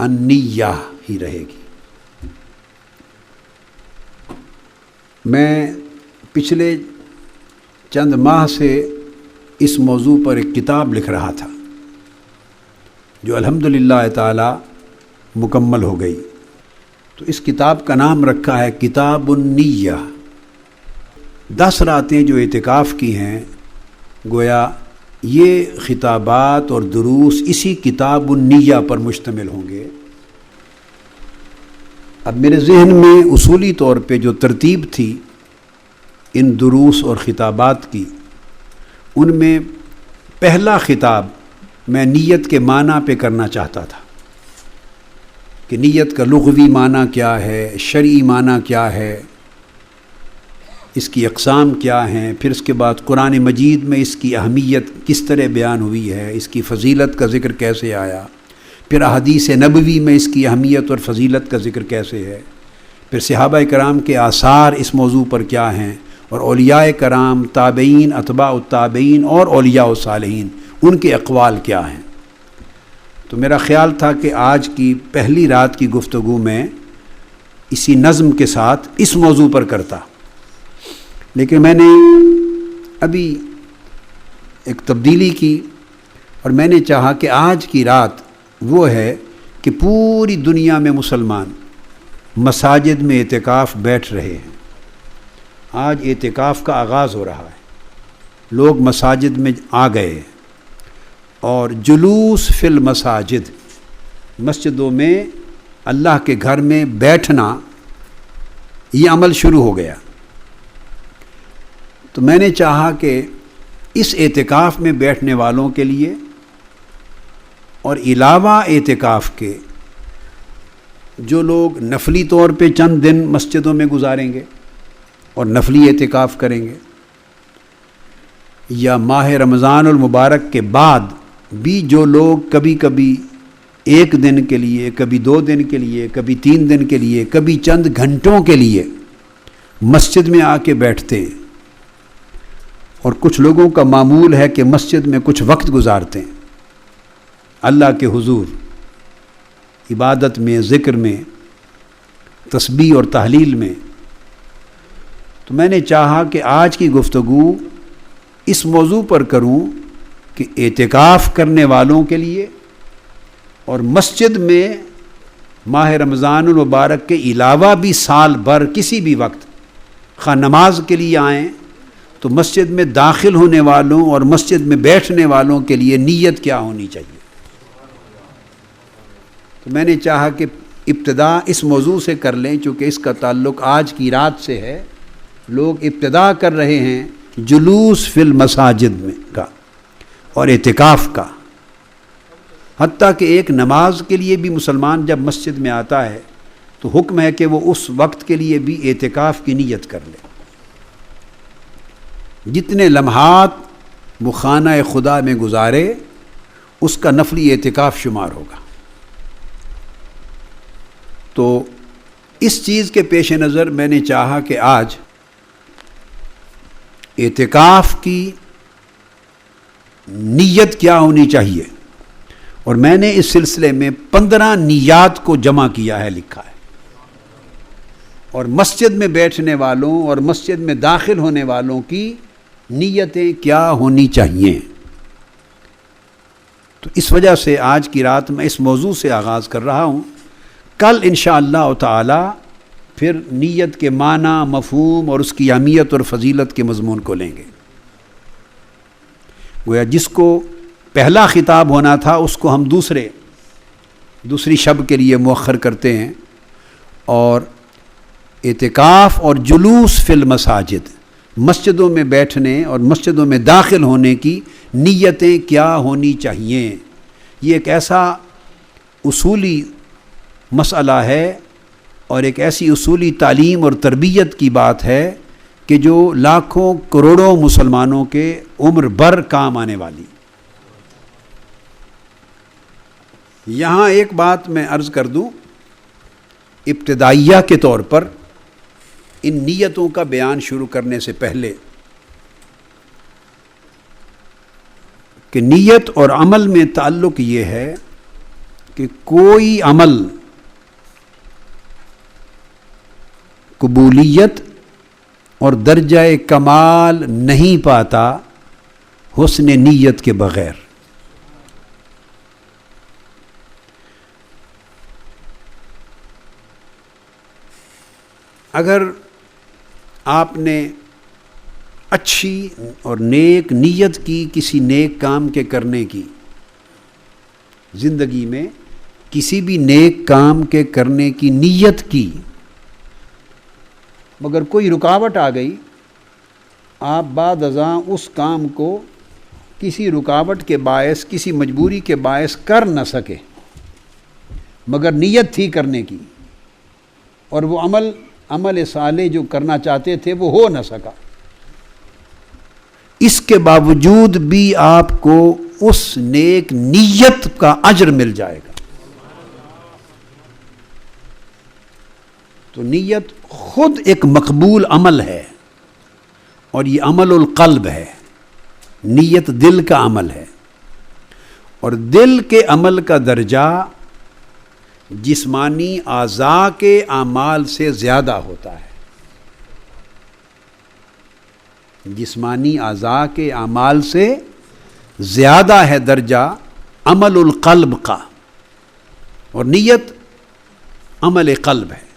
النیہ ہی رہے گی۔ میں پچھلے چند ماہ سے اس موضوع پر ایک کتاب لکھ رہا تھا جو الحمدللہ تعالی مکمل ہو گئی۔ تو اس کتاب کا نام رکھا ہے کتاب النیہ۔ 10 راتیں جو اعتکاف کی ہیں، گویا یہ خطابات اور دروس اسی کتاب النیہ پر مشتمل ہوں گے۔ اب میرے ذہن میں اصولی طور پہ جو ترتیب تھی ان دروس اور خطابات کی، ان میں پہلا خطاب میں نیت کے معنی پہ کرنا چاہتا تھا کہ نیت کا لغوی معنی کیا ہے، شرعی معنی کیا ہے، اس کی اقسام کیا ہیں، پھر اس کے بعد قرآن مجید میں اس کی اہمیت کس طرح بیان ہوئی ہے، اس کی فضیلت کا ذکر کیسے آیا، پھر احادیث نبوی میں اس کی اہمیت اور فضیلت کا ذکر کیسے ہے، پھر صحابہ کرام کے آثار اس موضوع پر کیا ہیں، اور اولیاء کرام، تابعین، اتباع التابعین اور اولیاء الصالحین ان کے اقوال کیا ہیں۔ تو میرا خیال تھا کہ آج کی پہلی رات کی گفتگو میں اسی نظم کے ساتھ اس موضوع پر کرتا، لیکن میں نے ابھی ایک تبدیلی کی اور میں نے چاہا کہ آج کی رات وہ ہے کہ پوری دنیا میں مسلمان مساجد میں اعتکاف بیٹھ رہے ہیں۔ آج اعتکاف کا آغاز ہو رہا ہے، لوگ مساجد میں آ گئے ہیں، اور جلوس فی المساجد، مسجدوں میں اللہ کے گھر میں بیٹھنا، یہ عمل شروع ہو گیا۔ تو میں نے چاہا کہ اس اعتکاف میں بیٹھنے والوں کے لیے اور علاوہ اعتکاف کے جو لوگ نفلی طور پہ چند دن مسجدوں میں گزاریں گے اور نفلی اعتکاف کریں گے، یا ماہ رمضان المبارک کے بعد بھی جو لوگ کبھی کبھی 1 دن کے لیے، کبھی 2 دن کے لیے، کبھی 3 دن کے لیے، کبھی چند گھنٹوں کے لیے مسجد میں آ کے بیٹھتے ہیں، اور کچھ لوگوں کا معمول ہے کہ مسجد میں کچھ وقت گزارتے ہیں اللہ کے حضور، عبادت میں، ذکر میں، تسبیح اور تحلیل میں۔ تو میں نے چاہا کہ آج کی گفتگو اس موضوع پر کروں کہ اعتکاف کرنے والوں کے لیے اور مسجد میں ماہ رمضان المبارک کے علاوہ بھی سال بھر کسی بھی وقت خواہ نماز کے لیے آئیں، تو مسجد میں داخل ہونے والوں اور مسجد میں بیٹھنے والوں کے لیے نیت کیا ہونی چاہیے۔ تو میں نے چاہا کہ ابتدا اس موضوع سے کر لیں، چونکہ اس کا تعلق آج کی رات سے ہے۔ لوگ ابتدا کر رہے ہیں جلوس فی المساجد میں کا اور اعتکاف کا، حتیٰ کہ ایک نماز کے لیے بھی مسلمان جب مسجد میں آتا ہے تو حکم ہے کہ وہ اس وقت کے لیے بھی اعتکاف کی نیت کر لے۔ جتنے لمحات وہ خانہ خدا میں گزارے اس کا نفلی اعتکاف شمار ہوگا۔ تو اس چیز کے پیش نظر میں نے چاہا کہ آج اعتکاف کی نیت کیا ہونی چاہیے، اور میں نے اس سلسلے میں 15 نیات کو جمع کیا ہے، لکھا ہے، اور مسجد میں بیٹھنے والوں اور مسجد میں داخل ہونے والوں کی نیتیں کیا ہونی چاہیے۔ تو اس وجہ سے آج کی رات میں اس موضوع سے آغاز کر رہا ہوں۔ کل انشاءاللہ تعالی پھر نیت کے معنی، مفہوم اور اس کی اہمیت اور فضیلت کے مضمون کو لیں گے۔ گویا جس کو پہلا خطاب ہونا تھا اس کو ہم دوسری شب کے لیے مؤخر کرتے ہیں، اور اعتکاف اور جلوس فی المساجد، مسجدوں میں بیٹھنے اور مسجدوں میں داخل ہونے کی نیتیں کیا ہونی چاہیے، یہ ایک ایسا اصولی مسئلہ ہے اور ایک ایسی اصولی تعلیم اور تربیت کی بات ہے کہ جو لاکھوں کروڑوں مسلمانوں کے عمر بھر کام آنے والی۔ یہاں ایک بات میں عرض کر دوں ابتدائیہ کے طور پر، ان نیتوں کا بیان شروع کرنے سے پہلے، کہ نیت اور عمل میں تعلق یہ ہے کہ کہ کوئی عمل قبولیت اور درجہ کمال نہیں پاتا حسن نیت کے بغیر۔ اگر آپ نے اچھی اور نیک نیت کی کسی نیک کام کے کرنے کی، زندگی میں کسی بھی نیک کام کے کرنے کی نیت کی، مگر کوئی رکاوٹ آ گئی، آپ بعد ازاں اس کام کو کسی رکاوٹ کے باعث، کسی مجبوری کے باعث کر نہ سکے، مگر نیت تھی کرنے کی، اور وہ عمل صالح جو کرنا چاہتے تھے وہ ہو نہ سکا، اس کے باوجود بھی آپ کو اس نیک نیت کا اجر مل جائے گا۔ تو نیت خود ایک مقبول عمل ہے، اور یہ عمل القلب ہے، نیت دل کا عمل ہے، اور دل کے عمل کا درجہ جسمانی اعضاء کے اعمال سے زیادہ ہوتا ہے۔ جسمانی اعضاء کے اعمال سے زیادہ ہے درجہ عمل القلب کا، اور نیت عمل قلب ہے۔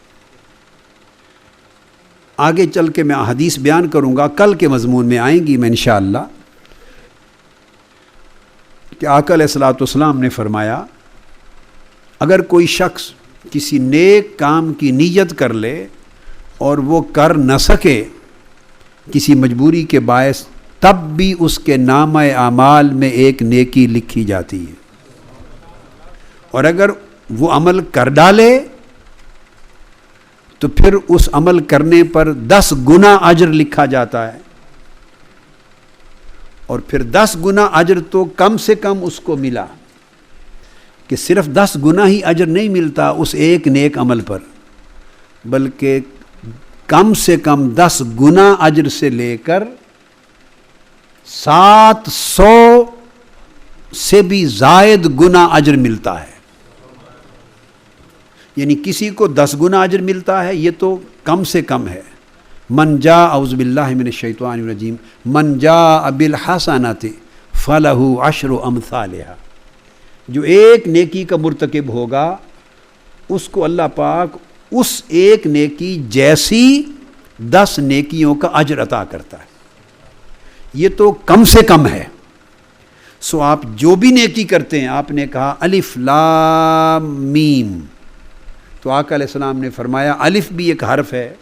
آگے چل کے میں حدیث بیان کروں گا، کل کے مضمون میں آئیں گی میں انشاءاللہ، کہ آقا علیہ الصلوۃ والسلام نے فرمایا اگر کوئی شخص کسی نیک کام کی نیت کر لے اور وہ کر نہ سکے کسی مجبوری کے باعث، تب بھی اس کے نامہ اعمال میں ایک نیکی لکھی جاتی ہے، اور اگر وہ عمل کر ڈالے تو پھر اس عمل کرنے پر 10 گنا اجر لکھا جاتا ہے، اور پھر 10 گنا اجر تو کم سے کم اس کو ملا، کہ صرف 10 گنا ہی اجر نہیں ملتا اس ایک نیک عمل پر، بلکہ کم سے کم 10 گنا اجر سے لے کر 700 سے بھی زائد گنا اجر ملتا ہے۔ یعنی کسی کو 10 گنا اجر ملتا ہے، یہ تو کم سے کم ہے۔ من جاء اعوذ باللہ من الشیطان الرجیم من جاء بالحسنۃ فلہ 10 امثالھا، جو ایک نیکی کا مرتکب ہوگا اس کو اللہ پاک اس ایک نیکی جیسی 10 نیکیوں کا اجر عطا کرتا ہے۔ یہ تو کم سے کم ہے۔ سو آپ جو بھی نیکی کرتے ہیں، آپ نے کہا الف لام میم، تو آقا علیہ السلام نے فرمایا الف بھی ایک حرف ہے،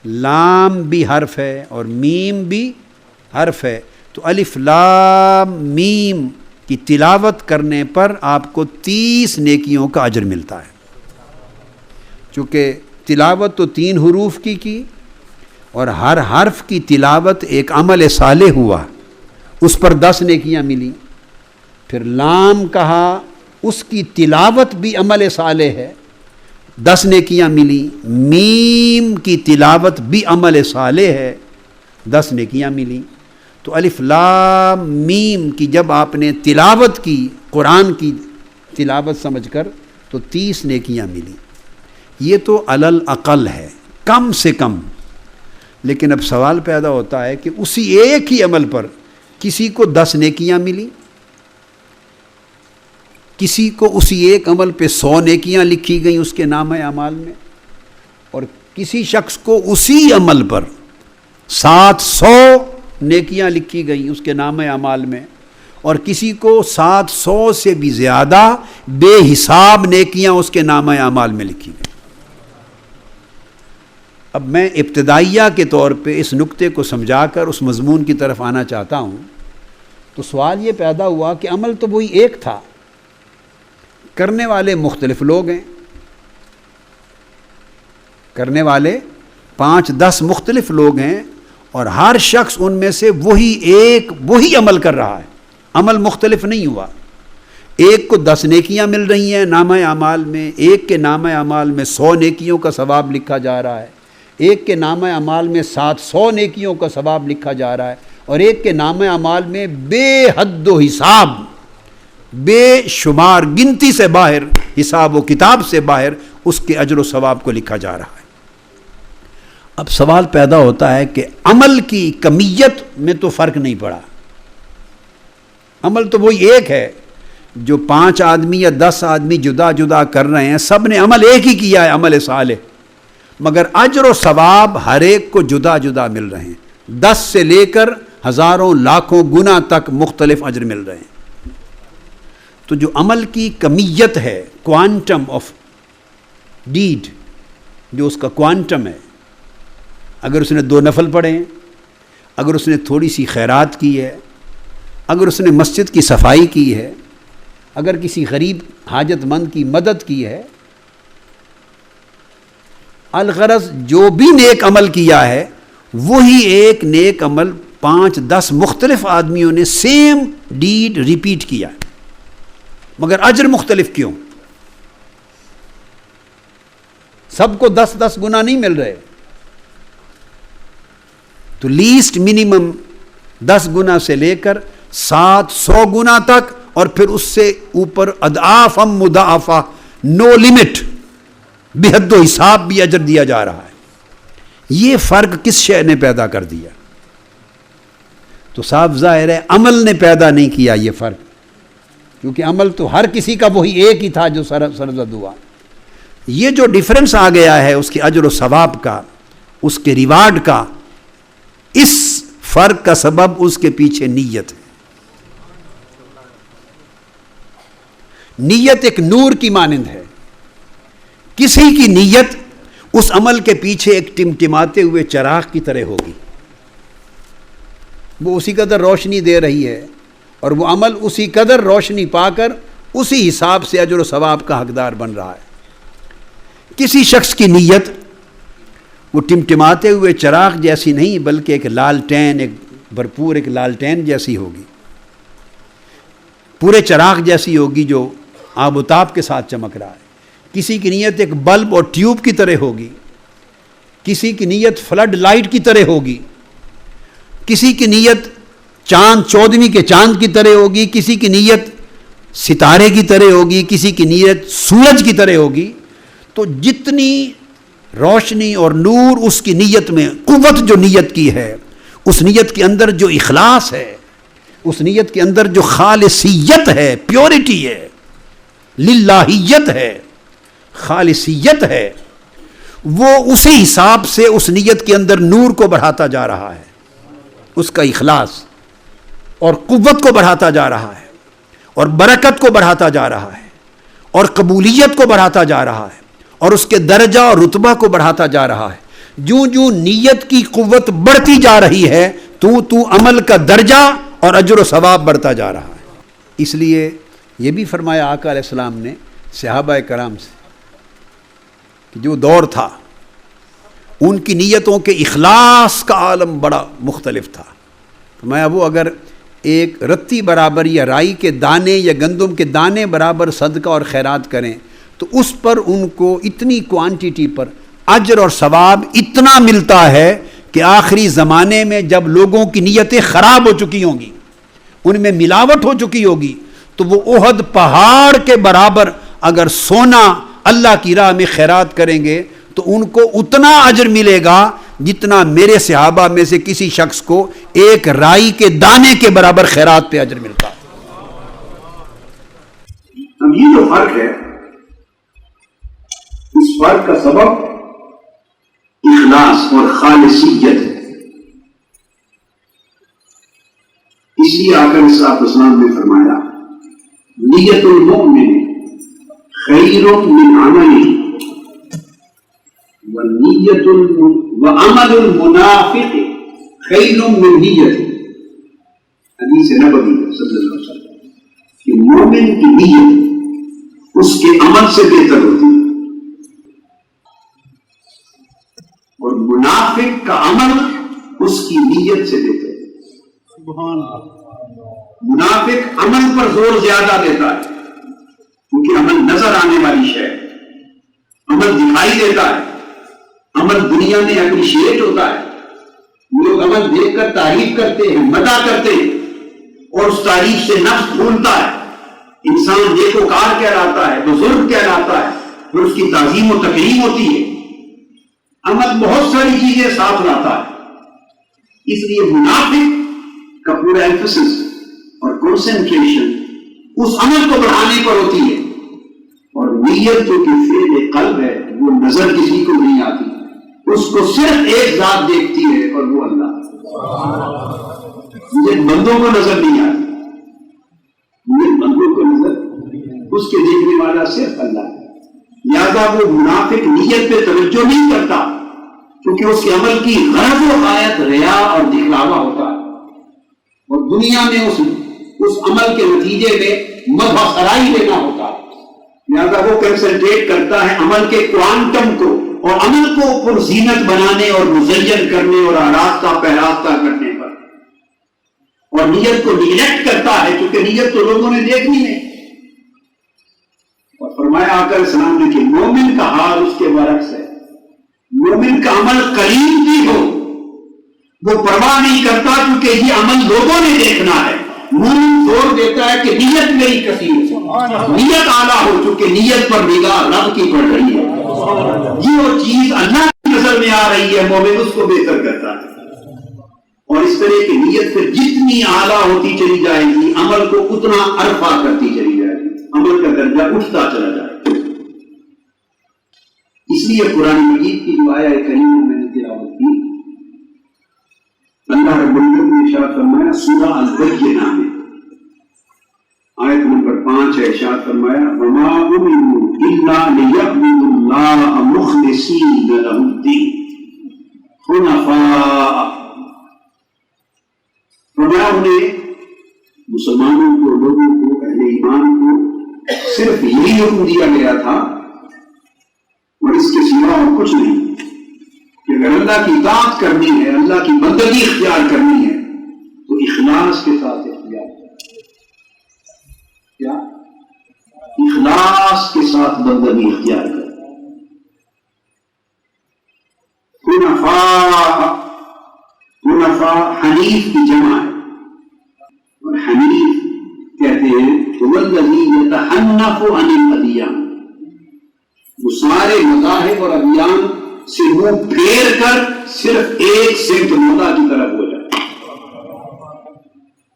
لام بھی حرف ہے، اور میم بھی حرف ہے، تو الف لام میم کی تلاوت کرنے پر آپ کو 30 نیکیوں کا اجر ملتا ہے۔ چونکہ تلاوت تو 3 حروف کی اور ہر حرف کی تلاوت ایک عمل صالح ہوا، اس پر 10 نیکیاں ملی۔ پھر لام کہا، اس کی تلاوت بھی عمل صالح ہے، 10 نیکیاں ملی۔ میم کی تلاوت بھی عمل صالح ہے، 10 نیکیاں ملی۔ تو الف لام میم کی جب آپ نے تلاوت کی، قرآن کی تلاوت سمجھ کر، تو 30 نیکیاں ملی۔ یہ تو علی الاقل ہے، کم سے کم۔ لیکن اب سوال پیدا ہوتا ہے کہ اسی ایک ہی عمل پر کسی کو 10 نیکیاں ملی، کسی کو اسی ایک عمل پہ 100 نیکیاں لکھی گئیں اس کے نامہ اعمال میں، اور کسی شخص کو اسی عمل پر 700 نیکیاں لکھی گئیں اس کے نامہ اعمال میں، اور کسی کو 700 سے بھی زیادہ بے حساب نیکیاں اس کے نامہ اعمال میں لکھی گئیں۔ اب میں ابتدائیہ کے طور پہ اس نقطے کو سمجھا کر اس مضمون کی طرف آنا چاہتا ہوں۔ تو سوال یہ پیدا ہوا کہ عمل تو وہی ایک تھا، کرنے والے مختلف لوگ ہیں، کرنے والے 5-10 مختلف لوگ ہیں، اور ہر شخص ان میں سے وہی عمل کر رہا ہے، عمل مختلف نہیں ہوا۔ ایک کو 10 نیکیاں مل رہی ہیں نامہ اعمال میں، ایک کے نامہ اعمال میں 100 نیکیوں کا ثواب لکھا جا رہا ہے، ایک کے نامہ اعمال میں 700 نیکیوں کا ثواب لکھا جا رہا ہے، اور ایک کے نامہ اعمال میں بے حد و حساب بے شمار، گنتی سے باہر، حساب و کتاب سے باہر اس کے اجر و ثواب کو لکھا جا رہا ہے۔ اب سوال پیدا ہوتا ہے کہ عمل کی کمیت میں تو فرق نہیں پڑا، عمل تو وہی ایک ہے، جو 5 آدمی یا 10 آدمی جدا جدا کر رہے ہیں، سب نے عمل ایک ہی کیا ہے، عمل صالح، مگر اجر و ثواب ہر ایک کو جدا جدا مل رہے ہیں، 10 سے لے کر ہزاروں لاکھوں گنا تک مختلف اجر مل رہے ہیں۔ تو جو عمل کی کمیت ہے، کوانٹم آف ڈیڈ، جو اس کا کوانٹم ہے، اگر اس نے 2 نفل پڑھے ہیں، اگر اس نے تھوڑی سی خیرات کی ہے، اگر اس نے مسجد کی صفائی کی ہے، اگر کسی غریب حاجت مند کی مدد کی ہے، الغرض جو بھی نیک عمل کیا ہے وہی ایک نیک عمل 5-10 مختلف آدمیوں نے سیم ڈیڈ ریپیٹ کیا ہے، مگر اجر مختلف کیوں؟ سب کو 10-10 گنا نہیں مل رہے، تو لیسٹ منیمم 10 گنا سے لے کر 700 گنا تک، اور پھر اس سے اوپر اضعاف مضاعفہ، نو لمٹ، بے حد و حساب بھی اجر دیا جا رہا ہے۔ یہ فرق کس شے نے پیدا کر دیا؟ تو صاف ظاہر ہے عمل نے پیدا نہیں کیا یہ فرق، کیونکہ عمل تو ہر کسی کا وہی ایک ہی تھا جو سرزد ہوا۔ یہ جو ڈیفرنس آ گیا ہے اس کے اجر و ثواب کا، اس کے ریوارڈ کا، اس فرق کا سبب اس کے پیچھے نیت ہے۔ نیت ایک نور کی مانند ہے، کسی کی نیت اس عمل کے پیچھے ایک ٹمٹماتے ہوئے چراغ کی طرح ہوگی، وہ اسی قدر روشنی دے رہی ہے، اور وہ عمل اسی قدر روشنی پا کر اسی حساب سے اجر و ثواب کا حقدار بن رہا ہے۔ کسی شخص کی نیت وہ ٹمٹماتے ہوئے چراغ جیسی نہیں، بلکہ ایک لالٹین، ایک بھرپور ایک لالٹین جیسی ہوگی، پورے چراغ جیسی ہوگی جو آب و تاب کے ساتھ چمک رہا ہے۔ کسی کی نیت ایک بلب اور ٹیوب کی طرح ہوگی، کسی کی نیت فلڈ لائٹ کی طرح ہوگی، کسی کی نیت چاند 14ویں کے چاند کی طرح ہوگی، کسی کی نیت ستارے کی طرح ہوگی، کسی کی نیت سورج کی طرح ہوگی۔ تو جتنی روشنی اور نور اس کی نیت میں، قوت جو نیت کی ہے، اس نیت کے اندر جو اخلاص ہے، اس نیت کے اندر جو خالصیت ہے، پیورٹی ہے، للہیت ہے، خالصیت ہے، وہ اسی حساب سے اس نیت کے اندر نور کو بڑھاتا جا رہا ہے، اس کا اخلاص اور قوت کو بڑھاتا جا رہا ہے، اور برکت کو بڑھاتا جا رہا ہے، اور قبولیت کو بڑھاتا جا رہا ہے، اور اس کے درجہ اور رتبہ کو بڑھاتا جا رہا ہے۔ جوں جوں نیت کی قوت بڑھتی جا رہی ہے تو عمل کا درجہ اور اجر و ثواب بڑھتا جا رہا ہے۔ اس لیے یہ بھی فرمایا آقا علیہ السلام نے صحابہ کرام سے کہ جو دور تھا ان کی نیتوں کے اخلاص کا عالم بڑا مختلف تھا۔ فرمایا وہ اگر ایک رتی برابر یا رائی کے دانے یا گندم کے دانے برابر صدقہ اور خیرات کریں تو اس پر ان کو اتنی کوانٹیٹی پر اجر اور ثواب اتنا ملتا ہے کہ آخری زمانے میں جب لوگوں کی نیتیں خراب ہو چکی ہوں گی، ان میں ملاوٹ ہو چکی ہوگی، تو وہ احد پہاڑ کے برابر اگر سونا اللہ کی راہ میں خیرات کریں گے تو ان کو اتنا اجر ملے گا جتنا میرے صحابہ میں سے کسی شخص کو ایک رائی کے دانے کے برابر خیرات پہ اجر ملتا۔ اب یہ جو فرق ہے، اس فرق کا سبب اخلاص اور خالصیت ہے۔ اس لیے آقا علیہ الصلوۃ والسلام نے فرمایا نیت المؤمن خیر من عملہ وعمل المنافق خیر من نیتہ۔ حدیث نبوی صلی اللہ علیہ وسلم کہ مومن کی نیت اس کے عمل سے بہتر ہوتی ہے، اور منافق کا عمل اس کی نیت سے بہتر ہے۔ سبحان اللہ۔ منافق عمل پر زور زیادہ دیتا ہے کیونکہ عمل نظر آنے والی شے ہے، عمل دکھائی دیتا ہے، عمل دنیا میں اپریشیٹ ہوتا ہے، لوگ عمل دیکھ کر تعریف کرتے ہیں، مدح کرتے ہیں، اور اس تعریف سے نفس پھولتا ہے، انسان نیکوکار کہلاتا ہے، بزرگ کہلاتا ہے، پھر اس کی تعظیم و تکریم ہوتی ہے۔ عمل بہت ساری چیزیں ساتھ لاتا ہے، اس لیے منافق کا پورا ایمفسس اور کنسنٹریشن اس عمل کو بڑھانے پر ہوتی ہے، اور نیت جو کہ فعل قلب ہے وہ نظر کسی کو نہیں آتی، اس کو صرف ایک ذات دیکھتی ہے اور وہ اللہ۔ مجھے بندوں کو نظر نہیں آتی، مجھے بندوں کو نظر، اس کے دیکھنے والا صرف اللہ ہے۔ لہذا وہ منافق نیت پہ توجہ نہیں کرتا، کیونکہ اس کے عمل کی غرض و غایت ریا اور دکھلاوا ہوتا ہے، اور دنیا میں اس عمل کے نتیجے میں مدح سرائی لینا ہوتا ہے۔ لہذا وہ کنسنٹریٹ کرتا ہے عمل کے کوانٹم کو اور عمل کو پرزینت بنانے اور مزین کرنے اور آراستہ پہراستہ کرنے پر، اور نیت کو نیگلیکٹ کرتا ہے، کیونکہ نیت تو لوگوں نے دیکھنی ہے۔ اور فرمایا آقا علیہ السلام نے کہ مومن کا حال اس کے برعکس ہے، مومن کا عمل قلیل بھی ہو وہ پرواہ نہیں کرتا، کیونکہ یہ عمل لوگوں نے دیکھنا ہے۔ مومن زور دیتا ہے کہ نیت میری کثیر ہو، نیت اعلیٰ ہو، چونکہ نیت پر نگاہ رب کی پڑ رہی ہے، جو چیز اللہ کی نظر میں آ رہی ہے مومن اس کو بہتر کرتا ہے۔ اور اس طرح کی نیت پھر جتنی اعلیٰ ہوتی چلی جائے گی عمل کو اتنا ارفع کرتی چلی جائے گی، عمل کا درجہ اٹھتا چلا جائے گا۔ اس لیے قرآن مجید کی جو آیہ کریمہ میں نے تلاوت کی، اللہ رب العزت نے ارشاد فرمایا سورہ البینہ میں آیت نمبر 5 ہے، ارشاد فرمایا وَمَا أُمِرُوا إِلَّا لِيَعْبُدُوا اللَّهَ مُخْلِصِينَ لَهُ الدِّينَ حُنَفَاءَ۔ فرمایا انہیں مسلمانوں کو، لوگوں کو، اہل ایمان کو صرف یہی حکم دیا گیا تھا اور اس کے سوا اور کچھ نہیں، کہ اگر اللہ کی اطاعت کرنی ہے، اللہ کی بندگی اختیار کرنی ہے تو اخلاص کے ساتھ اختیار کریں۔ کیا؟ اخلاص کے ساتھ بندگی اختیار کریں۔ حنفاء حنیف کی جمع ہے، اور حنیف کہتے ہیں وَالَّذِي يَتَحَنَّفُ عَنِ الْأَدْيَانِ، وہ سارے مذاہب اور ادیان سے منہ پھیر کر صرف ایک سمت مولا کی طرف ہو جائے۔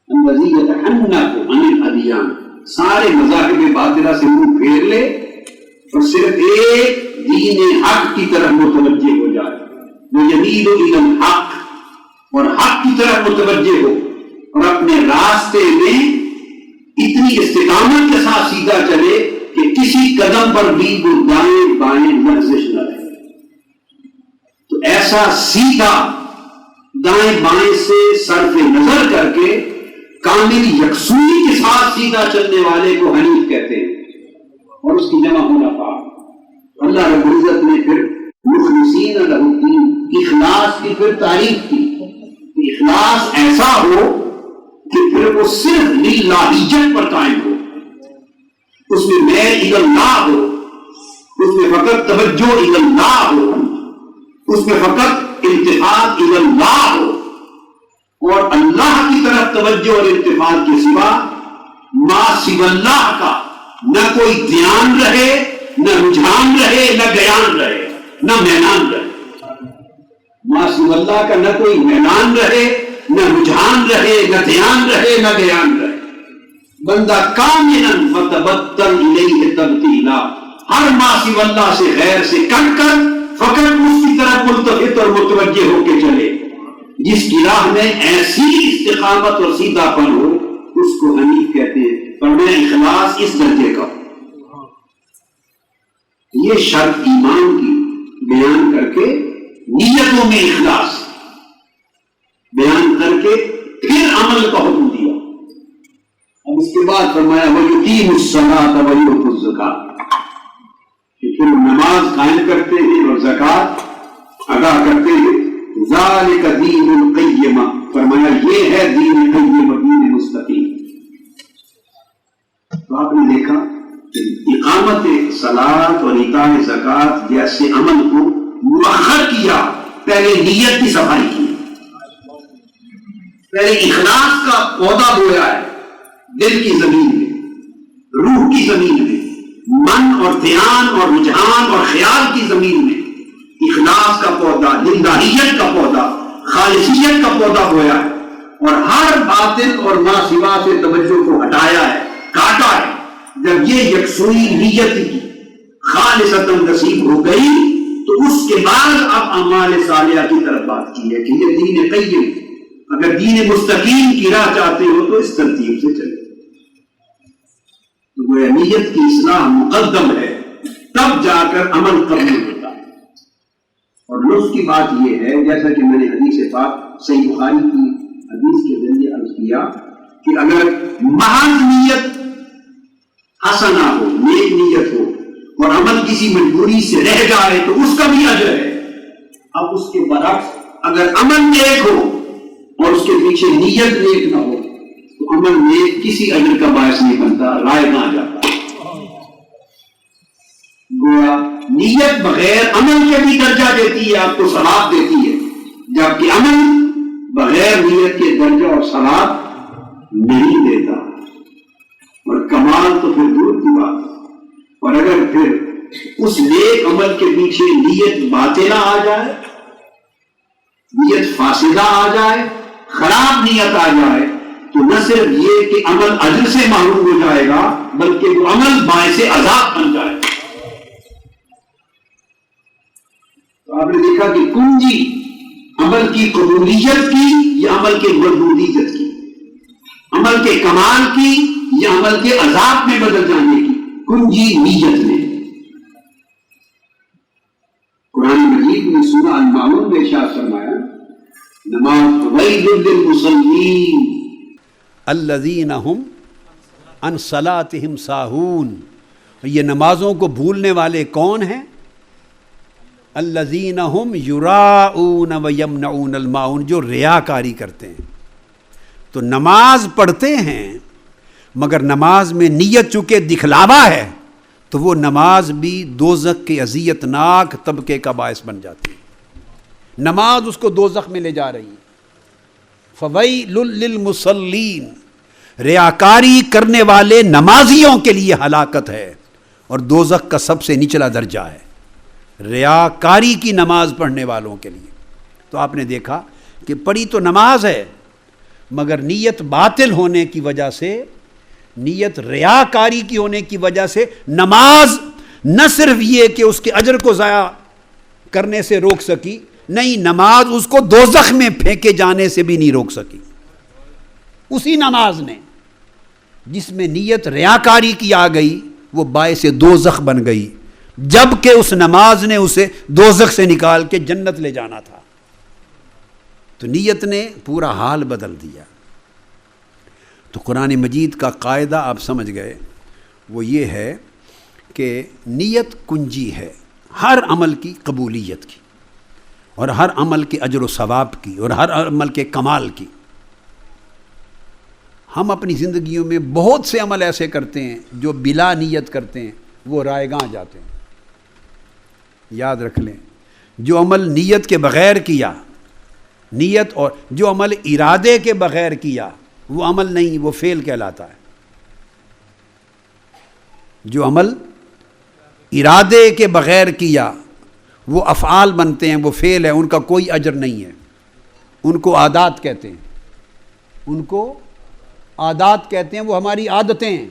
الَّذِي يَتَحَنَّفُ عَنِ الْأَدْيَانِ، سارے مذاہب باطلہ سے منہ پھیر لے اور صرف ایک دین حق کی طرف متوجہ ہو جائے، وَيَمِيلُ إِلَى الْحَقِّ، اور حق کی طرف متوجہ ہو، اور اپنے راستے میں اتنی استقامت کے ساتھ سیدھا چلے کہ کسی قدم پر بھی وہ دائیں بائیں لرزش نہ رہے۔ تو ایسا سیدھا دائیں بائیں سے صرف نظر کر کے کامل یکسوئی کے ساتھ سیدھا چلنے والے کو حنیف کہتے ہیں، اور اس کی جمع ہونا پاک۔ اللہ رب العزت نے پھر مخلصین لہ الدین، اخلاص کی پھر تعریف کی، اخلاص ایسا ہو کہ پھر وہ صرف للہیت پر قائم ہو، اس میں میل اللہ ہو، اس میں فقط توجہ اللہ ہو، اس میں فقط التفات اللہ ہو، اور اللہ کی طرف توجہ اور التفات کے سوا ما سوى اللہ کا نہ کوئی دھیان رہے، نہ رجحان رہے، نہ گیان رہے، نہ میدان رہے۔ ما سوى اللہ کا نہ کوئی میدان رہے، نہ رجحان رہے، نہ دھیان رہے، نہ گیان رہے۔ بندہ کاملاً فتبتل الیہ تبتیلا، ہر ما سوى اللہ سے غیر سے کٹ کر فقط اس کی طرف ملتفت اور متوجہ ہو کے چلے۔ جس کی راہ میں ایسی استقامت اور سیدھا پن ہو اس کو حنیف کہتے ہیں۔ پر میں اخلاص اس درجے کا، یہ شرط ایمان کی بیان کر کے نیتوں میں اخلاص بیان کر کے پھر عمل کا حکم دیا۔ اب اس کے بعد فرمایا وَيُقِيمُ الصَّلَاةَ وَيُؤْتُ الزَّكَاةَ، کہ پھر نماز قائم کرتے ہیں اور زکوٰۃ ادا کرتے ہیں۔ ذَلِكَ دِينُ الْقَيِّمَةِ، فرمایا یہ ہے دین قیم، دین مستقیم۔ تو آپ نے دیکھا اقامت صلاۃ اور ایتاء زکوٰۃ جیسے عمل کو مؤخر کیا، پہلے نیت کی صفائی کی، پہلے اخلاص کا پودا بویا ہے دل کی زمین میں، روح کی زمین میں، من اور دھیان اور رجحان اور خیال کی زمین میں اخلاص کا پودا، للہیت کا پودا، خالصیت کا پودا بویا ہے، اور ہر باطل اور ما سوا سے توجہ کو ہٹایا ہے، کاٹا ہے۔ جب یہ یکسوئی نیت کی خالصتاً نصیب ہو گئی تو اس کے بعد اب اعمال صالحہ کی طرف بات کی ہے کہ یہ دین قیم، اگر دین مستقیم کی راہ چاہتے ہو تو اس ترتیب سے چلے۔ تو وہ نیت کی اصلاح مقدم ہے، تب جا کر عمل قبول ہوتا ہے۔ اور لطف کی بات یہ ہے، جیسا کہ میں نے حدیث پاک صحیح بخاری کی حدیث کے ذریعے عرض کیا کہ اگر محض نیت حسنہ ہو، نیک نیت ہو، اور عمل کسی مجبوری سے رہ جائے تو اس کا بھی اجر ہے۔ اب اس کے برعکس اگر عمل نیک ہو اور اس کے پیچھے نیت نیک نہ ہو تو عمل نیک کسی اجر کا باعث نہیں بنتا، رائے نہ جاتا۔ گویا نیت بغیر عمل کے بھی درجہ دیتی ہے، آپ کو ثواب دیتی ہے، جبکہ عمل بغیر نیت کے درجہ اور ثواب نہیں دیتا، اور کمال تو پھر دور کی بات ہے۔ اور اگر پھر اس نیک عمل کے پیچھے نیت باطلہ آ جائے، نیت فاسدہ آ جائے، خراب نیت آ جائے، تو نہ صرف یہ کہ عمل اجر سے محروم ہو جائے گا بلکہ وہ عمل باعث عذاب بن جائے گا۔ تو آپ نے دیکھا کہ کنجی عمل کی قبولیت کی یا عمل کے مردودیت کی، عمل کے کمال کی یا عمل کے عذاب میں بدل جانے کی کنجی نیت میں۔ قرآن مجید میں سورہ الماعون میں ارشاد فرمایا، نماز ویل للمصلین الذین هم عن صلاتهم ساہون، یہ نمازوں کو بھولنے والے کون ہیں؟ الذین هم یراؤون ویمنعون الماعون، جو ریاکاری کرتے ہیں۔ تو نماز پڑھتے ہیں مگر نماز میں نیت چونکہ دکھلاوا ہے تو وہ نماز بھی دوزخ کے اذیت ناک طبقے کا باعث بن جاتی ہے، نماز اس کو دوزخ میں لے جا رہی ہے۔ فویل للمصلین، ریاکاری کرنے والے نمازیوں کے لیے ہلاکت ہے، اور دوزخ کا سب سے نچلا درجہ ہے ریاکاری کی نماز پڑھنے والوں کے لیے۔ تو آپ نے دیکھا کہ پڑھی تو نماز ہے مگر نیت باطل ہونے کی وجہ سے، نیت ریاکاری کی ہونے کی وجہ سے نماز نہ صرف یہ کہ اس کے اجر کو ضائع کرنے سے روک سکی، نہیں، نماز اس کو دوزخ میں پھینکے جانے سے بھی نہیں روک سکی۔ اسی نماز نے جس میں نیت ریاکاری کی آ گئی وہ باعث دوزخ بن گئی، جبکہ اس نماز نے اسے دوزخ سے نکال کے جنت لے جانا تھا۔ تو نیت نے پورا حال بدل دیا۔ تو قرآن مجید کا قاعدہ آپ سمجھ گئے، وہ یہ ہے کہ نیت کنجی ہے ہر عمل کی قبولیت کی، اور ہر عمل کے اجر و ثواب کی، اور ہر عمل کے کمال کی۔ ہم اپنی زندگیوں میں بہت سے عمل ایسے کرتے ہیں جو بلا نیت کرتے ہیں، وہ رائے گاہ جاتے ہیں۔ یاد رکھ لیں، جو عمل نیت کے بغیر کیا، نیت، اور جو عمل ارادے کے بغیر کیا وہ عمل نہیں، وہ فعل کہلاتا ہے۔ جو عمل ارادے کے بغیر کیا وہ افعال بنتے ہیں، وہ فعل ہے، ان کا کوئی اجر نہیں ہے، ان کو عادات کہتے ہیں، ان کو عادات کہتے ہیں، وہ ہماری عادتیں ہیں۔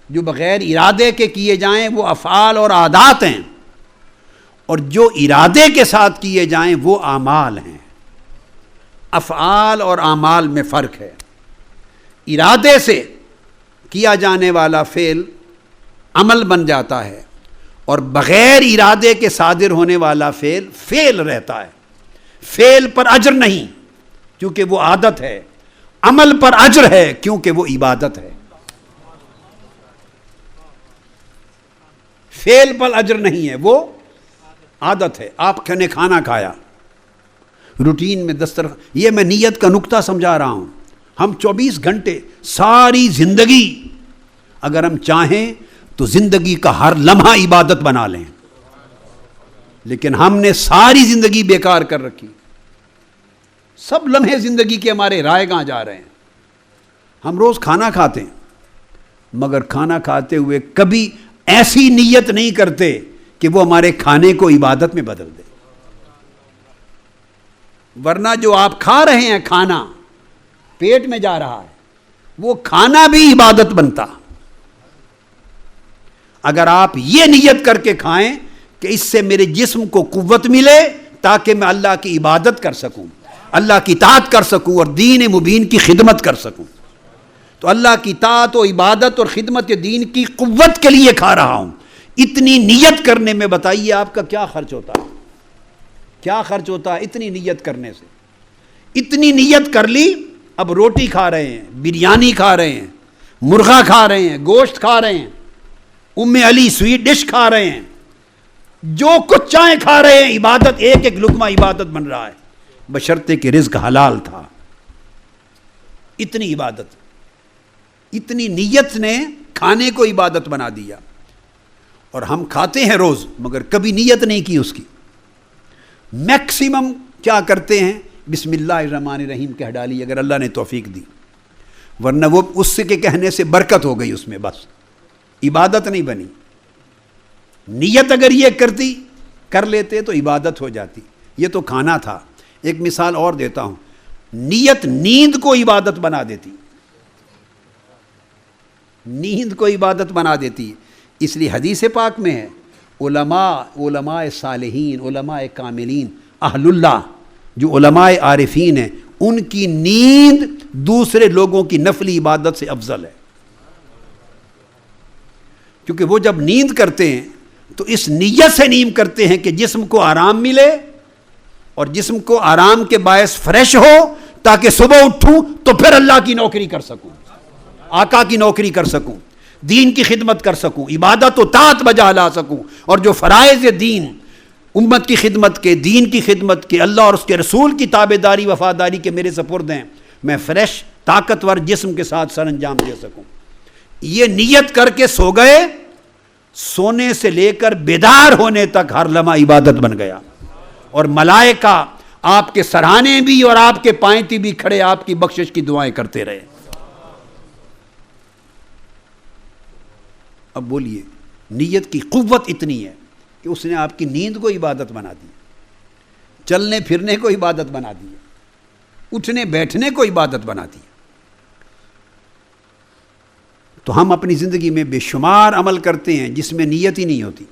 جو بغیر ارادے کے کیے جائیں وہ افعال اور عادات ہیں، اور جو ارادے کے ساتھ کیے جائیں وہ اعمال ہیں۔ افعال اور اعمال میں فرق ہے۔ ارادے سے کیا جانے والا فعل عمل بن جاتا ہے، اور بغیر ارادے کے صادر ہونے والا فعل فعل رہتا ہے۔ فعل پر اجر نہیں کیونکہ وہ عادت ہے، عمل پر اجر ہے کیونکہ وہ عبادت ہے۔ فعل پر اجر نہیں ہے، وہ عادت ہے۔ آپ نے کھانا کھایا روٹین میں یہ میں نیت کا نقطہ سمجھا رہا ہوں۔ ہم 24 گھنٹے ساری زندگی اگر ہم چاہیں تو زندگی کا ہر لمحہ عبادت بنا لیں، لیکن ہم نے ساری زندگی بیکار کر رکھی۔ سب لمحے زندگی کے ہمارے رائے گاہ جا رہے ہیں۔ ہم روز کھانا کھاتے ہیں مگر کھانا کھاتے ہوئے کبھی ایسی نیت نہیں کرتے کہ وہ ہمارے کھانے کو عبادت میں بدل دے. ورنہ جو آپ کھا رہے ہیں کھانا پیٹ میں جا رہا ہے وہ کھانا بھی عبادت بنتا. اگر آپ یہ نیت کر کے کھائیں کہ اس سے میرے جسم کو قوت ملے تاکہ میں اللہ کی عبادت کر سکوں, اللہ کی اطاعت کر سکوں اور دین مبین کی خدمت کر سکوں, تو اللہ کی اطاعت و عبادت اور خدمت دین کی قوت کے لیے کھا رہا ہوں. اتنی نیت کرنے میں بتائیے آپ کا کیا خرچ ہوتا ہے, کیا خرچ ہوتا ہے اتنی نیت کرنے سے. اتنی نیت کر لی, اب روٹی کھا رہے ہیں, بریانی کھا رہے ہیں, مرغا کھا رہے ہیں, گوشت کھا رہے ہیں, ام علی سویٹ ڈش کھا رہے ہیں, جو کچھ چاہیں کھا رہے ہیں, عبادت ایک ایک لقمہ عبادت بن رہا ہے بشرطے کہ رزق حلال تھا. اتنی عبادت, اتنی نیت نے کھانے کو عبادت بنا دیا. اور ہم کھاتے ہیں روز مگر کبھی نیت نہیں کی اس کی. میکسیمم کیا کرتے ہیں, بسم اللہ الرحمن الرحیم کہہ ڈالی اگر اللہ نے توفیق دی, ورنہ وہ اس کے کہنے سے برکت ہو گئی اس میں, بس عبادت نہیں بنی. نیت اگر یہ کر لیتے تو عبادت ہو جاتی. یہ تو کھانا تھا. ایک مثال اور دیتا ہوں, نیت نیند کو عبادت بنا دیتی, نیند کو عبادت بنا دیتی. اس لیے حدیث پاک میں ہے علماء صالحین, علماء کاملین, اہل اللہ, جو علماء عارفین ہیں, ان کی نیند دوسرے لوگوں کی نفلی عبادت سے افضل ہے. کیونکہ وہ جب نیند کرتے ہیں تو اس نیت سے نیند کرتے ہیں کہ جسم کو آرام ملے اور جسم کو آرام کے باعث فریش ہو تاکہ صبح اٹھوں تو پھر اللہ کی نوکری کر سکوں, آقا کی نوکری کر سکوں, دین کی خدمت کر سکوں, عبادت و طاعت بجا لا سکوں, اور جو فرائض دین امت کی خدمت کے, دین کی خدمت کے, اللہ اور اس کے رسول کی تابعداری وفاداری کے میرے سپرد ہیں, میں فریش طاقتور جسم کے ساتھ سر انجام دے سکوں. یہ نیت کر کے سو گئے, سونے سے لے کر بیدار ہونے تک ہر لمحہ عبادت بن گیا. اور ملائکہ آپ کے سرانے بھی اور آپ کے پائنتی بھی کھڑے آپ کی بخشش کی دعائیں کرتے رہے. اب بولیے, نیت کی قوت اتنی ہے کہ اس نے آپ کی نیند کو عبادت بنا دی, چلنے پھرنے کو عبادت بنا دی, اٹھنے بیٹھنے کو عبادت بنا دی. تو ہم اپنی زندگی میں بے شمار عمل کرتے ہیں جس میں نیت ہی نہیں ہوتی,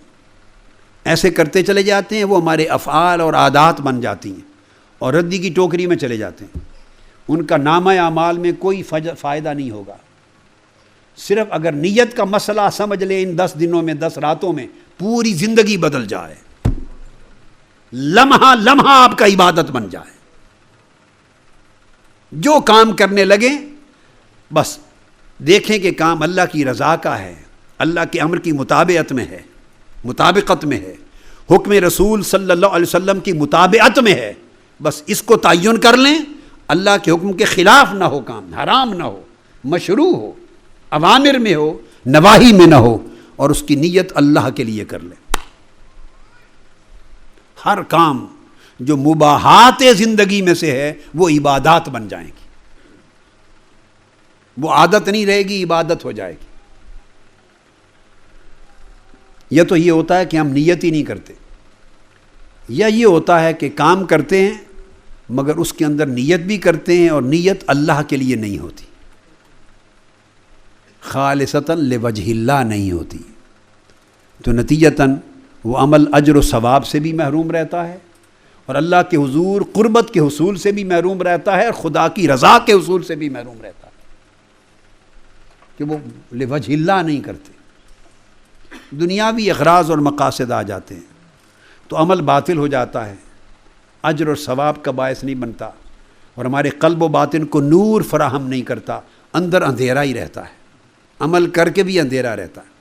ایسے کرتے چلے جاتے ہیں, وہ ہمارے افعال اور عادات بن جاتی ہیں اور ردی کی ٹوکری میں چلے جاتے ہیں. ان کا نامہ اعمال میں کوئی فائدہ نہیں ہوگا. صرف اگر نیت کا مسئلہ سمجھ لیں, ان 10 دنوں میں 10 راتوں میں پوری زندگی بدل جائے, لمحہ لمحہ آپ کا عبادت بن جائے. جو کام کرنے لگیں بس دیکھیں کہ کام اللہ کی رضا کا ہے, اللہ کے امر کی مطابقت میں ہے, حکم رسول صلی اللہ علیہ وسلم کی مطابقت میں ہے. بس اس کو تعین کر لیں, اللہ کے حکم کے خلاف نہ ہو, کام حرام نہ ہو, مشروع ہو, اوامر میں ہو, نواہی میں نہ ہو, اور اس کی نیت اللہ کے لیے کر لیں. ہر کام جو مباحات زندگی میں سے ہے وہ عبادات بن جائیں گی. وہ عادت نہیں رہے گی, عبادت ہو جائے گی. یا تو یہ ہوتا ہے کہ ہم نیت ہی نہیں کرتے, یا یہ ہوتا ہے کہ کام کرتے ہیں مگر اس کے اندر نیت بھی کرتے ہیں اور نیت اللہ کے لیے نہیں ہوتی, خالصتاً لوجہ اللہ نہیں ہوتی. تو نتیجتاً وہ عمل اجر و ثواب سے بھی محروم رہتا ہے اور اللہ کے حضور قربت کے حصول سے بھی محروم رہتا ہے اور خدا کی رضا کے حصول سے بھی محروم رہتا ہے, کہ وہ لوجہ اللہ نہیں کرتے. دنیاوی اغراض اور مقاصد آ جاتے ہیں تو عمل باطل ہو جاتا ہے, اجر اور ثواب کا باعث نہیں بنتا اور ہمارے قلب و باطن کو نور فراہم نہیں کرتا, اندر اندھیرا ہی رہتا ہے, عمل کر کے بھی اندھیرا رہتا ہے.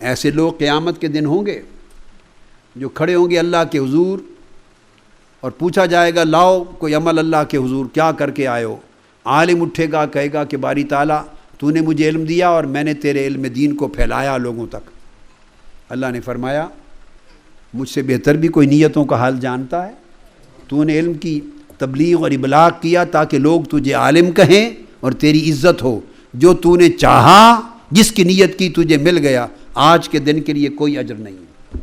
ایسے لوگ قیامت کے دن ہوں گے جو کھڑے ہوں گے اللہ کے حضور اور پوچھا جائے گا لاؤ کوئی عمل اللہ کے حضور, کیا کر کے آئے ہو؟ عالم اٹھے گا, کہے گا کہ باری تعالیٰ تو نے مجھے علم دیا اور میں نے تیرے علم دین کو پھیلایا لوگوں تک. اللہ نے فرمایا مجھ سے بہتر بھی کوئی نیتوں کا حال جانتا ہے. تو نے علم کی تبلیغ اور ابلاغ کیا تاکہ لوگ تجھے عالم کہیں اور تیری عزت ہو. جو تو نے چاہا جس کی نیت کی تجھے مل گیا، آج کے دن کے لیے کوئی اجر نہیں ہے۔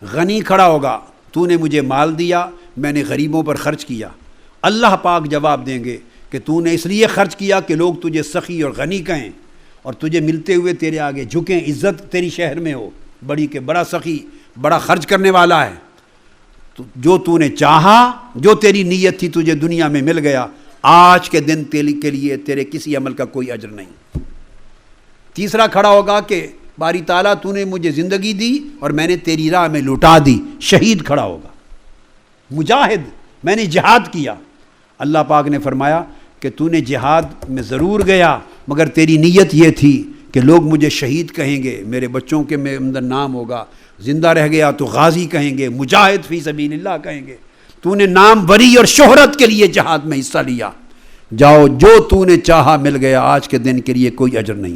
غنی کھڑا ہوگا، تو نے مجھے مال دیا، میں نے غریبوں پر خرچ کیا، اللہ پاک جواب دیں گے کہ تو نے اس لیے خرچ کیا کہ لوگ تجھے سخی اور غنی کہیں، اور تجھے ملتے ہوئے تیرے آگے جھکیں، عزت تیری شہر میں ہو بڑی کہ بڑا سخی، بڑا خرچ کرنے والا ہے۔ جو تو نے چاہا، جو تیری نیت تھی تجھے دنیا میں مل گیا، آج کے دن کے لیے تیرے کسی عمل کا کوئی اجر نہیں۔ تیسرا کھڑا ہوگا کہ باری تعالیٰ تو نے مجھے زندگی دی اور میں نے تیری راہ میں لوٹا دی، شہید کھڑا ہوگا، مجاہد، میں نے جہاد کیا۔ اللہ پاک نے فرمایا کہ تو نے جہاد میں ضرور گیا، مگر تیری نیت یہ تھی کہ لوگ مجھے شہید کہیں گے، میرے بچوں کے میں اندر نام ہوگا، زندہ رہ گیا تو غازی کہیں گے، مجاہد فی سبیل اللہ کہیں گے۔ تو نے نام وری اور شہرت کے لیے جہاد میں حصہ لیا، جاؤ جو تو نے چاہا مل گیا، آج کے دن کے لیے کوئی اجر نہیں۔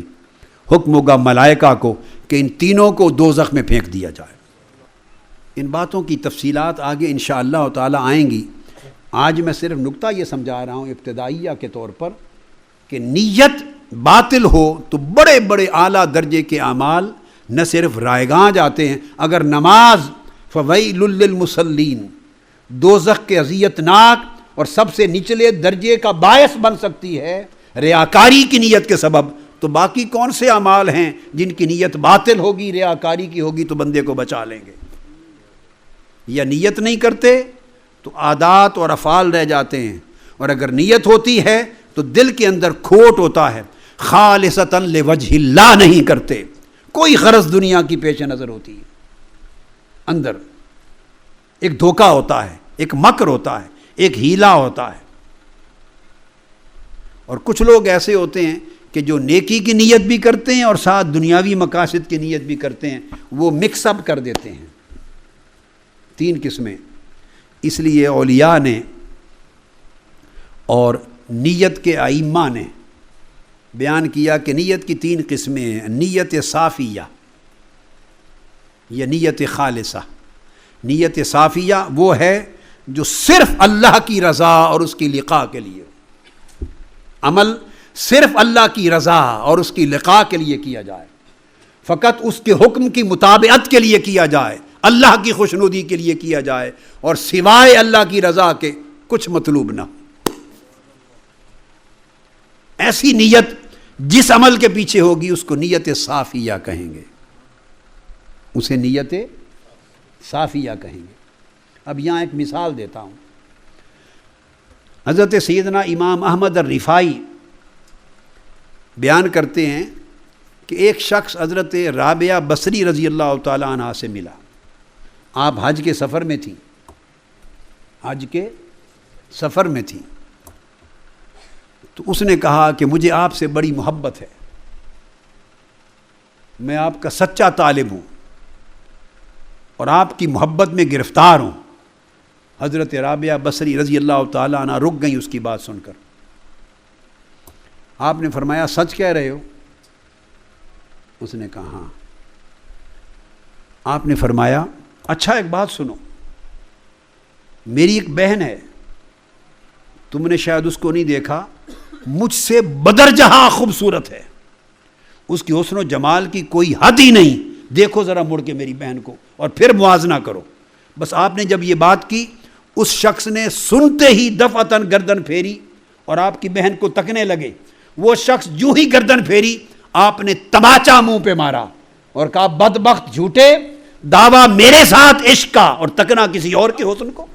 حکم ہوگا ملائکہ کو کہ ان تینوں کو دوزخ میں پھینک دیا جائے۔ ان باتوں کی تفصیلات آگے انشاءاللہ تعالی آئیں گی۔ آج میں صرف نکتہ یہ سمجھا رہا ہوں ابتدائیہ کے طور پر کہ نیت باطل ہو تو بڑے بڑے اعلیٰ درجے کے اعمال نہ صرف رائگاں جاتے ہیں، اگر نماز فویل للمصلین دوزخ کے اذیت ناک اور سب سے نچلے درجے کا باعث بن سکتی ہے ریاکاری کی نیت کے سبب، تو باقی کون سے اعمال ہیں جن کی نیت باطل ہوگی، ریاکاری کی ہوگی تو بندے کو بچا لیں گے؟ یا نیت نہیں کرتے تو عادات اور افعال رہ جاتے ہیں، اور اگر نیت ہوتی ہے تو دل کے اندر کھوٹ ہوتا ہے، خالصتاً لوجہ اللہ نہیں کرتے، کوئی غرض دنیا کی پیش نظر ہوتی ہے، اندر ایک دھوکہ ہوتا ہے، ایک مکر ہوتا ہے، ایک ہیلا ہوتا ہے۔ اور کچھ لوگ ایسے ہوتے ہیں کہ جو نیکی کی نیت بھی کرتے ہیں اور ساتھ دنیاوی مقاصد کی نیت بھی کرتے ہیں، وہ مکس اپ کر دیتے ہیں۔ تین قسمیں، اس لیے اولیاء نے اور نیت کے ائمہ نے بیان کیا کہ نیت کی تین قسمیں ہیں، نیت صافیہ یا نیت خالصہ۔ نیت صافیہ وہ ہے جو صرف اللہ کی رضا اور اس کی لقاء کے لیے، عمل صرف اللہ کی رضا اور اس کی لقاء کے لیے کیا جائے، فقط اس کے حکم کی مطابقت کے لیے کیا جائے، اللہ کی خوشنودی کے لیے کیا جائے، اور سوائے اللہ کی رضا کے کچھ مطلوب نہ۔ ایسی نیت جس عمل کے پیچھے ہوگی اس کو نیت صافیہ کہیں گے، اسے نیت صافیہ کہیں گے۔ اب یہاں ایک مثال دیتا ہوں۔ حضرت سیدنا امام احمد الرفاعی بیان کرتے ہیں کہ ایک شخص حضرت رابعہ بصری رضی اللہ تعالی عنہ سے ملا۔ آپ حج کے سفر میں تھیں، حج کے سفر میں تھیں، تو اس نے کہا کہ مجھے آپ سے بڑی محبت ہے، میں آپ کا سچا طالب ہوں اور آپ کی محبت میں گرفتار ہوں۔ حضرت رابعہ بصری رضی اللہ تعالی عنہ رک گئیں اس کی بات سن کر۔ آپ نے فرمایا سچ کہہ رہے ہو؟ اس نے کہا ہاں۔ آپ نے فرمایا اچھا ایک بات سنو، میری ایک بہن ہے، تم نے شاید اس کو نہیں دیکھا، مجھ سے بدرجہ خوبصورت ہے، اس کی حسن و جمال کی کوئی حد ہی نہیں، دیکھو ذرا مڑ کے میری بہن کو اور پھر موازنہ کرو۔ بس آپ نے جب یہ بات کی، اس شخص نے سنتے ہی دفعتاً گردن پھیری اور آپ کی بہن کو تکنے لگے۔ وہ شخص جو ہی گردن پھیری آپ نے تماچا منہ پہ مارا اور کہا بدبخت جھوٹے، دعویٰ میرے ساتھ عشق کا اور تکنا کسی اور کے حسن کو۔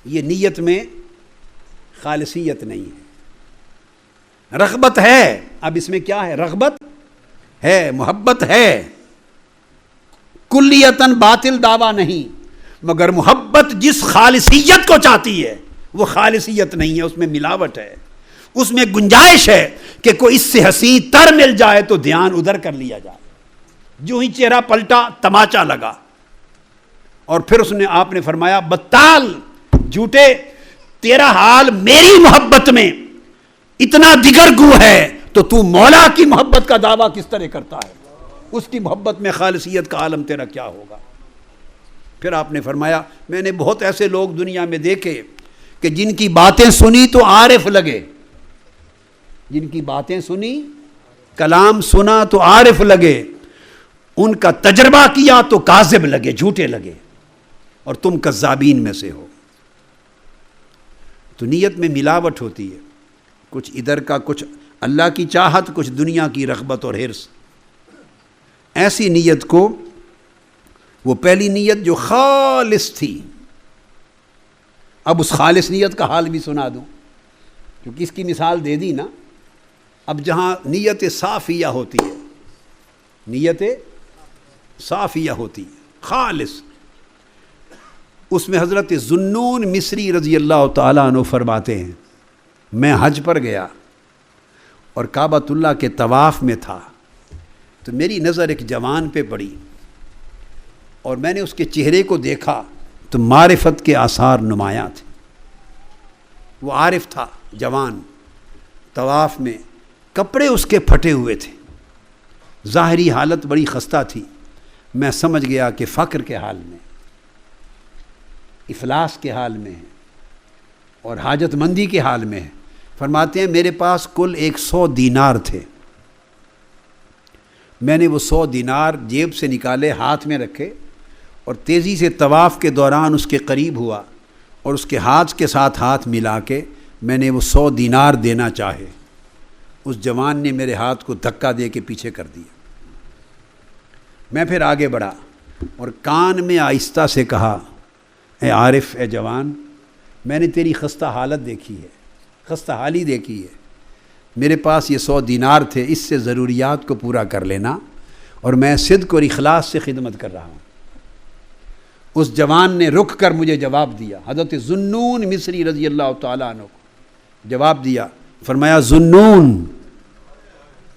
یہ نیت میں خالصیت نہیں ہے، رغبت ہے۔ اب اس میں کیا ہے؟ رغبت ہے، محبت ہے، کلیتاً باطل دعویٰ نہیں، مگر محبت جس خالصیت کو چاہتی ہے وہ خالصیت نہیں ہے، اس میں ملاوٹ ہے، اس میں گنجائش ہے کہ کوئی اس سے حسین تر مل جائے تو دھیان ادھر کر لیا جائے۔ جو ہی چہرہ پلٹا تماچا لگا، اور پھر اس نے آپ نے فرمایا بطال جھوٹے، تیرا حال میری محبت میں اتنا دگرگو ہے تو مولا کی محبت کا دعویٰ کس طرح کرتا ہے؟ اس کی محبت میں خالصیت کا عالم تیرا کیا ہوگا؟ پھر آپ نے فرمایا میں نے بہت ایسے لوگ دنیا میں دیکھے کہ جن کی باتیں سنی تو عارف لگے، جن کی باتیں سنی، کلام سنا تو عارف لگے، ان کا تجربہ کیا تو کاذب لگے، جھوٹے لگے، اور تم کذابین میں سے ہو۔ تو نیت میں ملاوٹ ہوتی ہے، کچھ ادھر کا، کچھ اللہ کی چاہت، کچھ دنیا کی رغبت اور حرص۔ ایسی نیت کو، وہ پہلی نیت جو خالص تھی، اب اس خالص نیت کا حال بھی سنا دوں، کیونکہ اس کی مثال دے دی نا۔ اب جہاں نیت صافیہ ہوتی ہے، نیت صافیہ ہوتی ہے، خالص، اس میں حضرت ذُنُّون مصری رضی اللہ تعالیٰ عنہ فرماتے ہیں، میں حج پر گیا اور کعبۃ اللہ کے طواف میں تھا، تو میری نظر ایک جوان پہ پڑی، اور میں نے اس کے چہرے کو دیکھا تو معرفت کے آثار نمایاں تھے۔ وہ عارف تھا، جوان، طواف میں، کپڑے اس کے پھٹے ہوئے تھے، ظاہری حالت بڑی خستہ تھی۔ میں سمجھ گیا کہ فقر کے حال میں، افلاس کے حال میں ہے، اور حاجت مندی کے حال میں ہے۔ فرماتے ہیں میرے پاس کل 100 دینار تھے، میں نے وہ 100 دینار جیب سے نکالے، ہاتھ میں رکھے، اور تیزی سے طواف کے دوران اس کے قریب ہوا، اور اس کے ہاتھ کے ساتھ ہاتھ ملا کے میں نے وہ 100 دینار دینا چاہے۔ اس جوان نے میرے ہاتھ کو دھکا دے کے پیچھے کر دیا۔ میں پھر آگے بڑھا اور کان میں آہستہ سے کہا، اے عارف، اے جوان، میں نے تیری خستہ حالت دیکھی ہے، خستہ حالی دیکھی ہے، میرے پاس یہ 100 دینار تھے، اس سے ضروریات کو پورا کر لینا، اور میں صدق اور اخلاص سے خدمت کر رہا ہوں۔ اس جوان نے رک کر مجھے جواب دیا، حضرت ذُنُّون مصری رضی اللہ تعالیٰ عنہ کو جواب دیا، فرمایا ذُنُّون،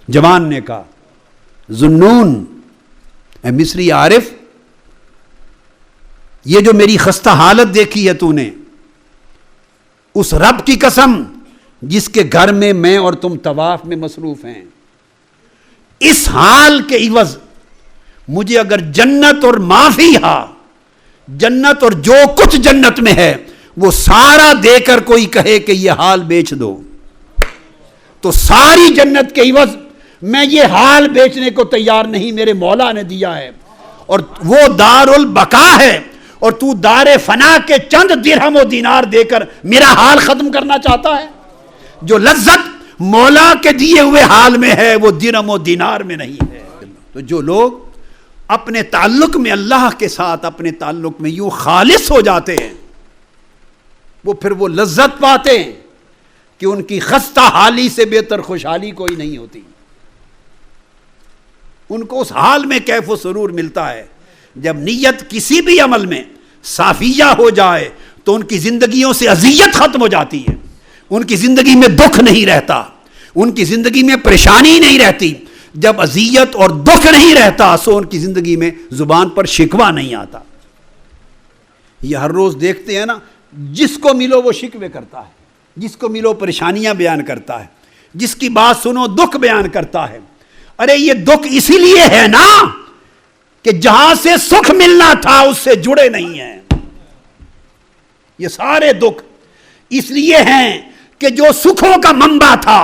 جوان نے کہا ذُنُّون، اے مصری عارف، یہ جو میری خستہ حالت دیکھی ہے تو نے، اس رب کی قسم جس کے گھر میں اور تم طواف میں مصروف ہیں، اس حال کے عوض مجھے اگر جنت اور ما فیہا، جنت اور جو کچھ جنت میں ہے وہ سارا دے کر کوئی کہے کہ یہ حال بیچ دو، تو ساری جنت کے عوض میں یہ حال بیچنے کو تیار نہیں، میرے مولا نے دیا ہے، اور وہ دار البقا ہے، اور تو دار فنا کے چند درہم و دینار دے کر میرا حال ختم کرنا چاہتا ہے؟ جو لذت مولا کے دیے ہوئے حال میں ہے وہ درہم و دینار میں نہیں ہے۔ تو جو لوگ اپنے تعلق میں اللہ کے ساتھ، اپنے تعلق میں یوں خالص ہو جاتے ہیں، وہ پھر وہ لذت پاتے ہیں کہ ان کی خستہ حالی سے بہتر خوشحالی کوئی نہیں ہوتی۔ ان کو اس حال میں کیف و سرور ملتا ہے جب نیت کسی بھی عمل میں صافیہ ہو جائے تو ان کی زندگیوں سے اذیت ختم ہو جاتی ہے، ان کی زندگی میں دکھ نہیں رہتا، ان کی زندگی میں پریشانی نہیں رہتی۔ جب اذیت اور دکھ نہیں رہتا سو ان کی زندگی میں زبان پر شکوہ نہیں آتا۔ یہ ہر روز دیکھتے ہیں نا، جس کو ملو وہ شکوے کرتا ہے، جس کو ملو پریشانیاں بیان کرتا ہے، جس کی بات سنو دکھ بیان کرتا ہے۔ ارے یہ دکھ اسی لیے ہے نا کہ جہاں سے سکھ ملنا تھا اس سے جڑے نہیں ہیں۔ یہ سارے دکھ اس لیے ہیں کہ جو سکھوں کا منبع تھا،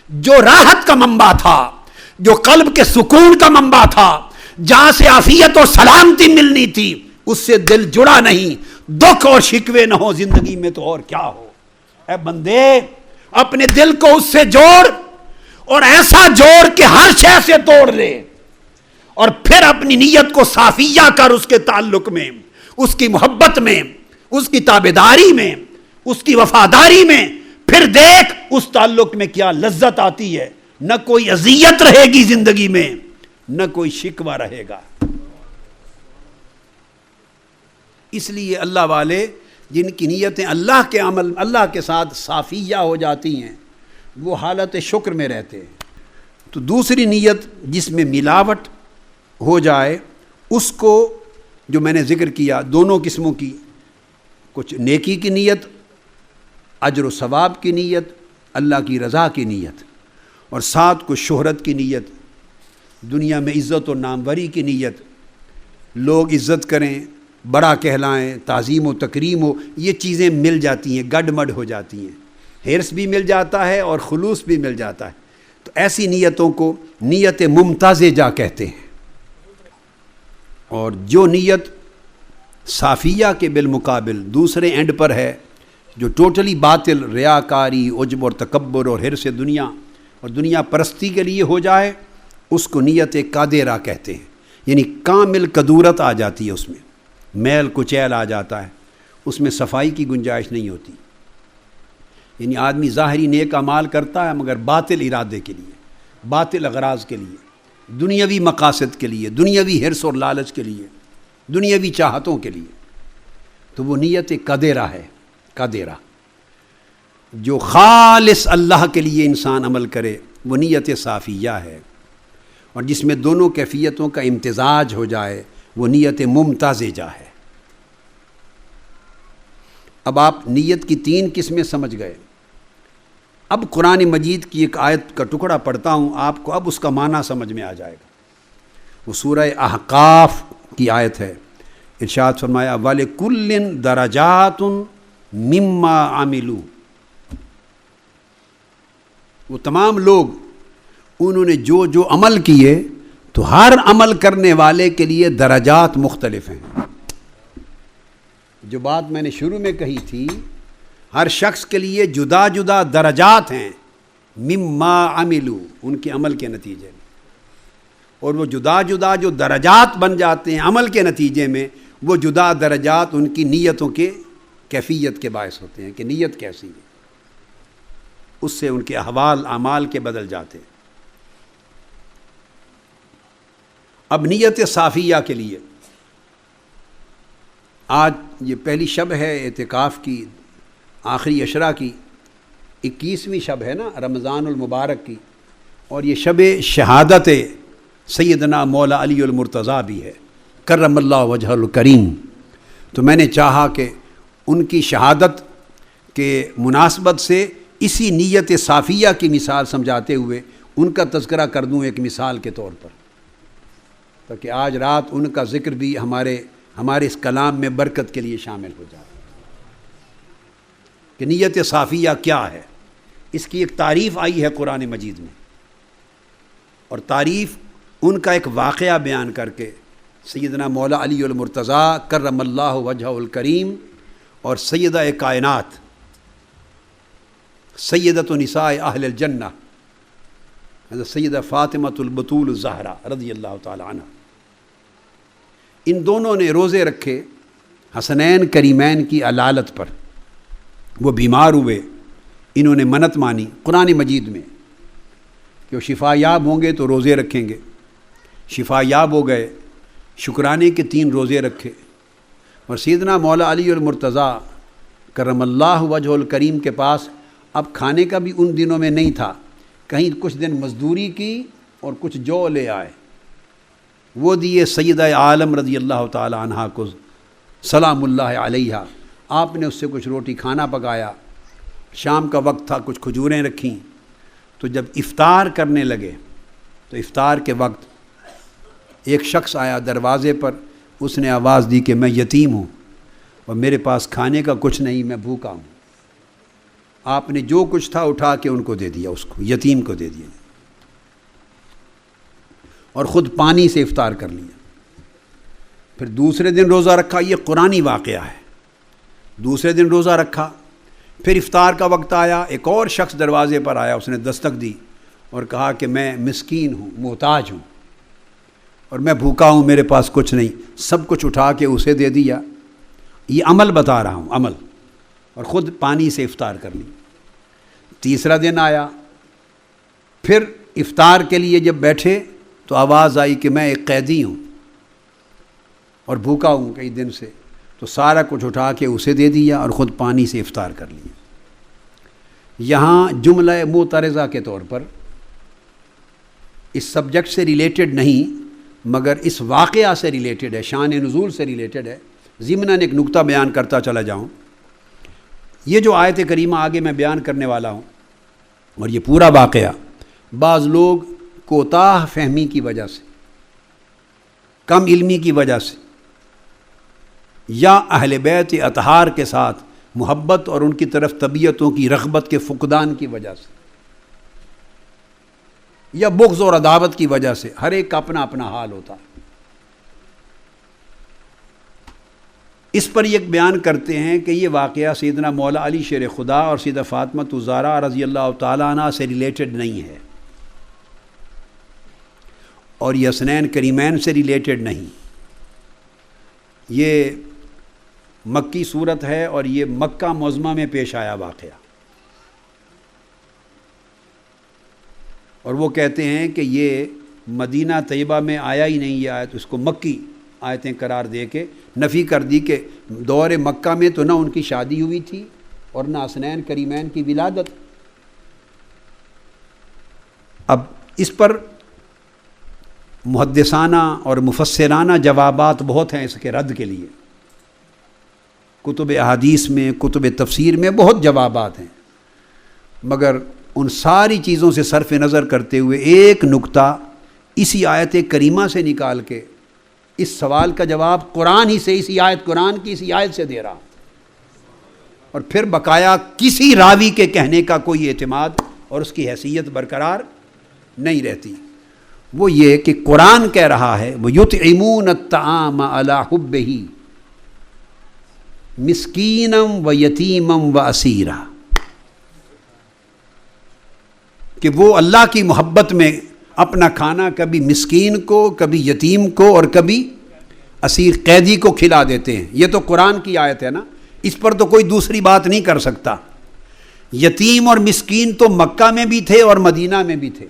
جو راحت کا منبع تھا، جو قلب کے سکون کا منبع تھا، جہاں سے عافیت اور سلامتی ملنی تھی، اس سے دل جڑا نہیں۔ دکھ اور شکوے نہ ہو زندگی میں تو اور کیا ہو۔ اے بندے، اپنے دل کو اس سے جوڑ، اور ایسا جوڑ کہ ہر شے سے توڑ لے، اور پھر اپنی نیت کو صافیہ کر اس کے تعلق میں، اس کی محبت میں، اس کی تابعداری میں، اس کی وفاداری میں، پھر دیکھ اس تعلق میں کیا لذت آتی ہے۔ نہ کوئی اذیت رہے گی زندگی میں، نہ کوئی شکوہ رہے گا۔ اس لیے اللہ والے جن کی نیتیں اللہ کے عمل، اللہ کے ساتھ صافیہ ہو جاتی ہیں، وہ حالت شکر میں رہتے ہیں۔ تو دوسری نیت جس میں ملاوٹ ہو جائے، اس کو جو میں نے ذکر کیا دونوں قسموں کی، کچھ نیکی کی نیت، اجر و ثواب کی نیت، اللہ کی رضا کی نیت، اور ساتھ کچھ شہرت کی نیت، دنیا میں عزت و ناموری کی نیت، لوگ عزت کریں، بڑا کہلائیں، تعظیم و تکریم ہو، یہ چیزیں مل جاتی ہیں، گڈ مڈ ہو جاتی ہیں۔ حرص بھی مل جاتا ہے اور خلوص بھی مل جاتا ہے. تو ایسی نیتوں کو نیت ممتازجہ کہتے ہیں. اور جو نیت صافیہ کے بالمقابل دوسرے اینڈ پر ہے، جو ٹوٹلی باطل، ریاکاری، عجب اور تکبر اور حرص دنیا اور دنیا پرستی کے لیے ہو جائے، اس کو نیت قادرہ کہتے ہیں. یعنی کامل کدورت آ جاتی ہے، اس میں میل کچیل آ جاتا ہے، اس میں صفائی کی گنجائش نہیں ہوتی. یعنی آدمی ظاہری نیک اعمال کرتا ہے مگر باطل ارادے کے لیے، باطل اغراض کے لیے، دنیاوی مقاصد کے لیے، دنیاوی حرص اور لالچ کے لیے، دنیاوی چاہتوں کے لیے. تو وہ نیت قادرہ ہے. قادرہ جو خالص اللہ کے لیے انسان عمل کرے وہ نیت صافیہ ہے. اور جس میں دونوں کیفیتوں کا امتزاج ہو جائے وہ نیت ممتازجہ ہے. اب آپ نیت کی 3 قسمیں سمجھ گئے. اب قرآن مجید کی ایک آیت کا ٹکڑا پڑھتا ہوں آپ کو، اب اس کا معنی سمجھ میں آ جائے گا. وہ سورہ احقاف کی آیت ہے. ارشاد فرمایا وَلِكُلٍّ دَرَجَاتٌ مِمَّا عَمِلُوا. وہ تمام لوگ انہوں نے جو جو عمل کیے تو ہر عمل کرنے والے کے لیے درجات مختلف ہیں. جو بات میں نے شروع میں کہی تھی، ہر شخص کے لیے جدا جدا درجات ہیں مما عملو، ان کے عمل کے نتیجے میں. اور وہ جدا جدا جو درجات بن جاتے ہیں عمل کے نتیجے میں، وہ جدا درجات ان کی نیتوں کے کیفیت کے باعث ہوتے ہیں کہ نیت کیسی ہے، اس سے ان کے احوال اعمال کے بدل جاتے ہیں. اب نیت صافیہ کے لیے آج یہ پہلی شب ہے اعتکاف کی، آخری عشرہ کی، 21ویں شب ہے نا رمضان المبارک کی، اور یہ شب شہادت سیدنا مولا علی المرتضیٰ بھی ہے کرم اللہ وجہ الکریم. تو میں نے چاہا کہ ان کی شہادت کے مناسبت سے اسی نیت صافیہ کی مثال سمجھاتے ہوئے ان کا تذکرہ کر دوں ایک مثال کے طور پر، تاکہ آج رات ان کا ذکر بھی ہمارے اس کلام میں برکت کے لیے شامل ہو جائے کہ نیت صافیہ کیا ہے. اس کی ایک تعریف آئی ہے قرآن مجید میں، اور تعریف ان کا ایک واقعہ بیان کر کے سیدنا مولا علی المرتضیٰ کرم اللہ وجہ الکریم اور سیدہ کائنات سیدۃ نساء اہل الجنہ حضرت سیدہ فاطمۃ البتول الزہرا رضی اللہ تعالی عنہ، ان دونوں نے روزے رکھے حسنین کریمین کی علالت پر. وہ بیمار ہوئے، انہوں نے منت مانی قرآن مجید میں کہ وہ شفا یاب ہوں گے تو روزے رکھیں گے. شفا یاب ہو گئے، شکرانے کے 3 روزے رکھے. اور سیدنا مولا علی المرتضیٰ کرم اللہ وجہ الکریم کے پاس اب کھانے کا بھی ان دنوں میں نہیں تھا، کہیں کچھ دن مزدوری کی اور کچھ جو لے آئے، وہ دیے سیدہ عالم رضی اللہ تعالی عنہ کو سلام اللہ علیہ. آپ نے اس سے کچھ روٹی کھانا پکایا، شام کا وقت تھا، کچھ کھجوریں رکھیں. تو جب افطار کرنے لگے تو افطار کے وقت ایک شخص آیا دروازے پر، اس نے آواز دی کہ میں یتیم ہوں اور میرے پاس کھانے کا کچھ نہیں، میں بھوکا ہوں. آپ نے جو کچھ تھا اٹھا کے ان کو دے دیا، اس کو یتیم کو دے دیا، اور خود پانی سے افطار کر لیا. پھر دوسرے دن روزہ رکھا، یہ قرآنی واقعہ ہے. دوسرے دن روزہ رکھا، پھر افطار کا وقت آیا، ایک اور شخص دروازے پر آیا، اس نے دستک دی اور کہا کہ میں مسکین ہوں، محتاج ہوں اور میں بھوکا ہوں، میرے پاس کچھ نہیں. سب کچھ اٹھا کے اسے دے دیا. یہ عمل بتا رہا ہوں، عمل، اور خود پانی سے افطار کر لی. تیسرا دن آیا، پھر افطار کے لیے جب بیٹھے تو آواز آئی کہ میں ایک قیدی ہوں اور بھوکا ہوں کئی دن سے. تو سارا کچھ اٹھا کے اسے دے دیا اور خود پانی سے افطار کر لیا. یہاں جملہ معترضہ کے طور پر اس سبجیکٹ سے ریلیٹڈ نہیں مگر اس واقعہ سے ریلیٹڈ ہے، شان نزول سے ریلیٹڈ ہے. ضمناً ایک نقطہ بیان کرتا چلا جاؤں. یہ جو آیت کریمہ آگے میں بیان کرنے والا ہوں اور یہ پورا واقعہ بعض لوگ کوتاہ فہمی کی وجہ سے، کم علمی کی وجہ سے، یا اہل بیت اطہار کے ساتھ محبت اور ان کی طرف طبیعتوں کی رغبت کے فقدان کی وجہ سے یا بغض اور عداوت کی وجہ سے، ہر ایک کا اپنا اپنا حال ہوتا ہے۔ اس پر یہ بیان کرتے ہیں کہ یہ واقعہ سیدنا مولا علی شیر خدا اور سیدہ فاطمہ الزہرا رضی اللہ تعالیٰ عنہ سے ریلیٹڈ نہیں ہے، اور یہ حسنین کریمین سے ریلیٹڈ نہیں، یہ مکی صورت ہے اور یہ مکہ معظمہ میں پیش آیا واقعہ، اور وہ کہتے ہیں کہ یہ مدینہ طیبہ میں آیا ہی نہیں یہ آیت، اس کو مکی آیتیں قرار دے کے نفی کر دی کہ دور مکہ میں تو نہ ان کی شادی ہوئی تھی اور نہ حسنین کریمین کی ولادت۔ اب اس پر محدثانہ اور مفسرانہ جوابات بہت ہیں اس کے رد کے لیے، کتب احادیث میں، کتب تفسیر میں بہت جوابات ہیں، مگر ان ساری چیزوں سے صرف نظر کرتے ہوئے ایک نکتہ اسی آیت کریمہ سے نکال کے اس سوال کا جواب قرآن ہی سے، اسی آیت، قرآن کی اسی آیت سے دے رہا، اور پھر بقایا کسی راوی کے کہنے کا کوئی اعتماد اور اس کی حیثیت برقرار نہیں رہتی۔ وہ یہ کہ قرآن کہہ رہا ہے وَيُطْعِمُونَ الطَّعَامَ عَلَىٰ حُبِّهِ مِسْكِينًا وَيَتِيمًا وَأَسِيرًا، کہ وہ اللہ کی محبت میں اپنا کھانا کبھی مسکین کو، کبھی یتیم کو اور کبھی اسیر قیدی کو کھلا دیتے ہیں۔ یہ تو قرآن کی آیت ہے نا، اس پر تو کوئی دوسری بات نہیں کر سکتا۔ یتیم اور مسکین تو مکہ میں بھی تھے اور مدینہ میں بھی تھے۔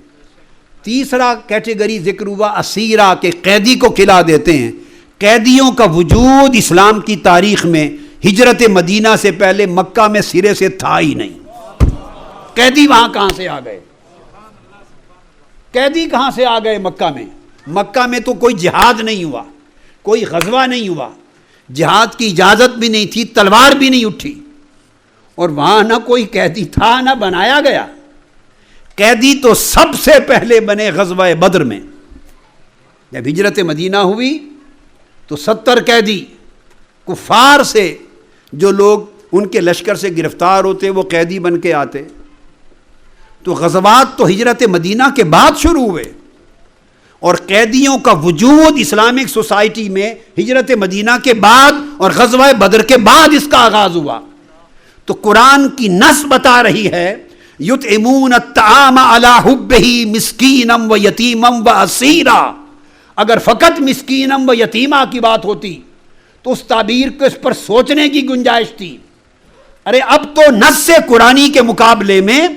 تیسرا کیٹیگری ذکر ہوا اسیرہ، کہ قیدی کو کھلا دیتے ہیں۔ قیدیوں کا وجود اسلام کی تاریخ میں ہجرت مدینہ سے پہلے مکہ میں سرے سے تھا ہی نہیں۔ قیدی وہاں کہاں سے آ گئے؟ قیدی کہاں سے آ گئے مکہ میں؟ مکہ میں تو کوئی جہاد نہیں ہوا، کوئی غزوہ نہیں ہوا، جہاد کی اجازت بھی نہیں تھی، تلوار بھی نہیں اٹھی، اور وہاں نہ کوئی قیدی تھا نہ بنایا گیا۔ قیدی تو سب سے پہلے بنے غزوہ بدر میں۔ جب ہجرت مدینہ ہوئی تو 70 قیدی کفار سے جو لوگ ان کے لشکر سے گرفتار ہوتے وہ قیدی بن کے آتے۔ تو غزوات تو ہجرت مدینہ کے بعد شروع ہوئے، اور قیدیوں کا وجود اسلامک سوسائٹی میں ہجرت مدینہ کے بعد اور غزوہ بدر کے بعد اس کا آغاز ہوا۔ تو قرآن کی نص بتا رہی ہے یطعمون الطعام علی حبہ مسکینا و یتیما و اسیرا۔ اگر فقط مسکینا و یتیما کی بات ہوتی تو اس تعبیر کو اس پر سوچنے کی گنجائش تھی۔ ارے اب تو نص قرآنی کے مقابلے میں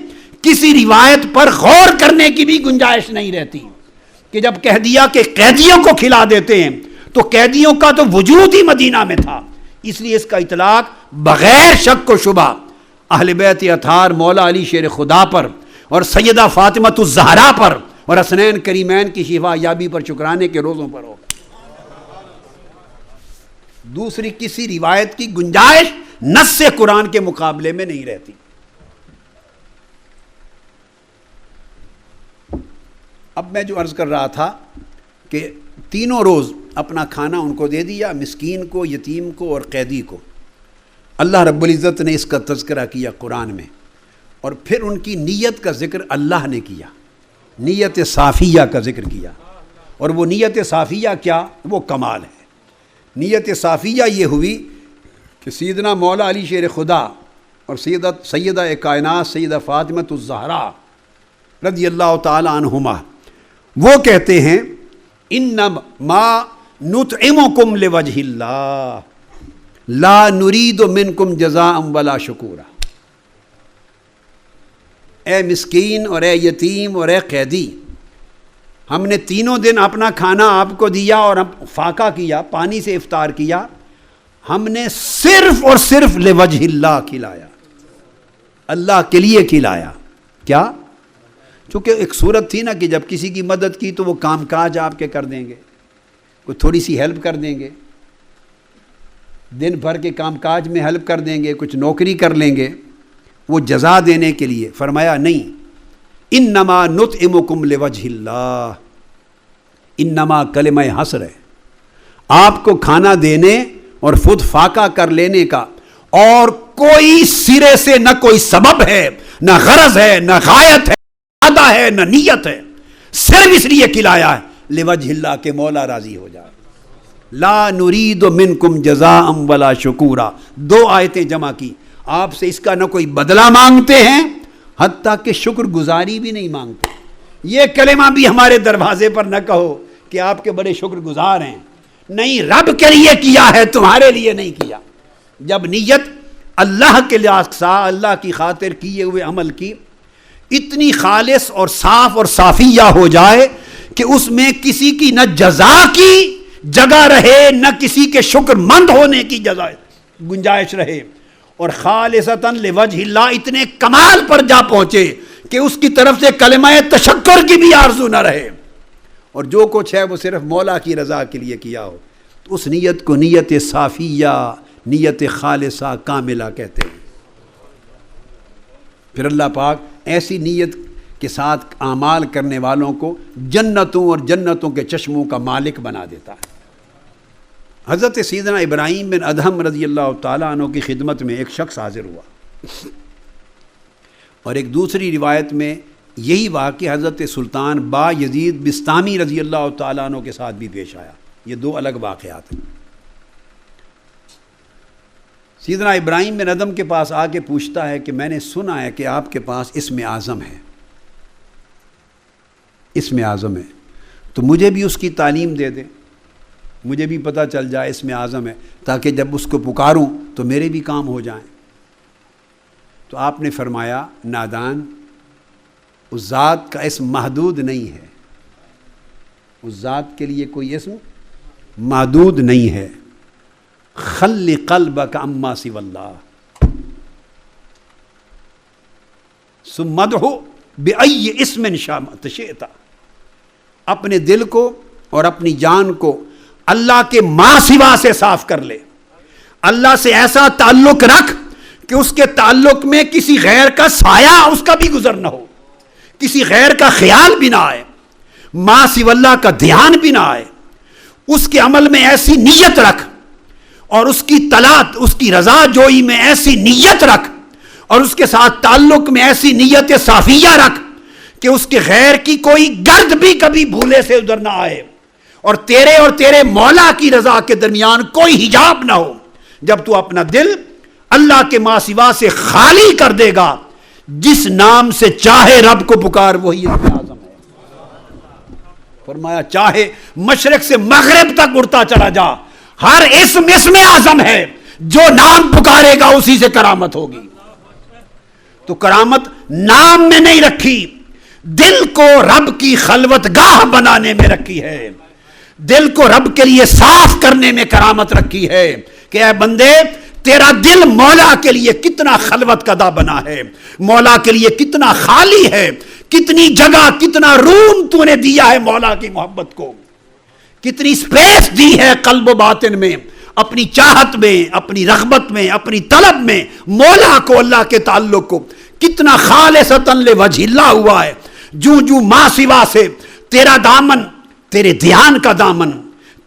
کسی روایت پر غور کرنے کی بھی گنجائش نہیں رہتی، کہ جب کہہ دیا کہ قیدیوں کو کھلا دیتے ہیں تو قیدیوں کا تو وجود ہی مدینہ میں تھا، اس لیے اس کا اطلاق بغیر شک و شبہ اہل بیت اطہار مولا علی شیر خدا پر اور سیدہ فاطمہ الزہرا پر اور حسنین کریمین کی شفا یابی پر شکرانے کے روزوں پر ہوگا۔ دوسری کسی روایت کی گنجائش نص قرآن کے مقابلے میں نہیں رہتی۔ اب میں جو عرض کر رہا تھا کہ تینوں روز اپنا کھانا ان کو دے دیا، مسکین کو، یتیم کو اور قیدی کو۔ اللہ رب العزت نے اس کا تذکرہ کیا قرآن میں، اور پھر ان کی نیت کا ذکر اللہ نے کیا، نیت صافیہ کا ذکر کیا۔ اور وہ نیت صافیہ کیا؟ وہ کمال ہے۔ نیت صافیہ یہ ہوئی کہ سیدنا مولا علی شیر خدا اور سیدہ کائنات سیدہ فاطمہ الزہرا رضی اللہ تعالی عنہما وہ کہتے ہیں انما نطعمکم لوجہ اللہ لا نرید منکم جزاء ولا شکورا۔ اے مسکین اور اے یتیم اور اے قیدی، ہم نے تینوں دن اپنا کھانا آپ کو دیا اور فاقہ کیا، پانی سے افطار کیا، ہم نے صرف اور صرف لوجہ اللہ کھلایا، اللہ کے لیے کھلایا۔ کیا؟ چونکہ ایک صورت تھی نا کہ جب کسی کی مدد کی تو وہ کام کاج آپ کے کر دیں گے، کوئی تھوڑی سی ہیلپ کر دیں گے، دن بھر کے کام کاج میں ہیلپ کر دیں گے، کچھ نوکری کر لیں گے، وہ جزا دینے کے لیے۔ فرمایا نہیں، انما نطعمکم لوجہ اللہ، انما کلمہ حصر ہے، آپ کو کھانا دینے اور خود فاقہ کر لینے کا اور کوئی سرے سے نہ کوئی سبب ہے، نہ غرض ہے، نہ غایت ہے، نہ ارادہ ہے، نہ نیت ہے، صرف اس لیے کھلایا ہے لوجہ اللہ کے مولا راضی ہو جائے۔ لا نرید منکم جزاء ولا شکورا، 2 آیتیں جمع کی، آپ سے اس کا نہ کوئی بدلہ مانگتے ہیں، حتیٰ کہ شکر گزاری بھی نہیں مانگتے۔ یہ کلمہ بھی ہمارے دروازے پر نہ کہو کہ آپ کے بڑے شکر گزار ہیں، نہیں، رب کے لیے کیا ہے، تمہارے لیے نہیں کیا۔ جب نیت اللہ کے اللہ کی خاطر کیے ہوئے عمل کی اتنی خالص اور صاف اور صافیہ ہو جائے کہ اس میں کسی کی نہ جزا کی جگہ رہے، نہ کسی کے شکر مند ہونے کی گنجائش رہے، اور خالصتاً لوجہ اللہ اتنے کمال پر جا پہنچے کہ اس کی طرف سے کلمہ تشکر کی بھی آرزو نہ رہے، اور جو کچھ ہے وہ صرف مولا کی رضا کے لیے کیا ہو، تو اس نیت کو نیت صافیہ، نیت خالصہ کاملہ کہتے ہیں۔ پھر اللہ پاک ایسی نیت کے ساتھ اعمال کرنے والوں کو جنتوں اور جنتوں کے چشموں کا مالک بنا دیتا ہے۔ حضرت سیدنا ابراہیم بن ادہم رضی اللہ تعالیٰ عنہ کی خدمت میں ایک شخص حاضر ہوا، اور ایک دوسری روایت میں یہی واقعہ حضرت سلطان با یزید بستامی رضی اللہ تعالیٰ عنہ کے ساتھ بھی پیش آیا۔ یہ 2 الگ واقعات ہیں۔ سیدنا ابراہیم بن ادہم کے پاس آ کے پوچھتا ہے کہ میں نے سنا ہے کہ آپ کے پاس اسم اعظم ہے، اسم اعظم ہے، تو مجھے بھی اس کی تعلیم دے دے، مجھے بھی پتہ چل جائے اسم اعظم ہے، تاکہ جب اس کو پکاروں تو میرے بھی کام ہو جائیں۔ تو آپ نے فرمایا، نادان، اس ذات کا اسم محدود نہیں ہے، اس ذات کے لیے کوئی اسم محدود نہیں ہے۔ خل قلبک عما سوی اللہ ثم ادعو بأی اسم شئت، اپنے دل کو اور اپنی جان کو اللہ کے ما سوا سے صاف کر لے، اللہ سے ایسا تعلق رکھ کہ اس کے تعلق میں کسی غیر کا سایہ اس کا بھی گزر نہ ہو، کسی غیر کا خیال بھی نہ آئے، ما سوی اللہ کا دھیان بھی نہ آئے، اس کے عمل میں ایسی نیت رکھ، اور اس کی طاعت، اس کی رضا جوئی میں ایسی نیت رکھ، اور اس کے ساتھ تعلق میں ایسی نیت صافیہ رکھ کہ اس کے غیر کی کوئی گرد بھی کبھی بھولے سے ادھر نہ آئے، اور تیرے مولا کی رضا کے درمیان کوئی حجاب نہ ہو۔ جب تو اپنا دل اللہ کے ما سوا سے خالی کر دے گا، جس نام سے چاہے رب کو پکار، وہی اسم اعظم ہے۔ فرمایا چاہے مشرق سے مغرب تک اڑتا چلا جا، ہر اسم اعظم ہے، جو نام پکارے گا اسی سے کرامت ہوگی۔ تو کرامت نام میں نہیں رکھی، دل کو رب کی خلوت گاہ بنانے میں رکھی ہے، دل کو رب کے لیے صاف کرنے میں کرامت رکھی ہے کہ اے بندے، تیرا دل مولا کے لیے کتنا خلوت کدہ بنا ہے، مولا کے لیے کتنا خالی ہے، کتنی جگہ، کتنا روم تو نے دیا ہے مولا کی محبت کو، کتنی سپیس دی ہے قلب و باطن میں، اپنی چاہت میں، اپنی رغبت میں، اپنی طلب میں، مولا کو، اللہ کے تعلق کو کتنا خالصتاً لوجہ اللہ ہوا ہے۔ جو ما سوا سے تیرا دامن، تیرے دھیان کا دامن،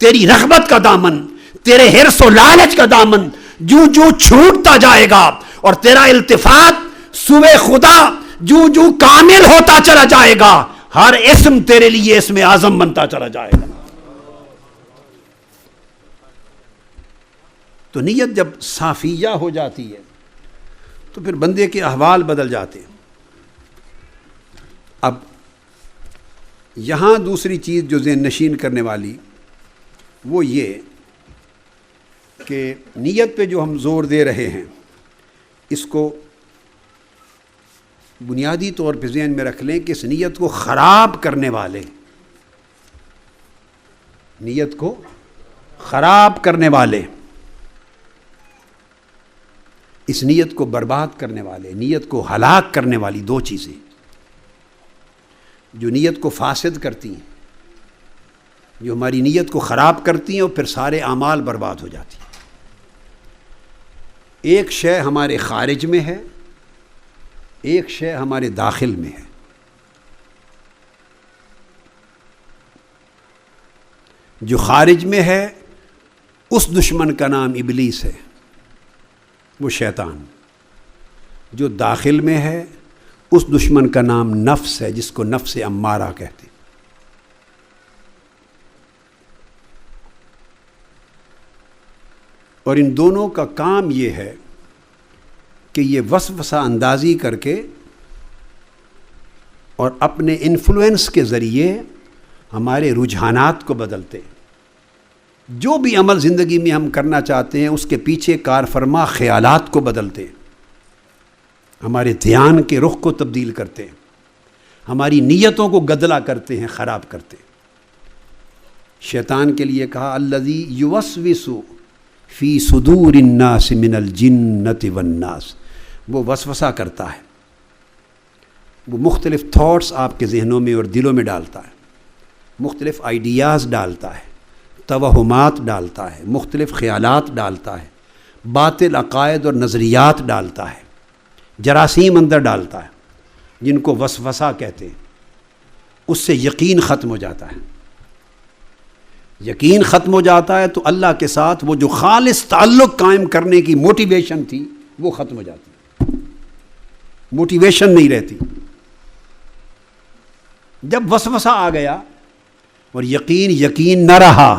تیری رغبت کا دامن، تیرے حرص و لالچ کا دامن جو چھوٹتا جائے گا، اور تیرا التفات سوئے خدا جو کامل ہوتا چلا جائے گا، ہر اسم تیرے لیے اسم اعظم بنتا چلا جائے گا۔ تو نیت جب صافیہ ہو جاتی ہے تو پھر بندے کے احوال بدل جاتے ہیں۔ اب یہاں دوسری چیز جو ذہن نشین کرنے والی وہ یہ کہ نیت پہ جو ہم زور دے رہے ہیں، اس کو بنیادی طور پہ ذہن میں رکھ لیں کہ اس نیت کو خراب کرنے والے، نیت کو خراب کرنے والے، اس نیت کو برباد کرنے والے، نیت کو ہلاک کرنے والی 2 چیزیں جو نیت کو فاسد کرتی ہیں، جو ہماری نیت کو خراب کرتی ہیں اور پھر سارے اعمال برباد ہو جاتی ہیں۔ ایک شے ہمارے خارج میں ہے، ایک شے ہمارے داخل میں ہے۔ جو خارج میں ہے اس دشمن کا نام ابلیس ہے، وہ شیطان جو داخل میں ہے، اس دشمن کا نام نفس ہے، جس کو نفس امارہ کہتے ہیں۔ اور ان دونوں کا کام یہ ہے کہ یہ وسوسہ اندازی کر کے اور اپنے انفلوئنس کے ذریعے ہمارے رجحانات کو بدلتے ہیں۔ جو بھی عمل زندگی میں ہم کرنا چاہتے ہیں اس کے پیچھے کار فرما خیالات کو بدلتے ہیں، ہمارے دھیان کے رخ کو تبدیل کرتے ہیں، ہماری نیتوں کو گدلا کرتے ہیں، خراب کرتے ہیں۔ شیطان کے لیے کہا الذی یوسوس فی صدور الناس من الجنۃ والناس، وہ وسوسہ کرتا ہے، وہ مختلف تھاٹس آپ کے ذہنوں میں اور دلوں میں ڈالتا ہے، مختلف آئیڈیاز ڈالتا ہے، توہمات ڈالتا ہے، مختلف خیالات ڈالتا ہے، باطل عقائد اور نظریات ڈالتا ہے، جراثیم اندر ڈالتا ہے جن کو وسوسہ کہتے ہیں۔ اس سے یقین ختم ہو جاتا ہے، یقین ختم ہو جاتا ہے تو اللہ کے ساتھ وہ جو خالص تعلق قائم کرنے کی موٹیویشن تھی وہ ختم ہو جاتی ہے، موٹیویشن نہیں رہتی۔ جب وسوسہ آ گیا اور یقین نہ رہا،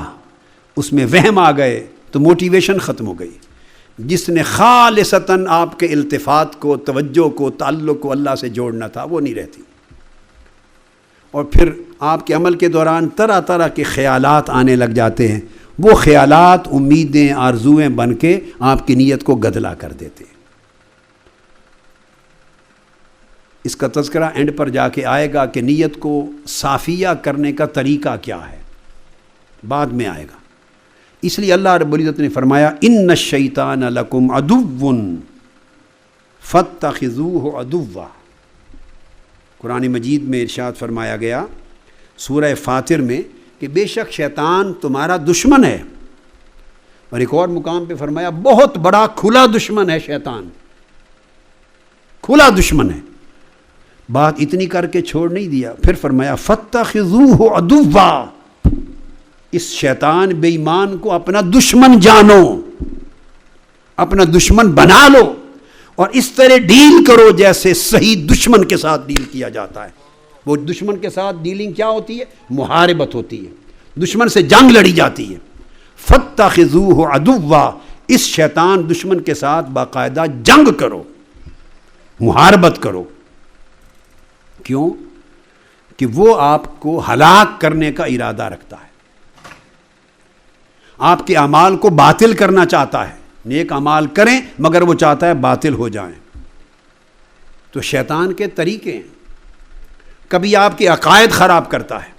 اس میں وہم آ گئے تو موٹیویشن ختم ہو گئی۔ جس نے خالصتاً آپ کے التفات کو، توجہ کو، تعلق کو اللہ سے جوڑنا تھا وہ نہیں رہتی، اور پھر آپ کے عمل کے دوران طرح طرح کے خیالات آنے لگ جاتے ہیں۔ وہ خیالات امیدیں، آرزویں بن کے آپ کی نیت کو گدلا کر دیتے ہیں۔ اس کا تذکرہ اینڈ پر جا کے آئے گا کہ نیت کو صافیہ کرنے کا طریقہ کیا ہے، بعد میں آئے گا۔ اس لیے اللہ رب العزت نے فرمایا ان الشیطان لکم عدو فاتخذوہ عدوا۔ قرآن مجید میں ارشاد فرمایا گیا سورہ فاطر میں کہ بے شک شیطان تمہارا دشمن ہے، اور ایک اور مقام پہ فرمایا بہت بڑا کھلا دشمن ہے شیطان، کھلا دشمن ہے۔ بات اتنی کر کے چھوڑ نہیں دیا، پھر فرمایا فاتخذوہ عدوا، اس شیطان بے ایمان کو اپنا دشمن جانو، اپنا دشمن بنا لو، اور اس طرح ڈیل کرو جیسے صحیح دشمن کے ساتھ ڈیل کیا جاتا ہے۔ وہ دشمن کے ساتھ ڈیلنگ کیا ہوتی ہے؟ محاربت ہوتی ہے، دشمن سے جنگ لڑی جاتی ہے۔ فاتخذوہ عدوا، اس شیطان دشمن کے ساتھ باقاعدہ جنگ کرو، محاربت کرو۔ کیوں؟ کہ وہ آپ کو ہلاک کرنے کا ارادہ رکھتا ہے، آپ کے اعمال کو باطل کرنا چاہتا ہے۔ نیک اعمال کریں مگر وہ چاہتا ہے باطل ہو جائیں۔ تو شیطان کے طریقے ہیں، کبھی آپ کے عقائد خراب کرتا ہے،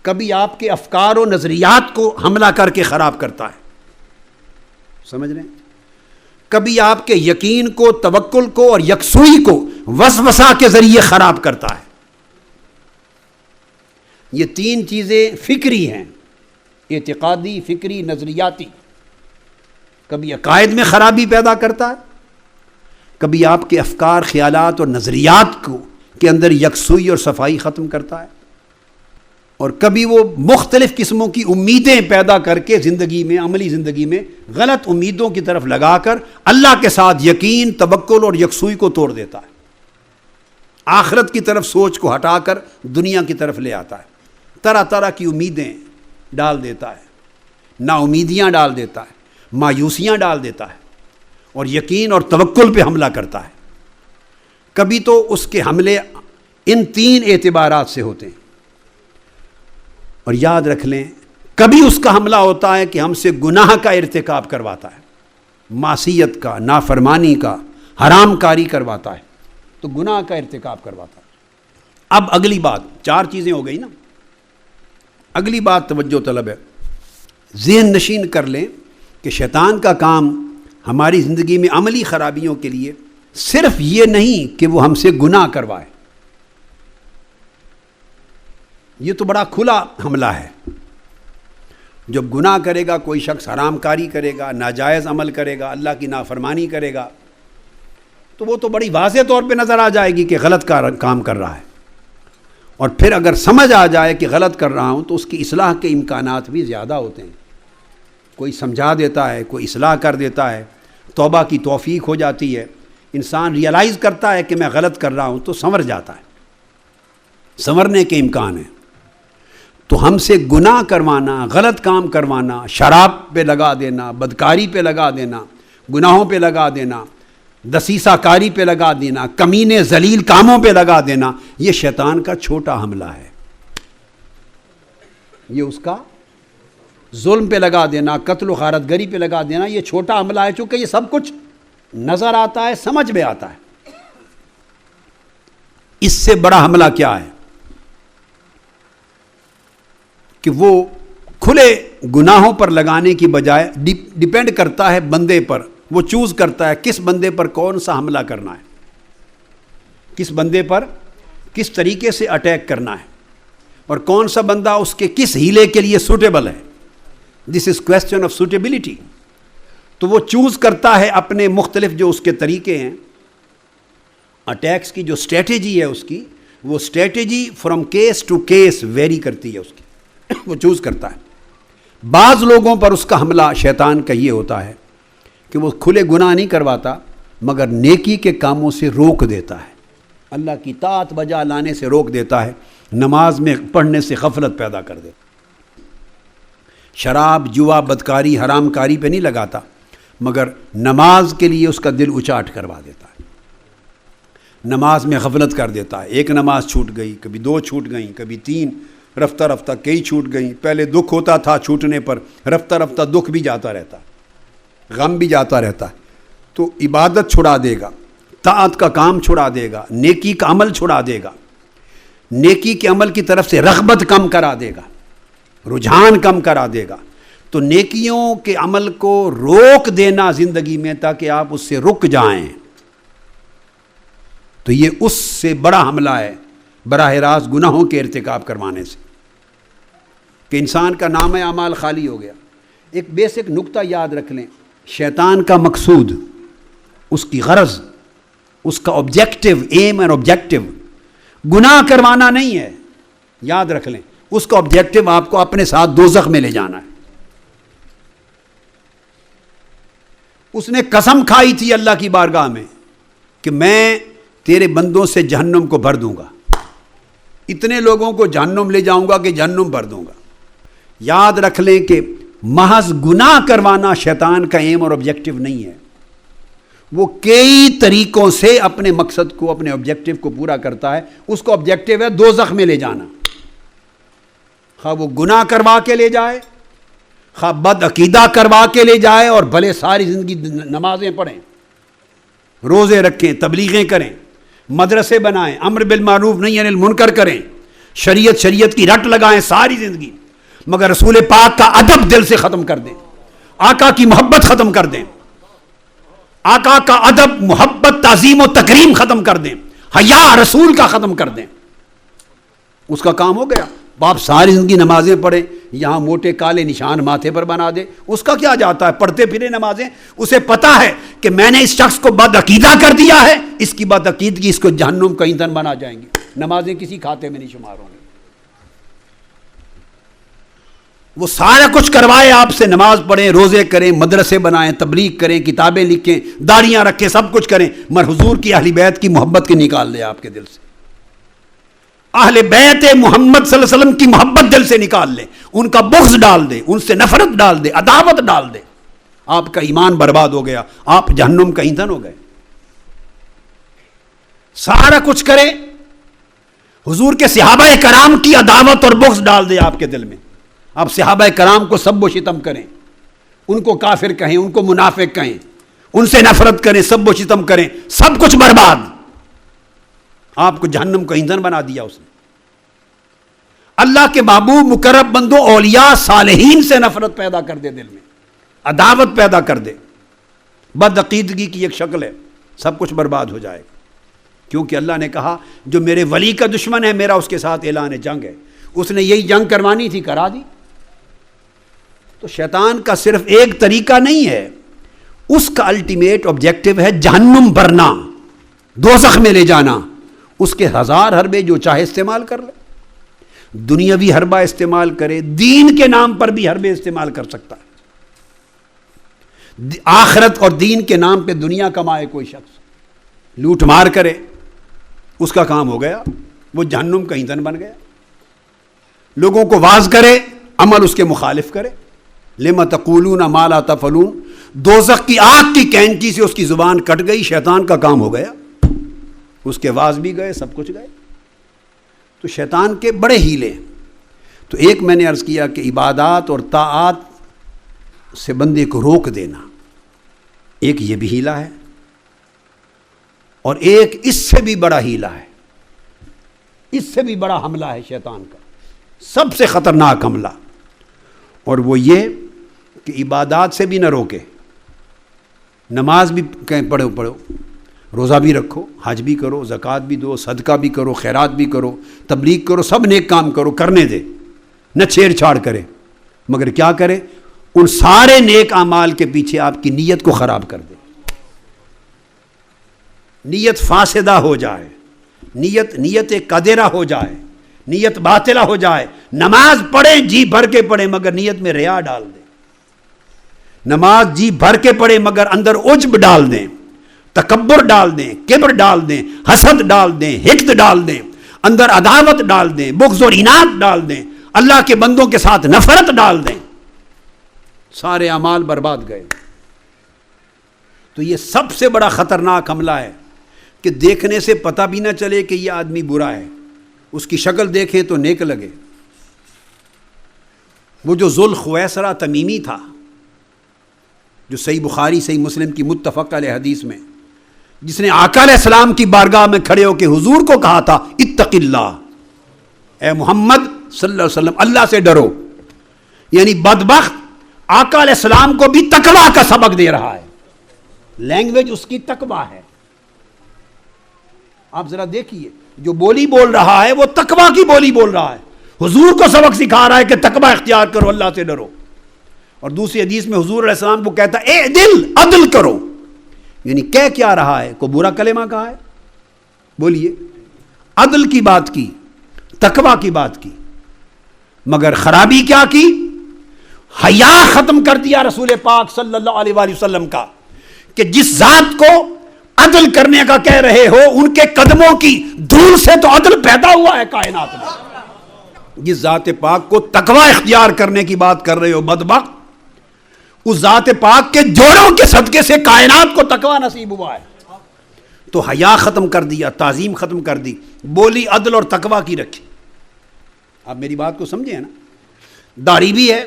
کبھی آپ کے افکار و نظریات کو حملہ کر کے خراب کرتا ہے، سمجھ رہے ہیں؟ کبھی آپ کے یقین کو، توکل کو اور یکسوئی کو وسوسہ کے ذریعے خراب کرتا ہے۔ یہ تین چیزیں فکری ہیں، اعتقادی، فکری، نظریاتی۔ کبھی عقائد میں خرابی پیدا کرتا ہے، کبھی آپ کے افکار، خیالات اور نظریات کو کے اندر یکسوئی اور صفائی ختم کرتا ہے، اور کبھی وہ مختلف قسموں کی امیدیں پیدا کر کے زندگی میں، عملی زندگی میں غلط امیدوں کی طرف لگا کر اللہ کے ساتھ یقین، توکل اور یکسوئی کو توڑ دیتا ہے، آخرت کی طرف سوچ کو ہٹا کر دنیا کی طرف لے آتا ہے، طرح طرح کی امیدیں ڈال دیتا ہے، نا امیدیاں ڈال دیتا ہے، مایوسیاں ڈال دیتا ہے، اور یقین اور توکل پہ حملہ کرتا ہے۔ کبھی تو اس کے حملے ان تین اعتبارات سے ہوتے ہیں، اور یاد رکھ لیں کبھی اس کا حملہ ہوتا ہے کہ ہم سے گناہ کا ارتکاب کرواتا ہے، معصیت کا، نافرمانی کا، حرام کاری کرواتا ہے، تو گناہ کا ارتکاب کرواتا ہے۔ اب اگلی بات، چار چیزیں ہو گئی نا، اگلی بات توجہ طلب ہے، ذہن نشین کر لیں کہ شیطان کا کام ہماری زندگی میں عملی خرابیوں کے لیے صرف یہ نہیں کہ وہ ہم سے گناہ کروائے، یہ تو بڑا کھلا حملہ ہے۔ جب گناہ کرے گا، کوئی شخص حرام کاری کرے گا، ناجائز عمل کرے گا، اللہ کی نافرمانی کرے گا، تو وہ تو بڑی واضح طور پہ نظر آ جائے گی کہ غلط کام کر رہا ہے، اور پھر اگر سمجھ آ جائے کہ غلط کر رہا ہوں تو اس کی اصلاح کے امکانات بھی زیادہ ہوتے ہیں، کوئی سمجھا دیتا ہے، کوئی اصلاح کر دیتا ہے، توبہ کی توفیق ہو جاتی ہے، انسان ریئلائز کرتا ہے کہ میں غلط کر رہا ہوں تو سنور جاتا ہے، سنورنے کے امکان ہیں۔ تو ہم سے گناہ کروانا، غلط کام کروانا، شراب پہ لگا دینا، بدکاری پہ لگا دینا، گناہوں پہ لگا دینا، دسیسہ کاری پہ لگا دینا، کمینے ذلیل کاموں پہ لگا دینا، یہ شیطان کا چھوٹا حملہ ہے۔ یہ اس کا ظلم پہ لگا دینا، قتل و غارت گری پہ لگا دینا، یہ چھوٹا حملہ ہے، چونکہ یہ سب کچھ نظر آتا ہے، سمجھ میں آتا ہے۔ اس سے بڑا حملہ کیا ہے کہ وہ کھلے گناہوں پر لگانے کی بجائے ڈیپینڈ کرتا ہے بندے پر، وہ چوز کرتا ہے کس بندے پر کون سا حملہ کرنا ہے، کس بندے پر کس طریقے سے اٹیک کرنا ہے، اور کون سا بندہ اس کے کس ہیلے کے لیے سوٹیبل ہے۔ دس از کویسچن آف سوٹیبلٹی۔ تو وہ چوز کرتا ہے اپنے مختلف جو اس کے طریقے ہیں، اٹیکس کی جو اسٹریٹجی ہے اس کی، وہ strategy from case to case vary کرتی ہے اس کی، وہ چوز کرتا ہے۔ بعض لوگوں پر اس کا حملہ شیطان کا یہ ہوتا ہے کہ وہ کھلے گناہ نہیں کرواتا مگر نیکی کے کاموں سے روک دیتا ہے، اللہ کی طاعت بجا لانے سے روک دیتا ہے، نماز میں پڑھنے سے غفلت پیدا کر دیتا، شراب جوا بدکاری حرام کاری پہ نہیں لگاتا مگر نماز کے لیے اس کا دل اچاٹ کروا دیتا ہے، نماز میں غفلت کر دیتا ہے، ایک نماز چھوٹ گئی، کبھی 2 چھوٹ گئیں، کبھی 3، رفتہ رفتہ کئی چھوٹ گئیں، پہلے دکھ ہوتا تھا چھوٹنے پر، رفتہ رفتہ دکھ بھی جاتا رہتا ہے، غم بھی جاتا رہتا ہے، تو عبادت چھڑا دے گا، طاعت کا کام چھڑا دے گا، نیکی کا عمل چھڑا دے گا، نیکی کے عمل کی طرف سے رغبت کم کرا دے گا، رجحان کم کرا دے گا۔ تو نیکیوں کے عمل کو روک دینا زندگی میں تاکہ آپ اس سے رک جائیں، تو یہ اس سے بڑا حملہ ہے براہ راست گناہوں کے ارتکاب کروانے سے، کہ انسان کا نامہ اعمال خالی ہو گیا۔ ایک بیسک نقطہ یاد رکھ لیں، شیطان کا مقصود، اس کی غرض، اس کا آبجیکٹو، ایم اور آبجیکٹو گناہ کروانا نہیں ہے، یاد رکھ لیں، اس کا آبجیکٹو آپ کو اپنے ساتھ دوزخ میں لے جانا ہے۔ اس نے قسم کھائی تھی اللہ کی بارگاہ میں کہ میں تیرے بندوں سے جہنم کو بھر دوں گا، اتنے لوگوں کو جہنم لے جاؤں گا کہ جہنم بھر دوں گا۔ یاد رکھ لیں کہ محض گناہ کروانا شیطان کا ایم اور آبجیکٹو نہیں ہے، وہ کئی طریقوں سے اپنے مقصد کو، اپنے آبجیکٹو کو پورا کرتا ہے۔ اس کو آبجیکٹو ہے دوزخ میں لے جانا، خواہ وہ گناہ کروا کے لے جائے، خواہ بد عقیدہ کروا کے لے جائے، اور بھلے ساری زندگی نمازیں پڑھیں، روزے رکھیں، تبلیغیں کریں، مدرسے بنائیں، امر بالمعروف نہی عن المنکر کریں، شریعت کی رٹ لگائیں ساری زندگی، مگر رسول پاک کا ادب دل سے ختم کر دیں، آقا کی محبت ختم کر دیں، آقا کا ادب، محبت، تعظیم و تکریم ختم کر دیں، حیا رسول کا ختم کر دیں، اس کا کام ہو گیا۔ باپ ساری زندگی نمازیں پڑھیں، یہاں موٹے کالے نشان ماتھے پر بنا دے، اس کا کیا جاتا ہے، پڑھتے پھرے نمازیں، اسے پتا ہے کہ میں نے اس شخص کو بد عقیدہ کر دیا ہے، اس کی بد عقیدگی اس کو جہنم کا ایندھن بنا جائیں گی، نمازیں کسی کھاتے میں نہیں شمار ہوں گی۔ وہ سارا کچھ کروائے آپ سے، نماز پڑھیں، روزے کریں، مدرسے بنائیں، تبلیغ کریں، کتابیں لکھیں، داڑیاں رکھیں، سب کچھ کریں، مگر حضور کی اہل بیت کی محبت کی نکال دے آپ کے دل سے، اہل بیت محمد صلی اللہ علیہ وسلم کی محبت دل سے نکال لے، ان کا بغض ڈال دے، ان سے نفرت ڈال دے، عداوت ڈال دے، آپ کا ایمان برباد ہو گیا، آپ جہنم کا ایندھن ہو گئے۔ سارا کچھ کرے، حضور کے صحابہ کرام کی عداوت اور بغض ڈال دے آپ کے دل میں، آپ صحابہ کرام کو سب و شتم کریں، ان کو کافر کہیں، ان کو منافق کہیں، ان سے نفرت کریں، سب و شتم کریں، سب کچھ برباد، آپ کو جہنم کا ایندھن بنا دیا اس نے۔ اللہ کے محبوب مقرب بندوں اولیاء صالحین سے نفرت پیدا کر دے، دل میں عداوت پیدا کر دے، بد عقیدگی کی ایک شکل ہے، سب کچھ برباد ہو جائے گا، کیونکہ اللہ نے کہا جو میرے ولی کا دشمن ہے میرا اس کے ساتھ اعلان جنگ ہے، اس نے یہی جنگ کروانی تھی، کرا دی۔ تو شیطان کا صرف ایک طریقہ نہیں ہے، اس کا الٹیمیٹ آبجیکٹو ہے جہنم بھرنا، دوزخ میں لے جانا۔ اس کے 1000 حربے جو چاہے استعمال کر لے، دنیاوی حربہ استعمال کرے، دین کے نام پر بھی حربے استعمال کر سکتا ہے، آخرت اور دین کے نام پہ دنیا کمائے کوئی شخص، لوٹ مار کرے، اس کا کام ہو گیا، وہ جہنم کا ایندھن بن گیا۔ لوگوں کو واعظ کرے، عمل اس کے مخالف کرے، لما تقولون ما لا تفعلون، دوزخ کی آگ کی کینچی سے اس کی زبان کٹ گئی، شیطان کا کام ہو گیا، اس کے واعظ بھی گئے، سب کچھ گئے۔ تو شیطان کے بڑے ہیلے ہیں۔ تو ایک میں نے عرض کیا کہ عبادات اور طاعات سے بندے کو روک دینا، ایک یہ بھی ہیلا ہے، اور ایک اس سے بھی بڑا ہیلا ہے، اس سے بھی بڑا حملہ ہے شیطان کا، سب سے خطرناک حملہ، اور وہ یہ کہ عبادات سے بھی نہ روکے، نماز بھی کہیں پڑھو، روزہ بھی رکھو، حج بھی کرو، زکوٰۃ بھی دو، صدقہ بھی کرو، خیرات بھی کرو، تبلیغ کرو، سب نیک کام کرو، کرنے دے، نہ چھیڑ چھاڑ کرے، مگر کیا کرے؟ ان سارے نیک اعمال کے پیچھے آپ کی نیت کو خراب کر دے، نیت فاسدہ ہو جائے، نیت قدرہ ہو جائے، نیت باطلہ ہو جائے۔ نماز پڑھیں، جی بھر کے پڑھیں، مگر نیت میں ریا ڈال دیں، نماز جی بھر کے پڑھیں مگر اندر عجب ڈال دیں، تکبر ڈال دیں، کبر ڈال دیں، حسد ڈال دیں، حقد ڈال دیں، اندر عداوت ڈال دیں، بغض اور عناد ڈال دیں، اللہ کے بندوں کے ساتھ نفرت ڈال دیں، سارے اعمال برباد گئے۔ تو یہ سب سے بڑا خطرناک حملہ ہے کہ دیکھنے سے پتہ بھی نہ چلے کہ یہ آدمی برا ہے، اس کی شکل دیکھیں تو نیک لگے۔ وہ جو ذوالخویسرہ تمیمی تھا، جو صحیح بخاری صحیح مسلم کی متفق علیہ حدیث میں، جس نے آقا علیہ السلام کی بارگاہ میں کھڑے ہو کے حضور کو کہا تھا اتق اللہ، اے محمد صلی اللہ علیہ وسلم اللہ سے ڈرو، یعنی بدبخت آقا علیہ السلام کو بھی تقویٰ کا سبق دے رہا ہے، لینگویج اس کی تقویٰ ہے۔ آپ ذرا دیکھیے، جو بولی بول رہا ہے وہ تقویٰ کی بولی بول رہا ہے، حضور کو سبق سکھا رہا ہے کہ تقویٰ اختیار کرو، اللہ سے ڈرو۔ اور دوسری حدیث میں حضور علیہ السلام کو کہتا ہے اے دل عدل کرو، یعنی کہہ کیا رہا ہے؟ کو برا کلمہ کہا ہے؟ بولیے، عدل کی بات کی، تقویٰ کی بات کی، مگر خرابی کیا کی؟ حیا ختم کر دیا رسول پاک صلی اللہ علیہ وآلہ وسلم کا، کہ جس ذات کو عدل کرنے کا کہہ رہے ہو ان کے قدموں کی دھول سے تو عدل پیدا ہوا ہے کائنات میں۔ جس ذات پاک کو تقویٰ اختیار کرنے کی بات کر رہے ہو بدبخت، اس ذات پاک کے جوڑوں کے صدقے سے کائنات کو تقویٰ نصیب ہوا ہے۔ تو حیا ختم کر دیا، تعظیم ختم کر دی، بولی عدل اور تقویٰ کی رکھی۔ آپ میری بات کو سمجھیں نا، داڑھی بھی ہے،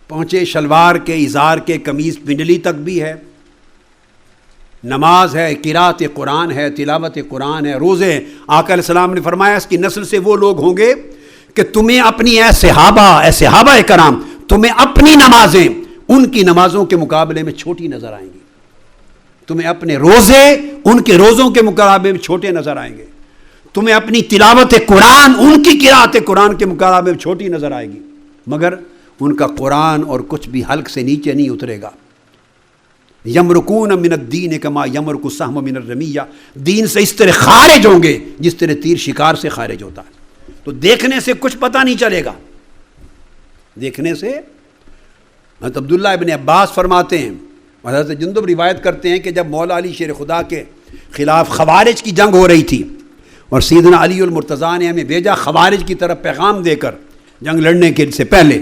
پہنچے شلوار کے، ازار کے، قمیض پنڈلی تک بھی ہے، نماز ہے، قرات قرآن ہے، تلاوت قرآن ہے، روزے ہیں۔ آقا علیہ السلام نے فرمایا اس کی نسل سے وہ لوگ ہوں گے کہ تمہیں اپنی اے صحابہ کرام، تمہیں اپنی نمازیں ان کی نمازوں کے مقابلے میں چھوٹی نظر آئیں گی، تمہیں اپنے روزے ان کے روزوں کے مقابلے میں چھوٹے نظر آئیں گے، تمہیں اپنی تلاوت قرآن ان کی قرات قرآن کے مقابلے میں چھوٹی نظر آئے گی، مگر ان کا قرآن اور کچھ بھی حلق سے نیچے نہیں اترے گا۔ یمرکون من الدین کما یمرک السہم من الرمیہ، دین سے اس طرح خارج ہوں گے جس طرح تیر شکار سے خارج ہوتا ہے۔ تو دیکھنے سے کچھ پتہ نہیں چلے گا، دیکھنے سے۔ حضرت عبداللہ ابن عباس فرماتے ہیں، حضرت جندب روایت کرتے ہیں کہ جب مولا علی شیر خدا کے خلاف خوارج کی جنگ ہو رہی تھی اور سیدنا علی المرتضیٰ نے ہمیں بھیجا خوارج کی طرف پیغام دے کر جنگ لڑنے کے سے پہلے،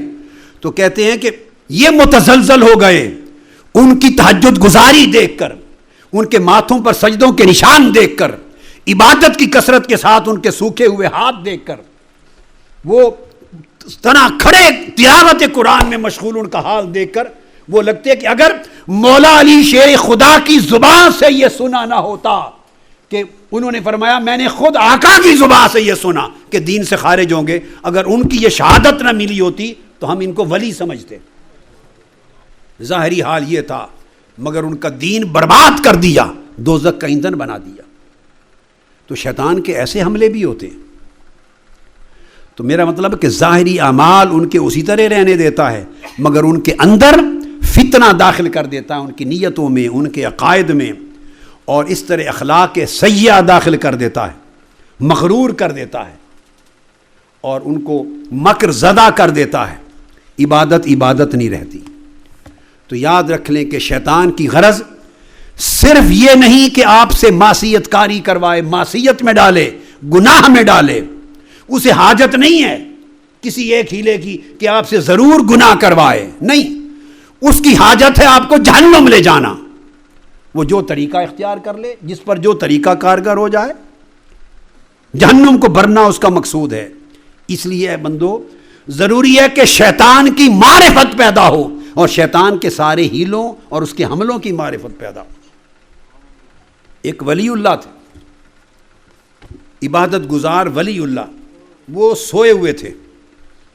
تو کہتے ہیں کہ یہ متزلزل ہو گئے ان کی تہجد گزاری دیکھ کر، ان کے ماتھوں پر سجدوں کے نشان دیکھ کر، عبادت کی کثرت کے ساتھ ان کے سوکھے ہوئے ہاتھ دیکھ کر، وہ تنا کھڑے تلاوت قرآن میں مشغول ان کا حال دیکھ کر وہ لگتے کہ اگر مولا علی شیر خدا کی زبان سے یہ سنا نہ ہوتا، کہ انہوں نے فرمایا میں نے خود آقا کی زبان سے یہ سنا کہ دین سے خارج ہوں گے، اگر ان کی یہ شہادت نہ ملی ہوتی تو ہم ان کو ولی سمجھتے۔ ظاہری حال یہ تھا، مگر ان کا دین برباد کر دیا، دوزخ کا ایندھن بنا دیا۔ تو شیطان کے ایسے حملے بھی ہوتے ہیں۔ تو میرا مطلب کہ ظاہری اعمال ان کے اسی طرح رہنے دیتا ہے، مگر ان کے اندر فتنہ داخل کر دیتا ہے، ان کی نیتوں میں، ان کے عقائد میں، اور اس طرح اخلاق سیئہ داخل کر دیتا ہے، مغرور کر دیتا ہے، اور ان کو مکر زدہ کر دیتا ہے، عبادت نہیں رہتی۔ تو تو یاد رکھ لیں کہ شیطان کی غرض صرف یہ نہیں کہ آپ سے معصیت کاری کروائے، معصیت میں ڈالے، گناہ میں ڈالے. اسے حاجت نہیں ہے کسی ایک ہیلے کی کہ آپ سے ضرور گناہ کروائے، نہیں، اس کی حاجت ہے آپ کو جہنم لے جانا. وہ جو طریقہ اختیار کر لے، جس پر جو طریقہ کارگر ہو جائے، جہنم کو بھرنا اس کا مقصود ہے. اس لیے اے بندو ضروری ہے کہ شیطان کی معرفت پیدا ہو اور شیطان کے سارے ہیلوں اور اس کے حملوں کی معرفت پیدا ہو. ایک ولی اللہ تھے، عبادت گزار ولی اللہ. وہ سوئے ہوئے تھے،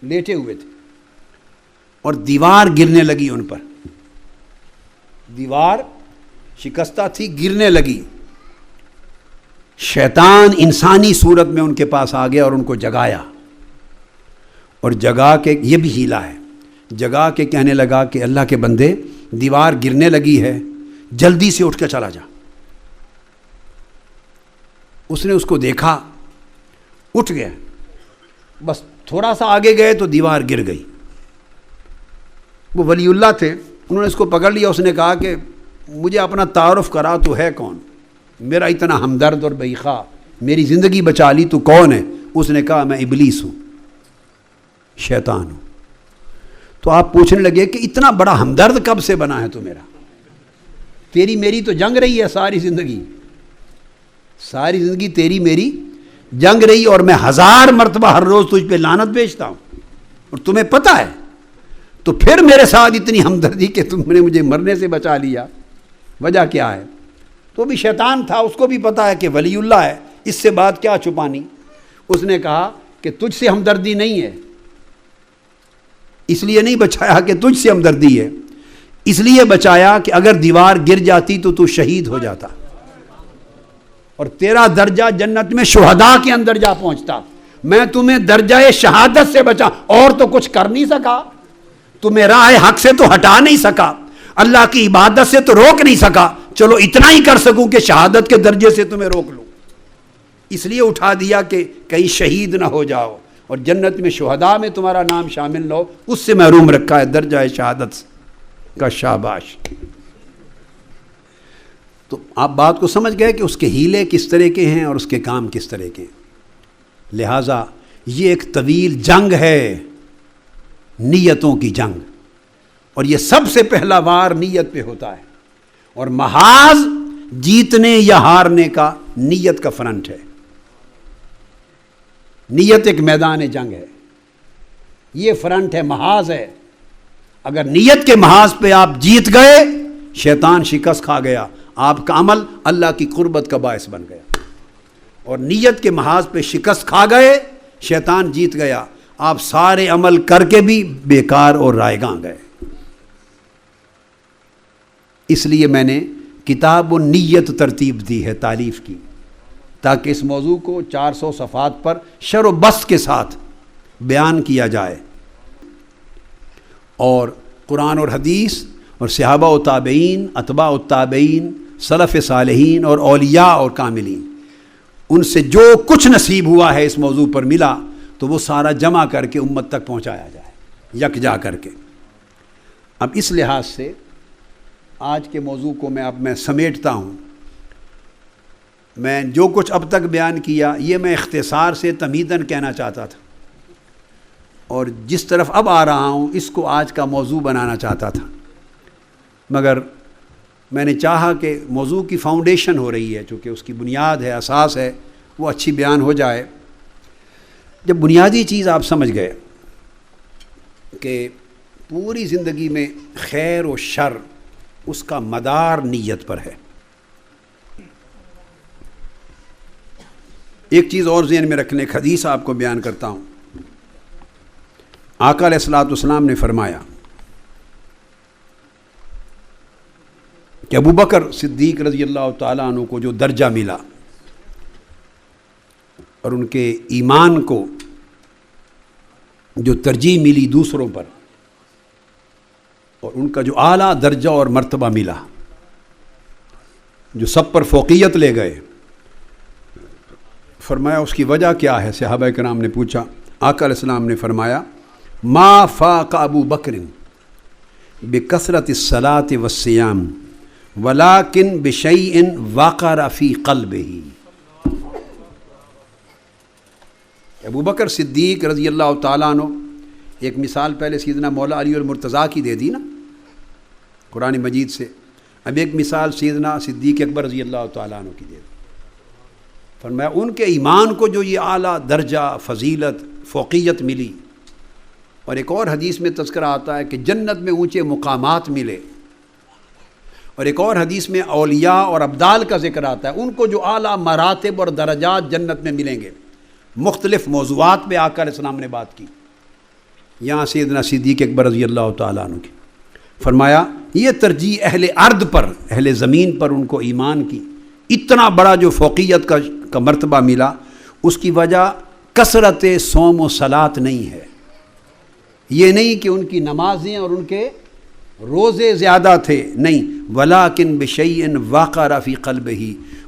لیٹے ہوئے تھے، اور دیوار گرنے لگی ان پر. دیوار شکستہ تھی، گرنے لگی. شیطان انسانی صورت میں ان کے پاس آ گیا اور ان کو جگایا، اور جگا کے، یہ بھی ہیلا ہے، جگا کے کہنے لگا کہ اللہ کے بندے دیوار گرنے لگی ہے، جلدی سے اٹھ کے چلا جا. اس نے اس کو دیکھا، اٹھ گیا، بس تھوڑا سا آگے گئے تو دیوار گر گئی. وہ ولی اللہ تھے، انہوں نے اس کو پکڑ لیا. اس نے کہا کہ مجھے اپنا تعارف کرا، تو ہے کون؟ میرا اتنا ہمدرد اور بھائی میری زندگی بچا لی، تو کون ہے؟ اس نے کہا میں ابلیس ہوں، شیطان ہوں. تو آپ پوچھنے لگے کہ اتنا بڑا ہمدرد کب سے بنا ہے تو میرا؟ تیری میری تو جنگ رہی ہے ساری زندگی، ساری زندگی تیری میری جنگ رہی، اور میں 1000 مرتبہ ہر روز تجھ پہ لعنت بھیجتا ہوں، اور تمہیں پتہ ہے، تو پھر میرے ساتھ اتنی ہمدردی کہ تم نے مجھے مرنے سے بچا لیا، وجہ کیا ہے؟ تو بھی شیطان تھا، اس کو بھی پتہ ہے کہ ولی اللہ ہے، اس سے بات کیا چھپانی. اس نے کہا کہ تجھ سے ہمدردی نہیں ہے، اس لیے نہیں بچایا کہ تجھ سے ہمدردی ہے، اس لیے بچایا کہ اگر دیوار گر جاتی تو شہید ہو جاتا، اور تیرا درجہ جنت میں شہداء کے اندر جا پہنچتا. میں تمہیں درجہ شہادت سے بچا، اور تو کچھ کر نہیں سکا، تمہیں راہ حق سے تو ہٹا نہیں سکا، اللہ کی عبادت سے تو روک نہیں سکا، چلو اتنا ہی کر سکوں کہ شہادت کے درجے سے تمہیں روک لوں. اس لیے اٹھا دیا کہ کہیں شہید نہ ہو جاؤ، اور جنت میں شہداء میں تمہارا نام شامل نہ ہو، اس سے محروم رکھا ہے درجہ شہادت کا. شاباش. تو آپ بات کو سمجھ گئے کہ اس کے ہیلے کس طرح کے ہیں اور اس کے کام کس طرح کے ہیں. لہٰذا یہ ایک طویل جنگ ہے، نیتوں کی جنگ، اور یہ سب سے پہلا وار نیت پہ ہوتا ہے، اور محاذ جیتنے یا ہارنے کا نیت کا فرنٹ ہے. نیت ایک میدان جنگ ہے، یہ فرنٹ ہے، محاذ ہے. اگر نیت کے محاذ پہ آپ جیت گئے، شیطان شکست کھا گیا، آپ کا عمل اللہ کی قربت کا باعث بن گیا. اور نیت کے محاذ پہ شکست کھا گئے، شیطان جیت گیا، آپ سارے عمل کر کے بھی بیکار اور رائیگاں گئے. اس لیے میں نے کتاب النیت ترتیب دی ہے تالیف کی، تاکہ اس موضوع کو 400 صفحات پر شر و بسط کے ساتھ بیان کیا جائے، اور قرآن اور حدیث اور صحابہ و تابعین، اتباع التابعین، سلف صالحین اور اولیاء اور کاملین، ان سے جو کچھ نصیب ہوا ہے اس موضوع پر ملا، تو وہ سارا جمع کر کے امت تک پہنچایا جائے، یکجا کر کے. اب اس لحاظ سے آج کے موضوع کو میں سمیٹتا ہوں. میں جو کچھ اب تک بیان کیا، یہ میں اختصار سے تمہیداً کہنا چاہتا تھا، اور جس طرف اب آ رہا ہوں اس کو آج کا موضوع بنانا چاہتا تھا، مگر میں نے چاہا کہ موضوع کی فاؤنڈیشن ہو رہی ہے، چونکہ اس کی بنیاد ہے، اساس ہے، وہ اچھی بیان ہو جائے. جب بنیادی چیز آپ سمجھ گئے کہ پوری زندگی میں خیر و شر اس کا مدار نیت پر ہے. ایک چیز اور ذہن میں رکھنے، ایک حدیث آپ کو بیان کرتا ہوں. آقا علیہ الصلوۃ والسلام نے فرمایا کہ ابو بکر صدیق رضی اللہ تعالیٰ عنہ کو جو درجہ ملا اور ان کے ایمان کو جو ترجیح ملی دوسروں پر، اور ان کا جو اعلیٰ درجہ اور مرتبہ ملا، جو سب پر فوقیت لے گئے، فرمایا اس کی وجہ کیا ہے؟ صحابہ کرام نے پوچھا. آقا علیہ السلام نے فرمایا ما فاق ابو بکر بکثرت الصلاۃ والصیام ولکن بشیء وقر فی قلبہ۔ ابو بکر صدیق رضی اللہ تعالیٰ عنہ، ایک مثال پہلے سیدنا مولا علی المرتضیٰ کی دے دی نا قرآن مجید سے، اب ایک مثال سیدنا صدیق اکبر رضی اللہ تعالیٰ عنہ کی دے دی۔ فرمایا ان کے ایمان کو جو یہ اعلیٰ درجہ فضیلت فوقیت ملی، اور ایک اور حدیث میں تذکرہ آتا ہے کہ جنت میں اونچے مقامات ملے، اور ایک اور حدیث میں اولیاء اور ابدال کا ذکر آتا ہے، ان کو جو اعلیٰ مراتب اور درجات جنت میں ملیں گے۔ مختلف موضوعات پہ آقا علیہ السلام نے بات کی، یہاں سیدنا صدیق اکبر رضی اللہ تعالیٰ عنہ کی فرمایا یہ ترجیح اہل ارض پر، اہل زمین پر ان کو ایمان کی اتنا بڑا جو فوقیت کا مرتبہ ملا، اس کی وجہ کثرت صوم و صلاۃ نہیں ہے۔ یہ نہیں کہ ان کی نمازیں اور ان کے روزے زیادہ تھے، نہیں، ولیکن بشیء وقر فی قلبہ،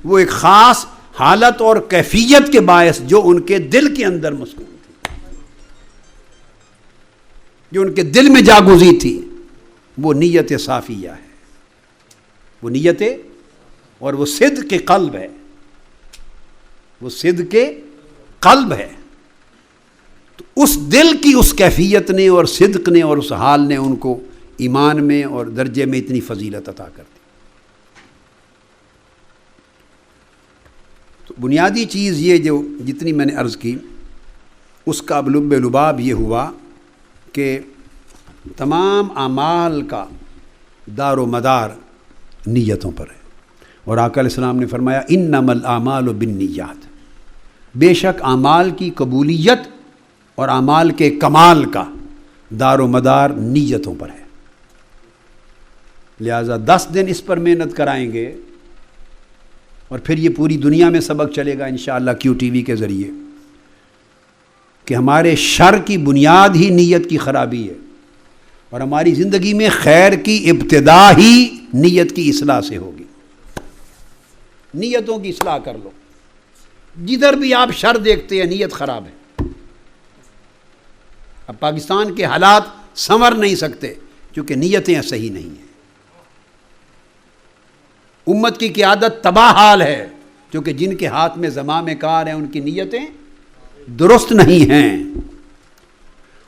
وہ ایک خاص حالت اور کیفیت کے باعث جو ان کے دل کے اندر مسکون تھی، جو ان کے دل میں جاگزی تھی، وہ نیت صافیہ ہے، وہ نیت اور وہ صدق قلب ہے، وہ صدق قلب ہے۔ تو اس دل کی اس کیفیت نے اور صدق نے اور اس حال نے ان کو ایمان میں اور درجے میں اتنی فضیلت عطا کر دی۔ تو بنیادی چیز یہ جو جتنی میں نے عرض کی، اس کا لب لباب یہ ہوا کہ تمام اعمال کا دار و مدار نیتوں پر ہے، اور آقا علیہ السلام نے فرمایا انما الاعمال بالنیات، بے شک اعمال کی قبولیت اور اعمال کے کمال کا دار و مدار نیتوں پر ہے۔ لہٰذا 10 دن اس پر محنت کرائیں گے اور پھر یہ پوری دنیا میں سبق چلے گا انشاءاللہ کیو ٹی وی کے ذریعے کہ ہمارے شر کی بنیاد ہی نیت کی خرابی ہے، اور ہماری زندگی میں خیر کی ابتدا ہی نیت کی اصلاح سے ہوگی۔ نیتوں کی اصلاح کر لو، جدھر بھی آپ شر دیکھتے ہیں نیت خراب ہے۔ اب پاکستان کے حالات سنور نہیں سکتے کیونکہ نیتیں صحیح نہیں ہیں۔ امت کی قیادت تباہ حال ہے کیونکہ جن کے ہاتھ میں زمام کار ہیں ان کی نیتیں درست نہیں ہیں،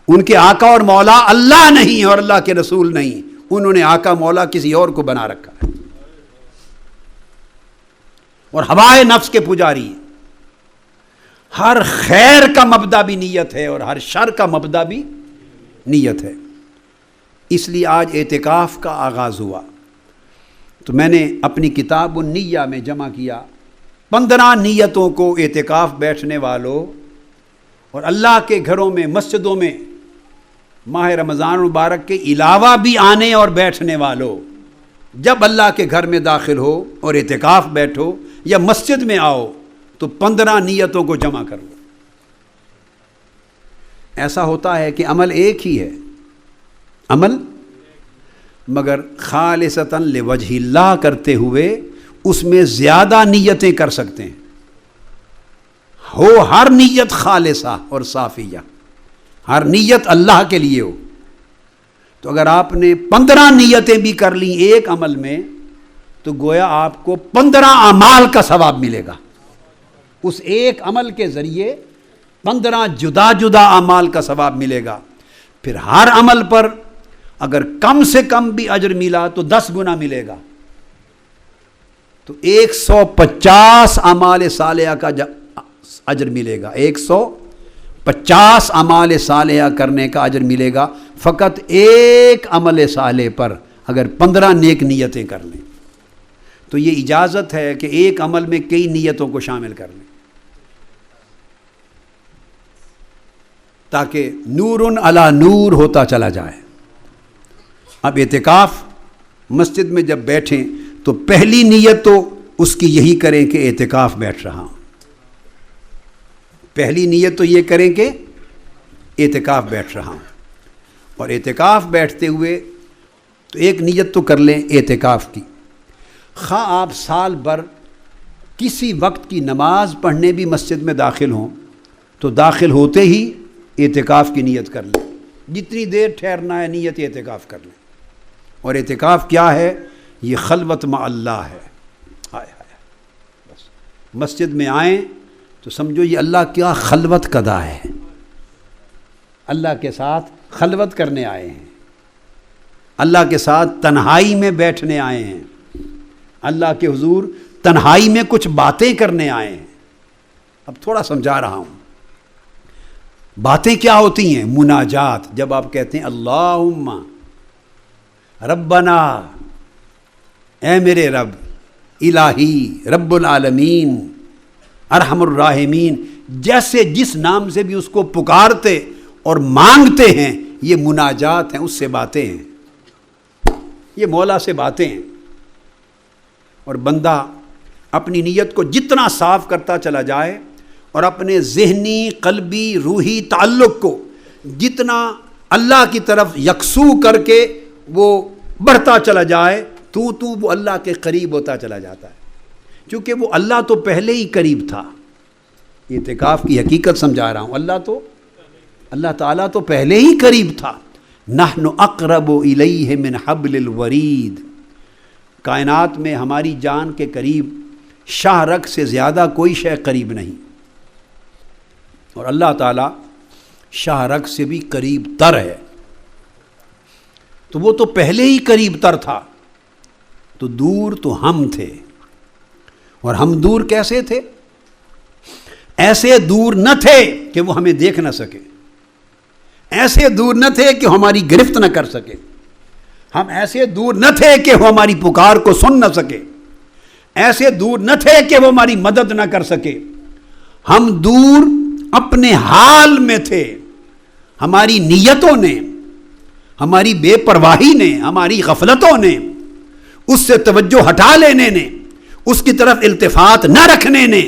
ان کے آقا اور مولا اللہ نہیں اور اللہ کے رسول نہیں، انہوں نے آقا مولا کسی اور کو بنا رکھا ہے، اور ہوائے نفس کے پجاری ہیں۔ ہر خیر کا مبدا بھی نیت ہے اور ہر شر کا مبدا بھی نیت ہے۔ اس لیے آج اعتکاف کا آغاز ہوا تو میں نے اپنی کتاب النیہ میں جمع کیا 15 نیتوں کو اعتکاف بیٹھنے والوں اور اللہ کے گھروں میں مسجدوں میں ماہ رمضان مبارک کے علاوہ بھی آنے اور بیٹھنے والوں، جب اللہ کے گھر میں داخل ہو اور اعتکاف بیٹھو یا مسجد میں آؤ تو 15 نیتوں کو جمع کر لو۔ ایسا ہوتا ہے کہ عمل ایک ہی ہے، عمل مگر خالصتاً لوجہ اللہ کرتے ہوئے اس میں زیادہ نیتیں کر سکتے ہیں، ہو ہر نیت خالصہ اور صافیہ، ہر نیت اللہ کے لیے ہو۔ تو اگر آپ نے 15 نیتیں بھی کر لیں ایک عمل میں تو گویا آپ کو 15 اعمال کا ثواب ملے گا، اس ایک عمل کے ذریعے 15 جدا جدا اعمال کا ثواب ملے گا۔ پھر ہر عمل پر اگر کم سے کم بھی اجر ملا تو 10 گنا ملے گا، تو 150 اعمال صالحہ کا اجر ملے گا، 150 اعمال صالحہ کرنے کا اجر ملے گا فقط ایک عمل صالح پر اگر 15 نیک نیتیں کر لیں۔ تو یہ اجازت ہے کہ ایک عمل میں کئی نیتوں کو شامل کر لیں تاکہ نور علی نور ہوتا چلا جائے۔ اب اعتکاف مسجد میں جب بیٹھیں تو پہلی نیت تو اس کی یہی کریں کہ اعتکاف بیٹھ رہا ہوں، پہلی نیت تو یہ کریں کہ اعتکاف بیٹھ رہا ہوں، اور اعتکاف بیٹھتے ہوئے تو ایک نیت تو کر لیں اعتکاف کی، خواہ آپ سال بھر کسی وقت کی نماز پڑھنے بھی مسجد میں داخل ہوں تو داخل ہوتے ہی اعتکاف کی نیت کر لیں، جتنی دیر ٹھہرنا ہے نیت اعتکاف کر لیں۔ اور اعتکاف کیا ہے؟ یہ خلوت مع اللہ ہے. ہائے ہائے، بس مسجد میں آئیں تو سمجھو یہ اللہ کیا خلوت قضا ہے، اللہ کے ساتھ خلوت کرنے آئے ہیں، اللہ کے ساتھ تنہائی میں بیٹھنے آئے ہیں، اللہ کے حضور تنہائی میں کچھ باتیں کرنے آئے ہیں. اب تھوڑا سمجھا رہا ہوں. باتیں کیا ہوتی ہیں؟ مناجات. جب آپ کہتے ہیں اللہم ربنا، اے میرے رب، الہی، رب العالمین، ارحم الراحمین، جیسے جس نام سے بھی اس کو پکارتے اور مانگتے ہیں، یہ مناجات ہیں، اس سے باتیں ہیں، یہ مولا سے باتیں ہیں. اور بندہ اپنی نیت کو جتنا صاف کرتا چلا جائے اور اپنے ذہنی، قلبی، روحی تعلق کو جتنا اللہ کی طرف یکسو کر کے وہ بڑھتا چلا جائے، تو وہ اللہ کے قریب ہوتا چلا جاتا ہے، کیونکہ وہ اللہ تو پہلے ہی قریب تھا. اعتکاف کی حقیقت سمجھا رہا ہوں. اللہ تعالیٰ تو پہلے ہی قریب تھا. نحن اقرب الیہ من حبل الورید. کائنات میں ہماری جان کے قریب شاہ رگ سے زیادہ کوئی شے قریب نہیں، اور اللہ تعالیٰ شاہ رگ سے بھی قریب تر ہے. تو وہ تو پہلے ہی قریب تر تھا، تو دور تو ہم تھے. اور ہم دور کیسے تھے؟ ایسے دور نہ تھے کہ وہ ہمیں دیکھ نہ سکے، ایسے دور نہ تھے کہ ہماری گرفت نہ کر سکے، ہم ایسے دور نہ تھے کہ وہ ہماری پکار کو سن نہ سکے، ایسے دور نہ تھے کہ وہ ہماری مدد نہ کر سکے. ہم دور اپنے حال میں تھے. ہماری نیتوں نے، ہماری بے پرواہی نے، ہماری غفلتوں نے، اس سے توجہ ہٹا لینے نے، اس کی طرف التفات نہ رکھنے نے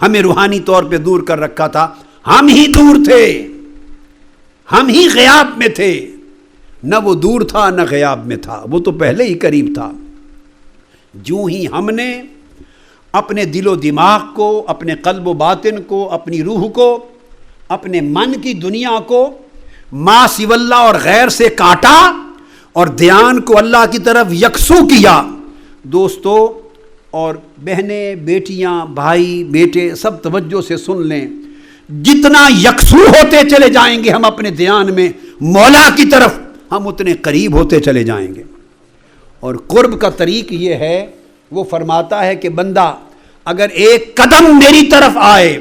ہمیں روحانی طور پہ دور کر رکھا تھا. ہم ہی دور تھے، ہم ہی غیاب میں تھے. نہ وہ دور تھا نہ غیاب میں تھا، وہ تو پہلے ہی قریب تھا. جو ہی ہم نے اپنے دل و دماغ کو، اپنے قلب و باطن کو، اپنی روح کو، اپنے من کی دنیا کو ما سوی اللہ اور غیر سے کاٹا اور دھیان کو اللہ کی طرف یکسو کیا. دوستو اور بہنیں، بیٹیاں، بھائی، بیٹے، سب توجہ سے سن لیں. جتنا یکسو ہوتے چلے جائیں گے ہم اپنے دھیان میں مولا کی طرف، ہم اتنے قریب ہوتے چلے جائیں گے. اور قرب کا طریق یہ ہے، وہ فرماتا ہے کہ بندہ اگر ایک قدم میری طرف آئے،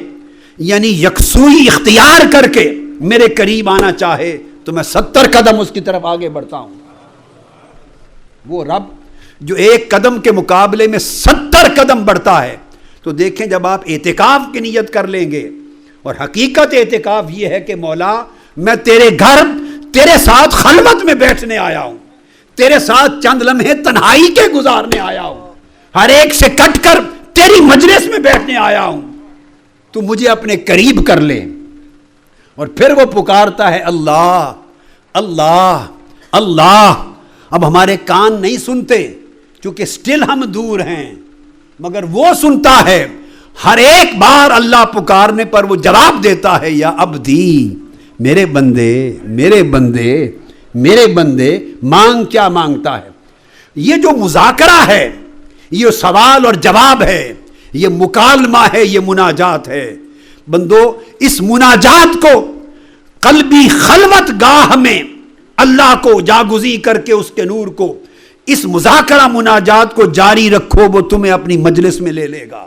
یعنی یکسوئی اختیار کر کے میرے قریب آنا چاہے، تو میں 70 قدم اس کی طرف آگے بڑھتا ہوں. وہ رب جو ایک قدم کے مقابلے میں 70 قدم بڑھتا ہے. تو دیکھیں جب آپ اعتکاف کی نیت کر لیں گے، اور حقیقت اعتکاف یہ ہے کہ مولا میں تیرے گھر تیرے ساتھ خلوت میں بیٹھنے آیا ہوں، تیرے ساتھ چند لمحے تنہائی کے گزارنے آیا ہوں، ہر ایک سے کٹ کر تیری مجلس میں بیٹھنے آیا ہوں، تو مجھے اپنے قریب کر لے. اور پھر وہ پکارتا ہے اللہ اللہ اللہ. اب ہمارے کان نہیں سنتے کیونکہ سٹل ہم دور ہیں، مگر وہ سنتا ہے. ہر ایک بار اللہ پکارنے پر وہ جواب دیتا ہے، یا عبدی، میرے بندے میرے بندے میرے بندے. مانگ کیا مانگتا ہے؟ یہ جو مذاکرہ ہے، یہ سوال اور جواب ہے، یہ مکالمہ ہے، یہ مناجات ہے. بندو اس مناجات کو قلبی خلوت گاہ میں اللہ کو جاگزی کر کے اس کے نور کو، اس مذاکرہ مناجات کو جاری رکھو. وہ تمہیں اپنی مجلس میں لے لے گا،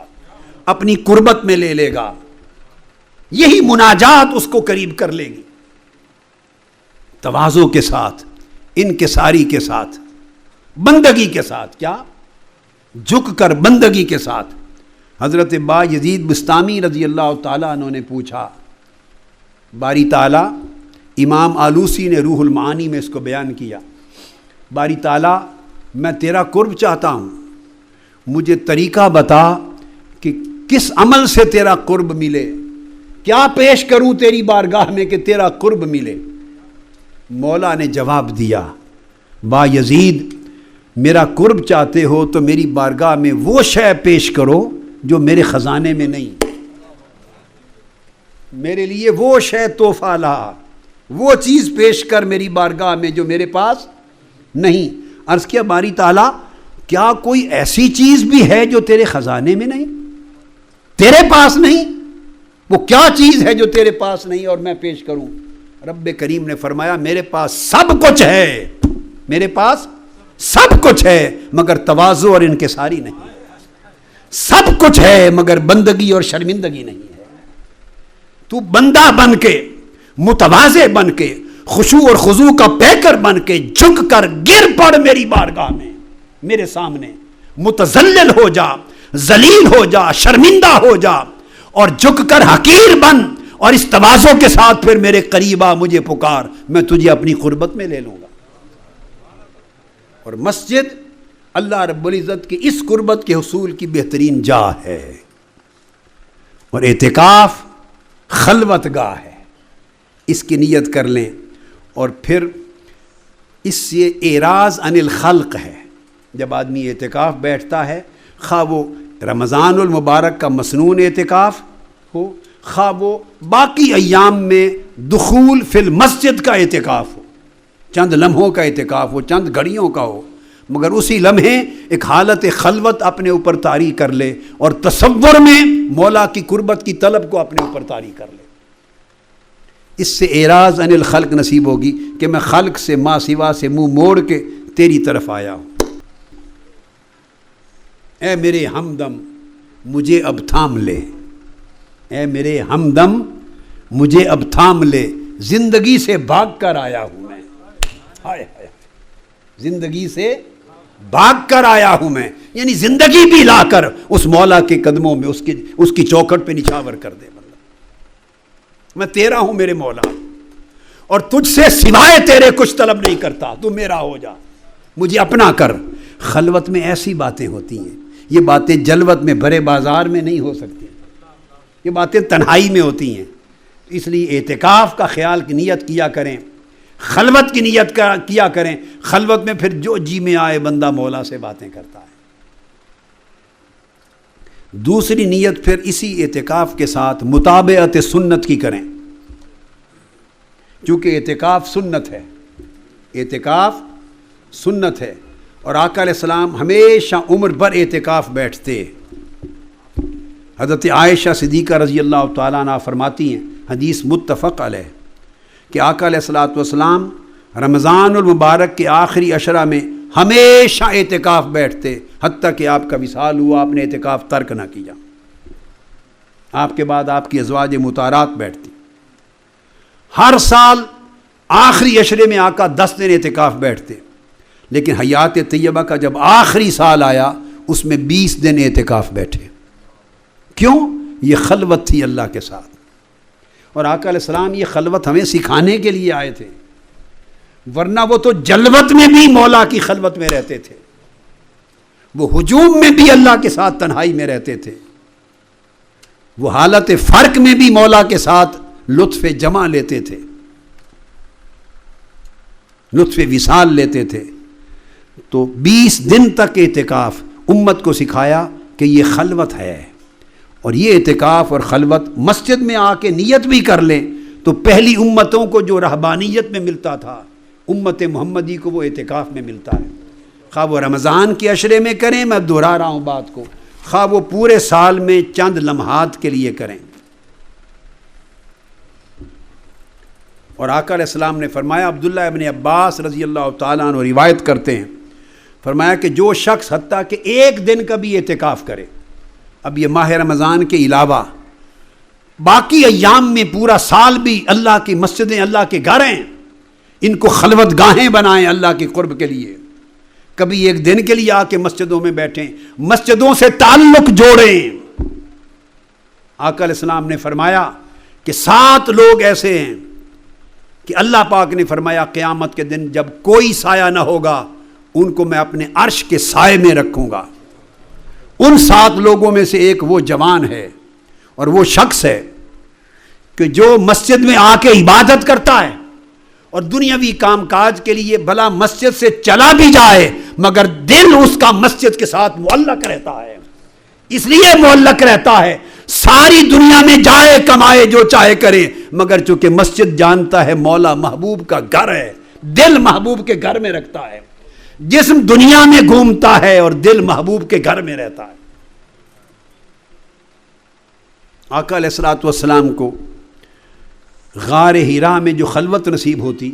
اپنی قربت میں لے لے گا. یہی مناجات اس کو قریب کر لے گی. تواضع کے ساتھ، انکساری کے ساتھ، بندگی کے ساتھ. کیا؟ جھک کر بندگی کے ساتھ. حضرت با یزید بستامی رضی اللہ تعالیٰ عنہ نے پوچھا، باری تعالیٰ، امام آلوسی نے روح المعانی میں اس کو بیان کیا، باری تعالیٰ میں تیرا قرب چاہتا ہوں، مجھے طریقہ بتا کہ کس عمل سے تیرا قرب ملے، کیا پیش کروں تیری بارگاہ میں کہ تیرا قرب ملے. مولا نے جواب دیا، با یزید میرا قرب چاہتے ہو تو میری بارگاہ میں وہ شے پیش کرو جو میرے خزانے میں نہیں. میرے لیے وہ شے تحفہ لا، وہ چیز پیش کر میری بارگاہ میں جو میرے پاس نہیں. عرض کیا باری تعالیٰ کیا کوئی ایسی چیز بھی ہے جو تیرے خزانے میں نہیں، تیرے پاس نہیں؟ وہ کیا چیز ہے جو تیرے پاس نہیں اور میں پیش کروں؟ رب کریم نے فرمایا میرے پاس سب کچھ ہے، میرے پاس سب کچھ ہے مگر تواضع اور انکساری نہیں، سب کچھ ہے مگر بندگی اور شرمندگی نہیں ہے۔ تو بندہ بن کے، متواضع بن کے، خشوع اور خضوع کا پیکر بن کے جھک کر گر پڑ میری بارگاہ میں، میرے سامنے متذلل ہو جا، ذلیل ہو جا، شرمندہ ہو جا اور جھک کر حقیر بن، اور اس تواضع کے ساتھ پھر میرے قریب آ، مجھے پکار، میں تجھے اپنی قربت میں لے لوں گا۔ اور مسجد اللہ رب العزت کی اس قربت کے حصول کی بہترین جا ہے، اور اعتکاف خلوت گاہ ہے، اس کی نیت کر لیں۔ اور پھر اس سے اعراض عن الخلق ہے، جب آدمی اعتکاف بیٹھتا ہے، خواہ وہ رمضان المبارک کا مسنون اعتکاف ہو، خواہ وہ باقی ایام میں دخول فی المسجد کا اعتکاف ہو، چند لمحوں کا اعتکاف ہو، چند گھڑیوں کا ہو، مگر اسی لمحے ایک حالت خلوت اپنے اوپر طاری کر لے اور تصور میں مولا کی قربت کی طلب کو اپنے اوپر طاری کر لے۔ اس سے اعراض عن الخلق نصیب ہوگی کہ میں خلق سے ما سوا سے منہ موڑ کے تیری طرف آیا ہوں۔ اے میرے ہمدم مجھے اب تھام لے، اے میرے ہمدم مجھے اب تھام لے، زندگی سے بھاگ کر آیا ہوں میں، ہائے ہائے، زندگی سے بھاگ کر آیا ہوں میں، یعنی زندگی بھی لا کر اس مولا کے قدموں میں اس کی چوکھٹ پہ نچھاور کر دے۔ میں تیرا ہوں میرے مولا، اور تجھ سے سوائے تیرے کچھ طلب نہیں کرتا، تو میرا ہو جا، مجھے اپنا کر۔ خلوت میں ایسی باتیں ہوتی ہیں، یہ باتیں جلوت میں بھرے بازار میں نہیں ہو سکتی، یہ باتیں تنہائی میں ہوتی ہیں۔ اس لیے اعتکاف کا خیال کی نیت کیا کریں، خلوت کی نیت کیا کریں، خلوت میں پھر جو جی میں آئے بندہ مولا سے باتیں کرتا ہے۔ دوسری نیت پھر اسی اعتکاف کے ساتھ متابعت سنت کی کریں، چونکہ اعتکاف سنت ہے، اعتکاف سنت ہے، اور آقا علیہ السلام ہمیشہ عمر بھر اعتکاف بیٹھتے۔ حضرت عائشہ صدیقہ رضی اللہ تعالیٰ عنہ فرماتی ہیں، حدیث متفق علیہ، کہ آقا علیہ الصلوۃ والسلام رمضان المبارک کے آخری عشرہ میں ہمیشہ اعتکاف بیٹھتے، حتیٰ کہ آپ کا وصال ہوا، آپ نے اعتکاف ترک نہ کیا۔ آپ کے بعد آپ کی ازواج مطہرات بیٹھتی۔ ہر سال آخری عشرے میں آقا 10 دن اعتکاف بیٹھتے، لیکن حیات طیبہ کا جب آخری سال آیا اس میں 20 دن اعتکاف بیٹھے۔ کیوں؟ یہ خلوت تھی اللہ کے ساتھ، اور آقا علیہ السلام یہ خلوت ہمیں سکھانے کے لیے آئے تھے، ورنہ وہ تو جلوت میں بھی مولا کی خلوت میں رہتے تھے، وہ ہجوم میں بھی اللہ کے ساتھ تنہائی میں رہتے تھے، وہ حالت فرق میں بھی مولا کے ساتھ لطف جمع لیتے تھے، لطف وصال لیتے تھے۔ تو 20 دن تک اعتکاف امت کو سکھایا کہ یہ خلوت ہے، اور یہ اعتکاف اور خلوت مسجد میں آ کے نیت بھی کر لیں تو پہلی امتوں کو جو رہبانیت میں ملتا تھا، امت محمدی کو وہ اعتکاف میں ملتا ہے، خواہ وہ رمضان کے عشرے میں کریں، میں دہرا رہا ہوں بات کو، خواہ وہ پورے سال میں چند لمحات کے لیے کریں۔ اور آقا علیہ السلام نے فرمایا، عبداللہ ابن عباس رضی اللہ تعالیٰ عنہ روایت کرتے ہیں، فرمایا کہ جو شخص حتیٰ کہ ایک دن کا بھی اعتکاف کرے، اب یہ ماہ رمضان کے علاوہ باقی ایام میں پورا سال بھی اللہ کی مسجدیں، اللہ کے گھر ہیں، ان کو خلوت گاہیں بنائیں اللہ کے قرب کے لیے، کبھی ایک دن کے لیے آ کے مسجدوں میں بیٹھیں، مسجدوں سے تعلق جوڑیں۔ آقا علیہ السلام نے فرمایا کہ 7 لوگ ایسے ہیں کہ اللہ پاک نے فرمایا قیامت کے دن جب کوئی سایہ نہ ہوگا ان کو میں اپنے عرش کے سائے میں رکھوں گا۔ ان 7 لوگوں میں سے ایک وہ جوان ہے، اور وہ شخص ہے کہ جو مسجد میں آ کے عبادت کرتا ہے اور دنیاوی کام کاج کے لیے بھلا مسجد سے چلا بھی جائے مگر دل اس کا مسجد کے ساتھ معلق رہتا ہے۔ اس لیے معلق رہتا ہے، ساری دنیا میں جائے کمائے جو چاہے کرے، مگر چونکہ مسجد جانتا ہے مولا محبوب کا گھر ہے، دل محبوب کے گھر میں رکھتا ہے۔ جسم دنیا میں گھومتا ہے اور دل محبوب کے گھر میں رہتا ہے۔ آقا علیہ الصلوۃ والسلام کو غار حرا میں جو خلوت نصیب ہوتی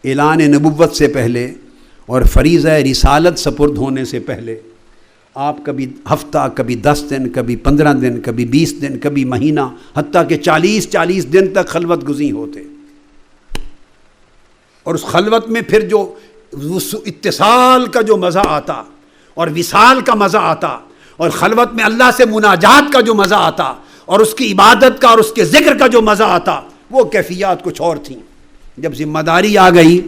اعلان نبوت سے پہلے اور فریضہ رسالت سپرد ہونے سے پہلے، آپ کبھی ہفتہ، کبھی 10 دن، کبھی 15 دن، کبھی 20 دن، کبھی مہینہ، حتیٰ کہ 40 دن تک خلوت گزین ہوتے، اور اس خلوت میں پھر جو اتصال کا جو مزہ آتا اور وصال کا مزہ آتا اور خلوت میں اللہ سے مناجات کا جو مزہ آتا اور اس کی عبادت کا اور اس کے ذکر کا جو مزہ آتا، وہ کیفیات کچھ اور تھیں۔ جب ذمہ داری آ گئی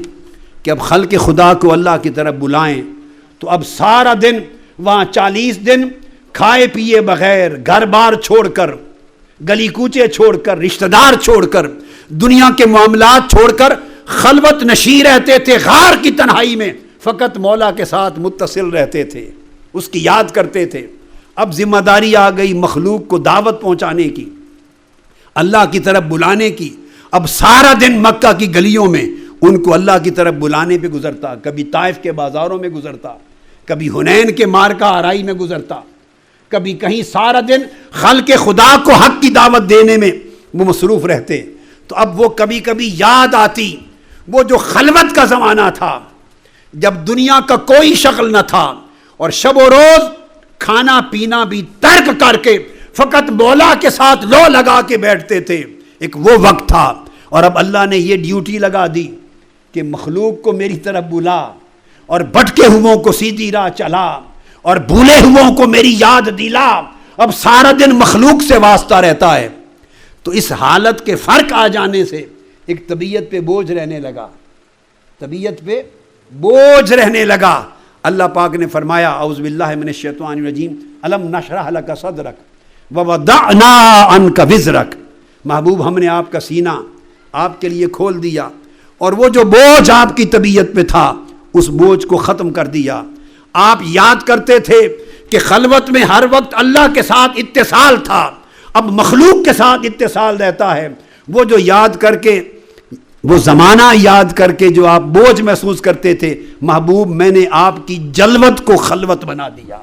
کہ اب خلق خدا کو اللہ کی طرف بلائیں، تو اب سارا دن وہاں 40 دن کھائے پیے بغیر، گھر بار چھوڑ کر، گلی کوچے چھوڑ کر، رشتہ دار چھوڑ کر، دنیا کے معاملات چھوڑ کر خلوت نشیں رہتے تھے، غار کی تنہائی میں فقط مولا کے ساتھ متصل رہتے تھے، اس کی یاد کرتے تھے۔ اب ذمہ داری آ گئی مخلوق کو دعوت پہنچانے کی، اللہ کی طرف بلانے کی۔ اب سارا دن مکہ کی گلیوں میں ان کو اللہ کی طرف بلانے پہ گزرتا، کبھی طائف کے بازاروں میں گزرتا، کبھی حنین کے مارکہ آرائی میں گزرتا، کبھی کہیں، سارا دن خلق خدا کو حق کی دعوت دینے میں وہ مصروف رہتے۔ تو اب وہ کبھی کبھی یاد آتی وہ جو خلوت کا زمانہ تھا، جب دنیا کا کوئی شغل نہ تھا اور شب و روز کھانا پینا بھی ترک کر کے فقط مولا کے ساتھ لو لگا کے بیٹھتے تھے، ایک وہ وقت تھا۔ اور اب اللہ نے یہ ڈیوٹی لگا دی کہ مخلوق کو میری طرف بلا اور بھٹکے ہوئوں کو سیدھی راہ چلا اور بھولے ہوئوں کو میری یاد دلا۔ اب سارا دن مخلوق سے واسطہ رہتا ہے۔ تو اس حالت کے فرق آ جانے سے ایک طبیعت پہ بوجھ رہنے لگا، طبیعت پہ بوجھ رہنے لگا۔ اللہ پاک نے فرمایا اعوذ باللہ من الشیطان الرجیم الم نشرح لک صدرک ووضعنا عنک وزرک، محبوب ہم نے آپ کا سینہ آپ کے لیے کھول دیا اور وہ جو بوجھ آپ کی طبیعت پہ تھا اس بوجھ کو ختم کر دیا۔ آپ یاد کرتے تھے کہ خلوت میں ہر وقت اللہ کے ساتھ اتصال تھا، اب مخلوق کے ساتھ اتصال رہتا ہے۔ وہ جو یاد کر کے، وہ زمانہ یاد کر کے جو آپ بوجھ محسوس کرتے تھے، محبوب میں نے آپ کی جلوت کو خلوت بنا دیا۔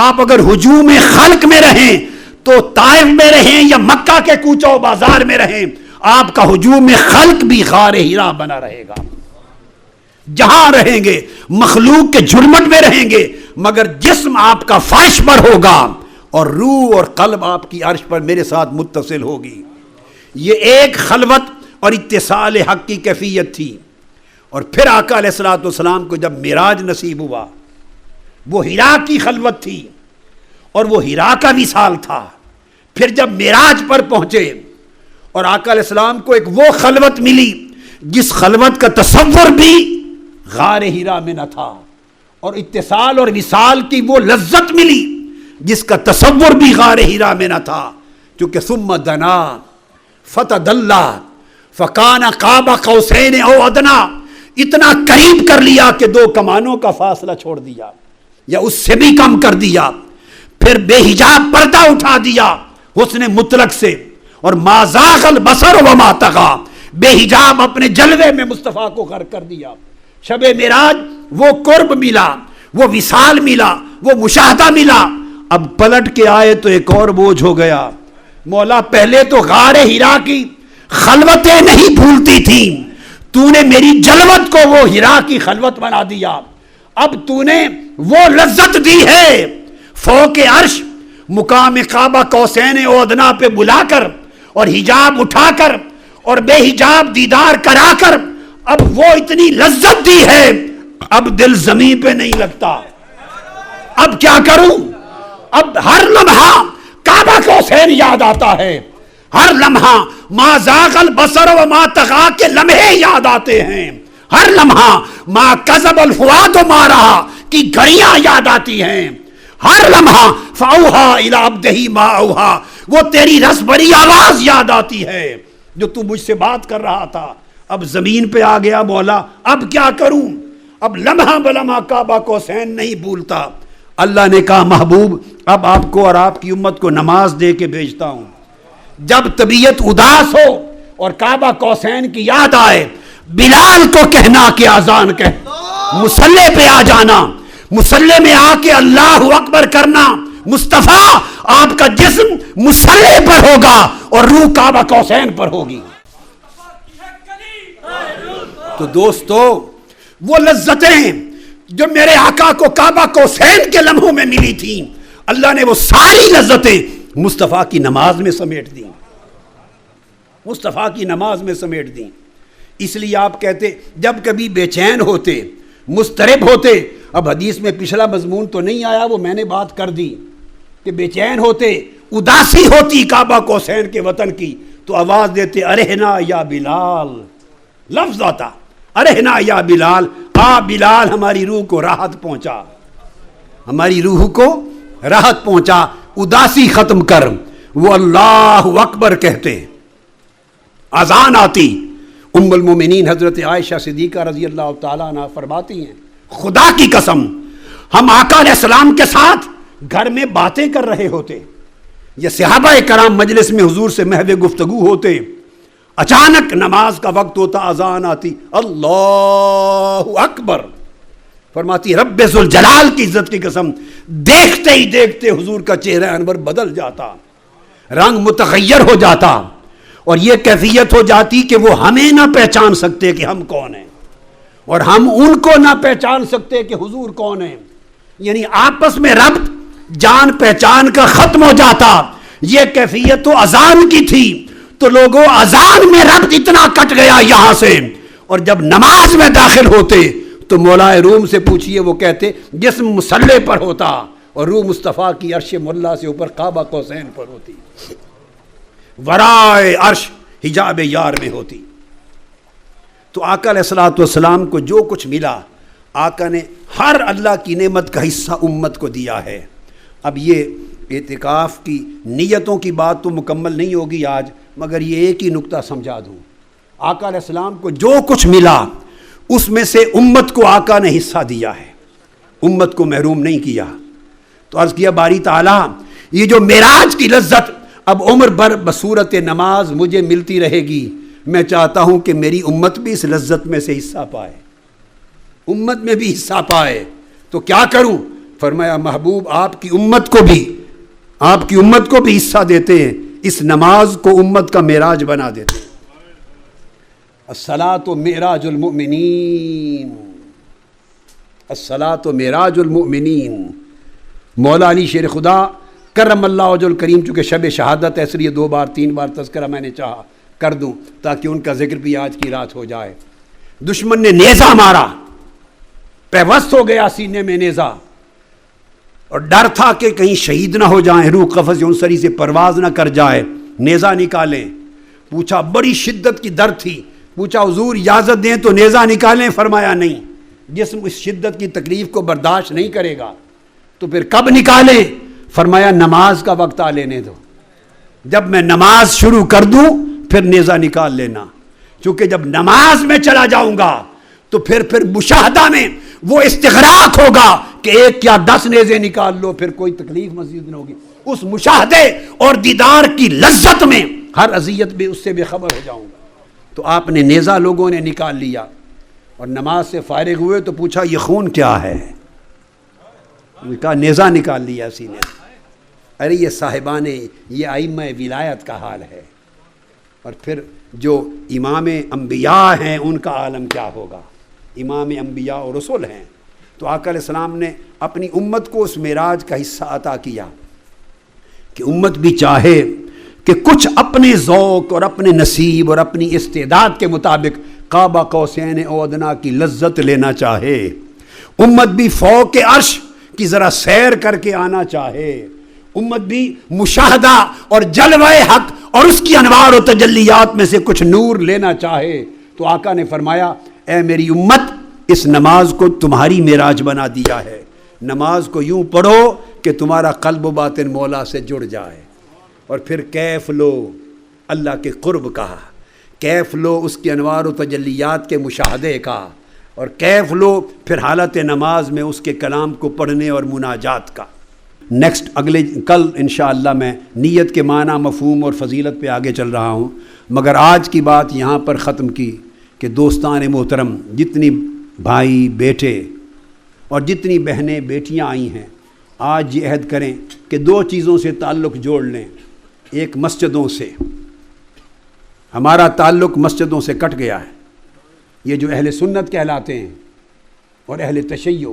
آپ اگر ہجوم خلق میں رہیں تو طائف میں رہیں یا مکہ کے کوچہ و بازار میں رہیں، آپ کا ہجوم خلق بھی غار حرا بنا رہے گا۔ جہاں رہیں گے مخلوق کے جھرمٹ میں رہیں گے، مگر جسم آپ کا فرش پر ہوگا اور روح اور قلب آپ کی عرش پر میرے ساتھ متصل ہوگی۔ یہ ایک خلوت اور اتصال حق کی کیفیت تھی۔ اور پھر آقا علیہ الصلوۃ والسلام کو جب معراج نصیب ہوا، وہ حرا کی خلوت تھی اور وہ حرا کا وصال تھا۔ پھر جب معراج پر پہنچے اور آقا علیہ السلام کو ایک وہ خلوت ملی جس خلوت کا تصور بھی غار حرا میں نہ تھا، اور اتصال اور وصال کی وہ لذت ملی جس کا تصور بھی غار حرا میں نہ تھا، کیونکہ ثم دنا فتدلی فکان قاب قوسین او ادنا، اتنا قریب کر لیا کہ 2 کمانوں کا فاصلہ چھوڑ دیا یا اس سے بھی کم کر دیا۔ پھر بے حجاب پردہ اٹھا دیا حسن مطلق سے، اور ما زاغ البصر وما طغی، بے حجاب اپنے جلوے میں مصطفیٰ کو غرق کر دیا۔ شب معراج وہ قرب ملا، وہ وصال ملا، وہ مشاہدہ ملا۔ اب پلٹ کے آئے تو ایک اور بوجھ ہو گیا۔ مولا پہلے تو غار حرا کی خلوتیں نہیں بھولتی تھیں، تو نے میری جلوت کو وہ حرا کی خلوت بنا دیا۔ اب تو نے وہ لذت دی ہے فوق عرش مقام قاب قوسین او ادنا پہ بلا کر اور حجاب اٹھا کر اور بے حجاب دیدار کرا کر، اب وہ اتنی لذت دی ہے، اب دل زمین پہ نہیں لگتا۔ اب کیا کروں؟ اب ہر لمحہ کعبہ قوسین یاد آتا ہے، ہر لمحہ ما زاغ البصر وما طغی کے لمحے یاد آتے ہیں، ہر لمحہ ما کذب الفؤاد ما رہا کی گھڑیاں یاد آتی ہیں، ہر لمحہ فاوحی الی عبدہ ما اوحی، وہ تیری رس بھری آواز یاد آتی ہے جو تو مجھ سے بات کر رہا تھا۔ اب زمین پہ آ گیا مولا، اب کیا کروں؟ اب لمحہ بلمحہ کعبہ قوسین نہیں بھولتا۔ اللہ نے کہا محبوب اب آپ کو اور آپ کی امت کو نماز دے کے بھیجتا ہوں، جب طبیعت اداس ہو اور کعبہ قوسین کی یاد آئے، بلال کو کہنا کہ اذان کہہ مسلح پہ آ جانا، مسلح میں آ کے اللہ اکبر کرنا، مصطفیٰ آپ کا جسم مسلح پر ہوگا اور روح کعبہ قوسین پر ہوگی۔ تو دوستو وہ لذتیں جو میرے آقا کو کعبہ قوسین کے لمحوں میں ملی تھیں، اللہ نے وہ ساری لذتیں مصطفیٰ کی نماز میں سمیٹ دیں، مصطفیٰ کی نماز میں سمیٹ دیں۔ اس لیے آپ کہتے جب کبھی بے چین ہوتے، مضطرب ہوتے، اب حدیث میں پچھلا مضمون تو نہیں آیا، وہ میں نے بات کر دی کہ بے چین ہوتے، اداسی ہوتی کعبہ قوسین کے وطن کی، تو آواز دیتے ارہنا یا بلال، لفظ آتا ارہنا یا بلال، آ بلال ہماری روح کو راحت پہنچا، ہماری روح کو راحت پہنچا، اداسی ختم کر۔ وہ اللہ اکبر کہتے، اذان آتی، ام المومنین حضرت عائشہ صدیقہ رضی اللہ تعالیٰ عنہ فرماتی ہیں خدا کی قسم ہم آقا علیہ السلام کے ساتھ گھر میں باتیں کر رہے ہوتے یا صحابہ کرام مجلس میں حضور سے محو گفتگو ہوتے، اچانک نماز کا وقت ہوتا، اذان آتی، اللہ اکبر، فرماتی رب ذوالجلال کی عزت کی قسم دیکھتے ہی دیکھتے حضور کا چہرہ انور بدل جاتا، رنگ متغیر ہو جاتا، اور یہ کیفیت ہو جاتی کہ وہ ہمیں نہ پہچان سکتے کہ ہم کون ہیں، اور ہم ان کو نہ پہچان سکتے کہ حضور کون ہیں، یعنی آپس میں ربط جان پہچان کا ختم ہو جاتا۔ یہ کیفیت تو اذان کی تھی، تو لوگوں اذان میں ربط اتنا کٹ گیا یہاں سے، اور جب نماز میں داخل ہوتے تو مولا روم سے پوچھئے، وہ کہتے جسم مسلح پر ہوتا اور روح مصطفیٰ کی عرش ملا سے اوپر کعبہ قوسین پر ہوتی، ورائے عرش حجاب یار میں ہوتی۔ تو آقا علیہ الصلوۃ والسلام کو جو کچھ ملا، آقا نے ہر اللہ کی نعمت کا حصہ امت کو دیا ہے۔ اب یہ اعتکاف کی نیتوں کی بات تو مکمل نہیں ہوگی آج، مگر یہ ایک ہی نقطہ سمجھا دوں، آقا علیہ السلام کو جو کچھ ملا اس میں سے امت کو آقا نے حصہ دیا ہے، امت کو محروم نہیں کیا۔ تو عرض کیا باری تعالیٰ یہ جو معراج کی لذت اب عمر بھر بصورت نماز مجھے ملتی رہے گی، میں چاہتا ہوں کہ میری امت بھی اس لذت میں سے حصہ پائے، امت میں بھی حصہ پائے۔ تو کیا کروں؟ فرمایا محبوب آپ کی امت کو بھی حصہ دیتے ہیں، اس نماز کو امت کا معراج بنا دیتے ہیں۔ الصلاۃ معراج المؤمنین، الصلاۃ معراج المؤمنین۔ مولا علی شیر خدا کرم اللہ وجہ الکریم، چونکہ شب شہادت ہے اس لیے 2 بار 3 بار تذکرہ میں نے چاہا کر دوں تاکہ ان کا ذکر بھی آج کی رات ہو جائے۔ دشمن نے نیزہ مارا، پیوست ہو گیا سینے میں نیزہ، اور ڈر تھا کہ کہیں شہید نہ ہو جائیں، روح قفس عنصری سے پرواز نہ کر جائے، نیزہ نکالیں۔ پوچھا، بڑی شدت کی درد تھی، پوچھا حضور اجازت دیں تو نیزہ نکالیں؟ فرمایا نہیں، جسم اس شدت کی تکلیف کو برداشت نہیں کرے گا۔ تو پھر کب نکالیں؟ فرمایا نماز کا وقت آ لینے دو، جب میں نماز شروع کر دوں پھر نیزہ نکال لینا، چونکہ جب نماز میں چلا جاؤں گا تو پھر مشاہدہ میں وہ استغراق ہوگا کہ 1 یا 10 نیزے نکال لو، پھر کوئی تکلیف مزید نہ ہوگی۔ اس مشاہدے اور دیدار کی لذت میں ہر اذیت بھی اس سے بے خبر ہو جاؤں گا۔ تو آپ نے نیزہ لوگوں نے نکال لیا اور نماز سے فارغ ہوئے تو پوچھا یہ خون کیا ہے؟ کہا نیزہ نکال لیا سینے سے۔ ارے یہ صاحبان یہ ائمہ ولایت کا حال ہے، اور پھر جو امام انبیاء ہیں ان کا عالم کیا ہوگا، امام انبیاء اور رسول ہیں۔ تو آقا علیہ السلام نے اپنی امت کو اس معراج کا حصہ عطا کیا کہ امت بھی چاہے کہ کچھ اپنے ذوق اور اپنے نصیب اور اپنی استعداد کے مطابق کعبہ قوسین او ادنا کی لذت لینا چاہے، امت بھی فوق عرش کی ذرا سیر کر کے آنا چاہے، امت بھی مشاہدہ اور جلوہ حق اور اس کی انوار و تجلیات میں سے کچھ نور لینا چاہے، تو آقا نے فرمایا اے میری امت اس نماز کو تمہاری معراج بنا دیا ہے، نماز کو یوں پڑھو کہ تمہارا قلب و باطن مولا سے جڑ جائے، اور پھر کیف لو اللہ کے قرب کا، کیف لو اس کی انوار و تجلیات کے مشاہدے کا، اور کیف لو پھر حالت نماز میں اس کے کلام کو پڑھنے اور مناجات کا۔ نیکسٹ کل انشاءاللہ میں نیت کے معنی، مفہوم اور فضیلت پہ آگے چل رہا ہوں، مگر آج کی بات یہاں پر ختم کی کہ دوستان محترم، جتنی بھائی بیٹے اور جتنی بہنیں بیٹیاں آئی ہیں، آج یہ عہد کریں کہ 2 چیزوں سے تعلق جوڑ لیں. ایک مسجدوں سے، ہمارا تعلق مسجدوں سے کٹ گیا ہے. یہ جو اہل سنت کہلاتے ہیں اور اہل تشیع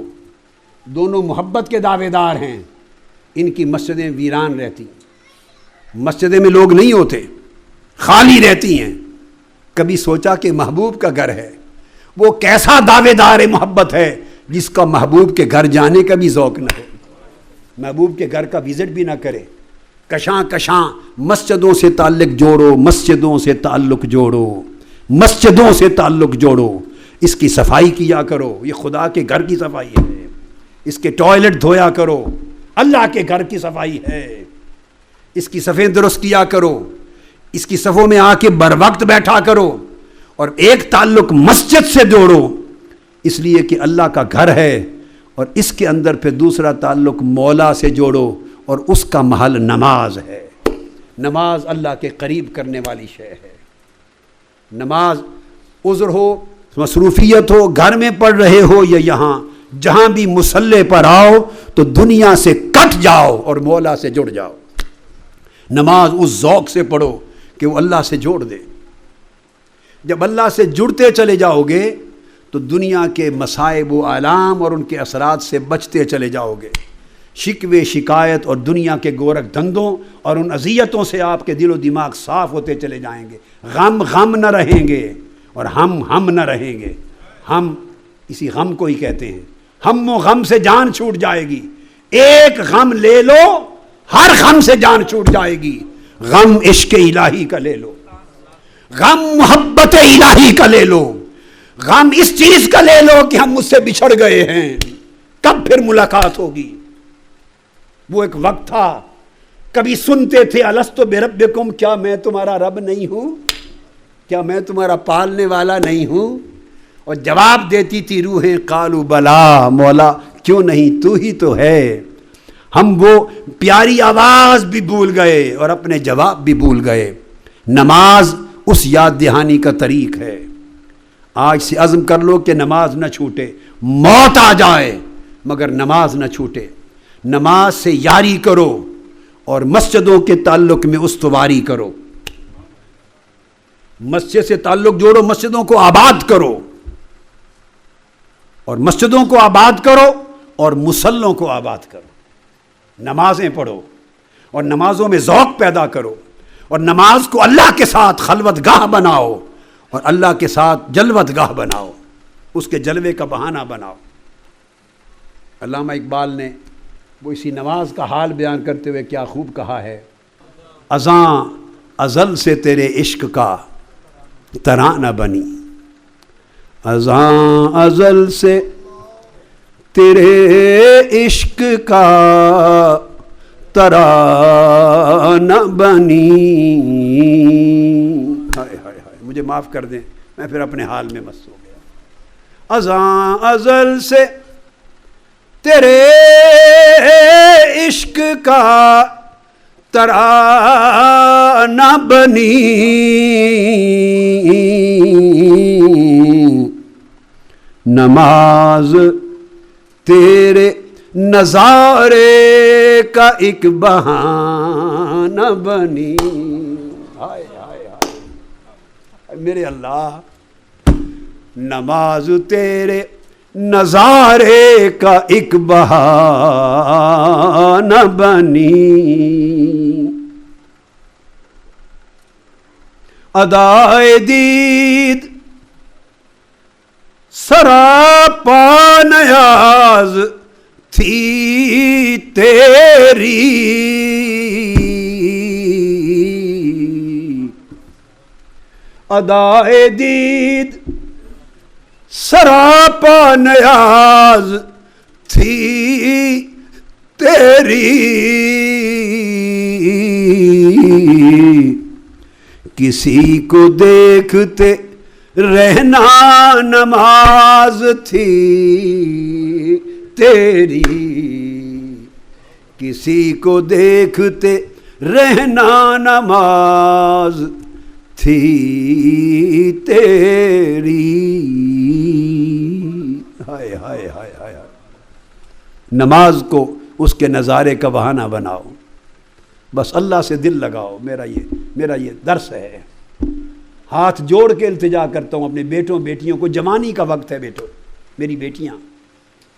دونوں محبت کے دعوے دار ہیں، ان کی مسجدیں ویران رہتی ہیں. مسجدیں میں لوگ نہیں ہوتے، خالی رہتی ہیں. کبھی سوچا کہ محبوب کا گھر ہے، وہ کیسا دعوے دار محبت ہے جس کا محبوب کے گھر جانے کا بھی ذوق نہ ہو، محبوب کے گھر کا وزٹ بھی نہ کرے. کشاں کشاں مسجدوں سے تعلق جوڑو، مسجدوں سے تعلق جوڑو، مسجدوں سے تعلق جوڑو. اس کی صفائی کیا کرو، یہ خدا کے گھر کی صفائی ہے. اس کے ٹوائلٹ دھویا کرو، اللہ کے گھر کی صفائی ہے. اس کی صفیں درست کیا کرو، اس کی صفوں میں آ کے بر وقت بیٹھا کرو. اور ایک تعلق مسجد سے جوڑو، اس لیے کہ اللہ کا گھر ہے. اور اس کے اندر پھر دوسرا تعلق مولا سے جوڑو، اور اس کا محل نماز ہے. نماز اللہ کے قریب کرنے والی شے ہے. نماز عذر ہو، مصروفیت ہو، گھر میں پڑھ رہے ہو یا یہاں، جہاں بھی مصلی پر آؤ تو دنیا سے کٹ جاؤ اور مولا سے جڑ جاؤ. نماز اس ذوق سے پڑھو کہ وہ اللہ سے جوڑ دے. جب اللہ سے جڑتے چلے جاؤ گے تو دنیا کے مصائب و آلام اور ان کے اثرات سے بچتے چلے جاؤ گے. شکوے شکایت اور دنیا کے گورکھ دھندوں اور ان اذیتوں سے آپ کے دل و دماغ صاف ہوتے چلے جائیں گے. غم غم نہ رہیں گے اور ہم نہ رہیں گے. ہم اسی غم کو ہی کہتے ہیں. ہم و غم سے جان چھوٹ جائے گی. ایک غم لے لو، ہر غم سے جان چھوٹ جائے گی. غم عشق الہی کا لے لو، غم محبت الہی کا لے لو، غم اس چیز کا لے لو کہ ہم مجھ سے بچھڑ گئے ہیں، کب پھر ملاقات ہوگی. وہ ایک وقت تھا کبھی سنتے تھے الستو بربکم، کیا میں تمہارا رب نہیں ہوں، کیا میں تمہارا پالنے والا نہیں ہوں. اور جواب دیتی تھی روحیں قالوا بلا، مولا کیوں نہیں، تو ہی تو ہے. ہم وہ پیاری آواز بھی بھول گئے اور اپنے جواب بھی بھول گئے. نماز اس یاد دہانی کا طریق ہے. آج سے عزم کر لو کہ نماز نہ چھوٹے، موت آ جائے مگر نماز نہ چھوٹے. نماز سے یاری کرو اور مسجدوں کے تعلق میں استواری کرو. مسجد سے تعلق جوڑو، مسجدوں کو آباد کرو، اور مسجدوں کو آباد کرو اور مصلوں کو آباد کرو. نمازیں پڑھو اور نمازوں میں ذوق پیدا کرو، اور نماز کو اللہ کے ساتھ خلوت گاہ بناؤ اور اللہ کے ساتھ جلوت گاہ بناؤ، اس کے جلوے کا بہانہ بناؤ. علامہ اقبال نے وہ اسی نماز کا حال بیان کرتے ہوئے کیا خوب کہا ہے. ازاں ازل سے تیرے عشق کا ترانہ بنی، ازاں ازل سے تیرے عشق کا ترانہ بنی. ہائے ہائے ہائے، مجھے معاف کر دیں، میں پھر اپنے حال میں مست ہو گیا. ازاں ازل سے تیرے عشق کا ترانہ بنی، نماز تیرے نظارے کا ایک بہانہ بنی. ہائے ہائے ہائے میرے اللہ، نماز تیرے نظارے کا ایک بہانہ بنی. ادائے دید سراپا نیاز تھی تیری، ادائے دید سراپا نیاز تھی تیری. کسی کو دیکھتے رہنا نماز تھی تیری، کسی کو دیکھتے رہنا نماز تھی تیری. ہائے ہائے ہائے ہائے، نماز کو اس کے نظارے کا بہانہ بناؤ، بس اللہ سے دل لگاؤ۔ میرا یہ درس ہے، ہاتھ جوڑ کے التجا کرتا ہوں اپنے بیٹوں بیٹیوں کو، جوانی کا وقت ہے بیٹو، میری بیٹیاں،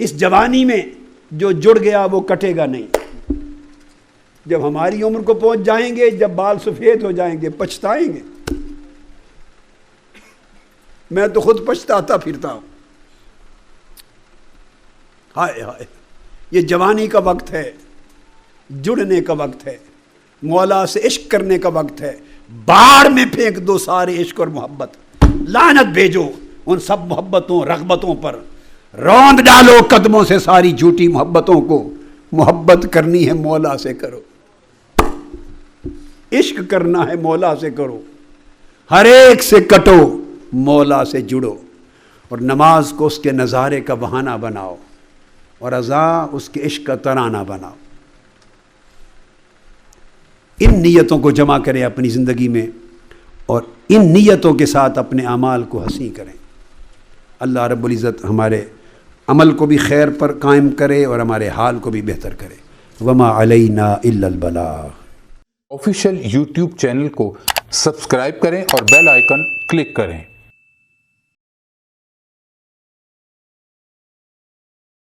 اس جوانی میں جو جڑ گیا وہ کٹے گا نہیں۔ جب ہماری عمر کو پہنچ جائیں گے، جب بال سفید ہو جائیں گے، پچھتائیں گے۔ میں تو خود پچھتاتا پھرتا ہوں۔ ہائے ہائے، یہ جوانی کا وقت ہے، جڑنے کا وقت ہے، مولا سے عشق کرنے کا وقت ہے۔ باڑ میں پھینک دو سارے عشق اور محبت، لعنت بھیجو ان سب محبتوں رغبتوں پر، روند ڈالو قدموں سے ساری جھوٹی محبتوں کو۔ محبت کرنی ہے مولا سے کرو، عشق کرنا ہے مولا سے کرو، ہر ایک سے کٹو، مولا سے جڑو، اور نماز کو اس کے نظارے کا بہانہ بناؤ، اور اذان اس کے عشق کا ترانہ بناؤ۔ ان نیتوں کو جمع کریں اپنی زندگی میں، اور ان نیتوں کے ساتھ اپنے اعمال کو حسین کریں۔ اللہ رب العزت ہمارے عمل کو بھی خیر پر قائم کرے اور ہمارے حال کو بھی بہتر کرے۔ وما علینا الا البلاغ۔ آفیشیل یوٹیوب چینل کو سبسکرائب کریں اور بیل آئیکن کلک کریں۔